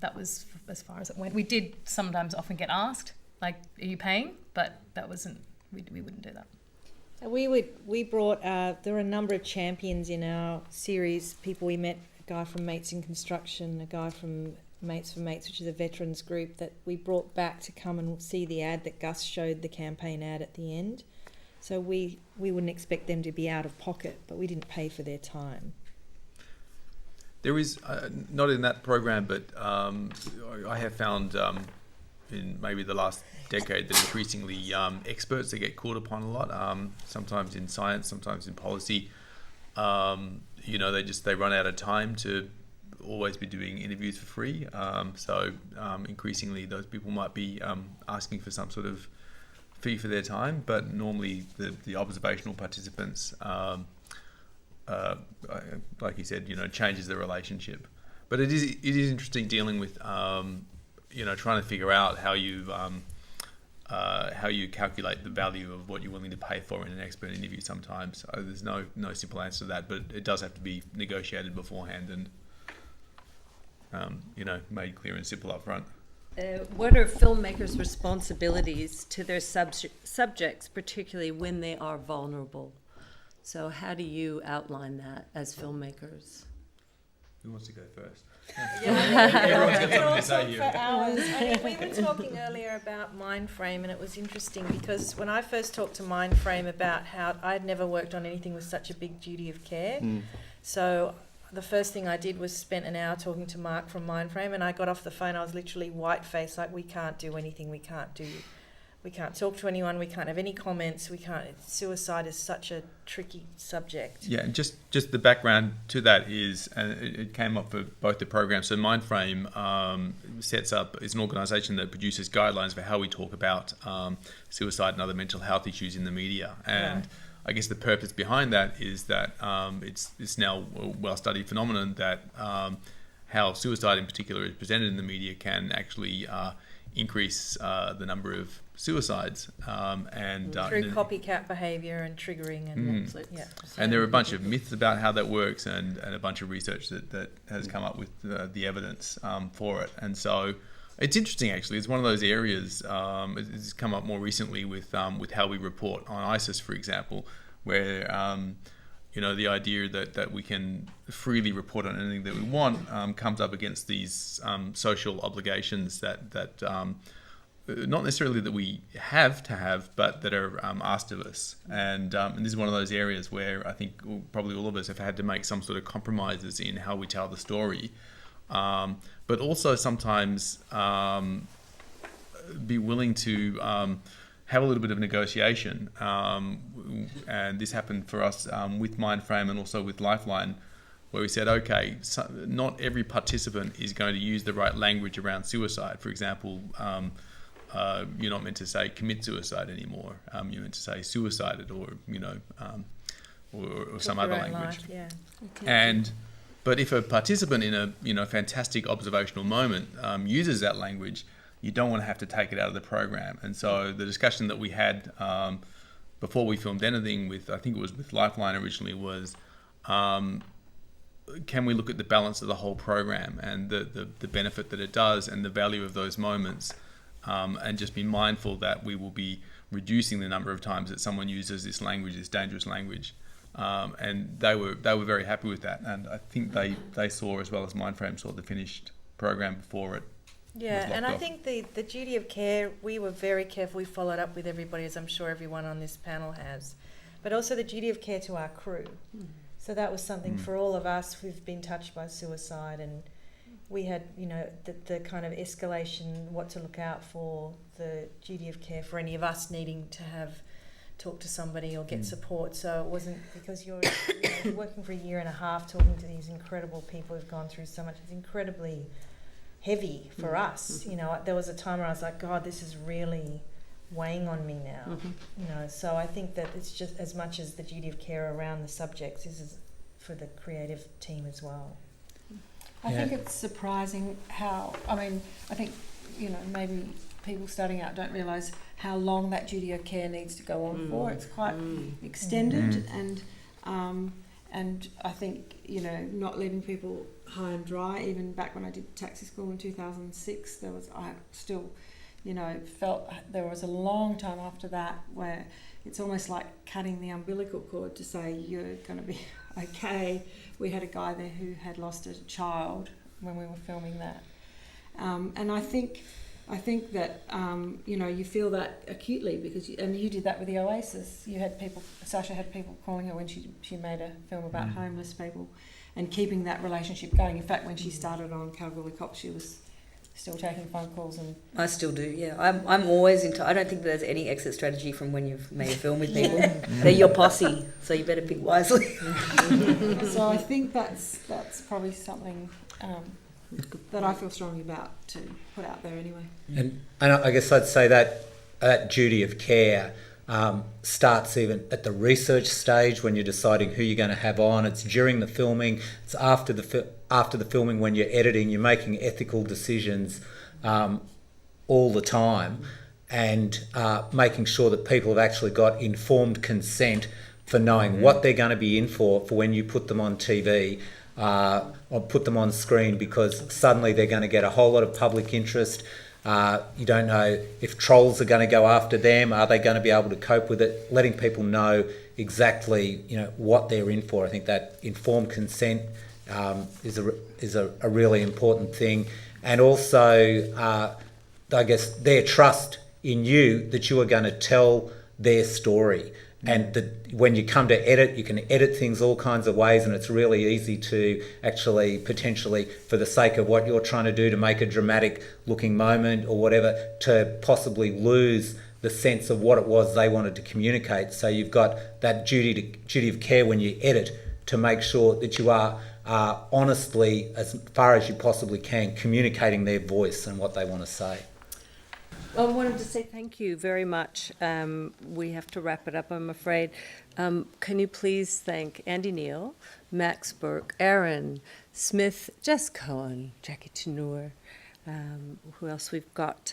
that was as far as it went. We did sometimes often get asked, are you paying? But that wasn't, we wouldn't do that. We brought, there were a number of champions in our series, people we met, a guy from Mates in Construction, a guy from Mates for Mates, which is a veterans group that we brought back to come and see the ad that Gus showed, the campaign ad at the end. So we wouldn't expect them to be out of pocket, but we didn't pay for their time. There is, not in that program, but I have found in maybe the last decade that increasingly experts that get called upon a lot, sometimes in science, sometimes in policy, they run out of time to always be doing interviews for free. So increasingly those people might be asking for some sort of fee for their time, but normally the observational participants, like you said, changes the relationship. But it is interesting dealing with trying to figure out how you calculate the value of what you're willing to pay for in an expert interview sometimes. There's no simple answer to that, but it does have to be negotiated beforehand and made clear and simple up front. What are filmmakers' responsibilities to their subjects, particularly when they are vulnerable? So how do you outline that as filmmakers? Who wants to go first? Everyone's got something to say here. We were talking earlier about Mindframe, and it was interesting because when I first talked to Mindframe about how I'd never worked on anything with such a big duty of care, so the first thing I did was spent an hour talking to Mark from Mindframe, and I got off the phone, I was literally white-faced, we can't do anything, we can't talk to anyone, we can't have any comments, suicide is such a tricky subject. Yeah, and just the background to that is, and it came up for both the programs, so Mindframe is an organisation that produces guidelines for how we talk about suicide and other mental health issues in the media. And right. I guess the purpose behind that is that it's now a well-studied phenomenon that how suicide in particular is presented in the media can actually increase the number of suicides and through copycat behaviour and triggering and and there are a bunch of myths about how that works and a bunch of research that has come up with the evidence for it. And so it's interesting, actually. It's one of those areas. It's come up more recently with how we report on ISIS, for example, where the idea that we can freely report on anything that we want comes up against these social obligations that not necessarily that we have to have, but that are asked of us. And this is one of those areas where I think probably all of us have had to make some sort of compromises in how we tell the story. But also sometimes be willing to have a little bit of negotiation. And this happened for us with Mindframe and also with Lifeline, where we said, okay, so not every participant is going to use the right language around suicide. For example, you're not meant to say commit suicide anymore. You're meant to say suicided or some other language. But if a participant in a fantastic observational moment uses that language, you don't want to have to take it out of the program. And so the discussion that we had before we filmed anything with, I think it was with Lifeline originally, was can we look at the balance of the whole program and the benefit that it does and the value of those moments and just be mindful that we will be reducing the number of times that someone uses this language, this dangerous language. And they were very happy with that, and I think they saw, as well as Mindframe saw, the finished program before it. Yeah, and I think the duty of care, we were very careful. We followed up with everybody, as I'm sure everyone on this panel has, but also the duty of care to our crew. So that was something for all of us who've been touched by suicide, and we had, you know, the kind of escalation, what to look out for, the duty of care for any of us needing to talk to somebody or get support. So it wasn't because you're working for a year and a half talking to these incredible people who've gone through so much. It's incredibly heavy for us. You know, there was a time where I was like, God, this is really weighing on me now. You know, so I think that it's just as much as the duty of care around the subjects is for the creative team as well. I think it's surprising how, I mean, I think, you know, maybe people starting out don't realise how long that duty of care needs to go on for. It's quite extended, and I think, you know, not leaving people high and dry. Even back when I did taxi school in 2006, I still, you know, felt there was a long time after that where it's almost like cutting the umbilical cord to say you're going to be okay. We had a guy there who had lost a child when we were filming that, and I think that you know, you feel that acutely because you did that with the Oasis. You had people. Sascha had people calling her when she made a film about homeless people, and keeping that relationship going. In fact, when she started on Kalgoorlie Cop, she was still taking phone calls, and I still do. Yeah, I'm always into. I don't think there's any exit strategy from when you've made a film with people. They're your posse, so you better pick wisely. So I think that's probably something that I feel strongly about to put out there anyway. And I guess I'd say that duty of care starts even at the research stage when you're deciding who you're going to have on. It's during the filming. It's after the filming when you're editing. You're making ethical decisions all the time, and making sure that people have actually got informed consent for knowing what they're going to be in for when you put them on TV. Or put them on screen, because suddenly they're going to get a whole lot of public interest. You don't know if trolls are going to go after them. Are they going to be able to cope with it? Letting people know exactly, you know, what they're in for. I think that informed consent is a really important thing, and also I guess their trust in you that you are going to tell their story. And when you come to edit, you can edit things all kinds of ways, and it's really easy to actually potentially, for the sake of what you're trying to do, to make a dramatic looking moment or whatever, to possibly lose the sense of what it was they wanted to communicate. So you've got that duty of care when you edit to make sure that you are honestly, as far as you possibly can, communicating their voice and what they want to say. Well, I wanted to say thank you very much. We have to wrap it up, I'm afraid. Can you please thank Andy Neal, Max Bourke, Aaron Smith, Jess Cohen, Jackie Turnure. Who else we've got?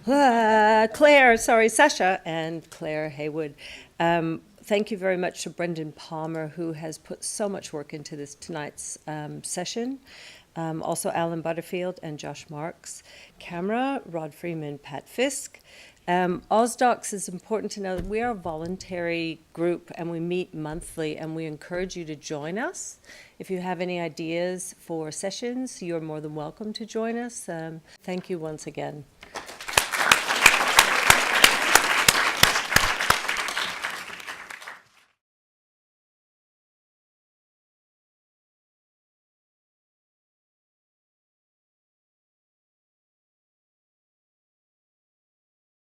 Sascha and Claire Haywood. Thank you very much to Brendan Palmer, who has put so much work into this tonight's session. Also Alan Butterfield and Josh Marks. Camera, Rod Freeman, Pat Fisk. OzDox is important to know that we are a voluntary group and we meet monthly, and we encourage you to join us. If you have any ideas for sessions, you're more than welcome to join us. Thank you once again.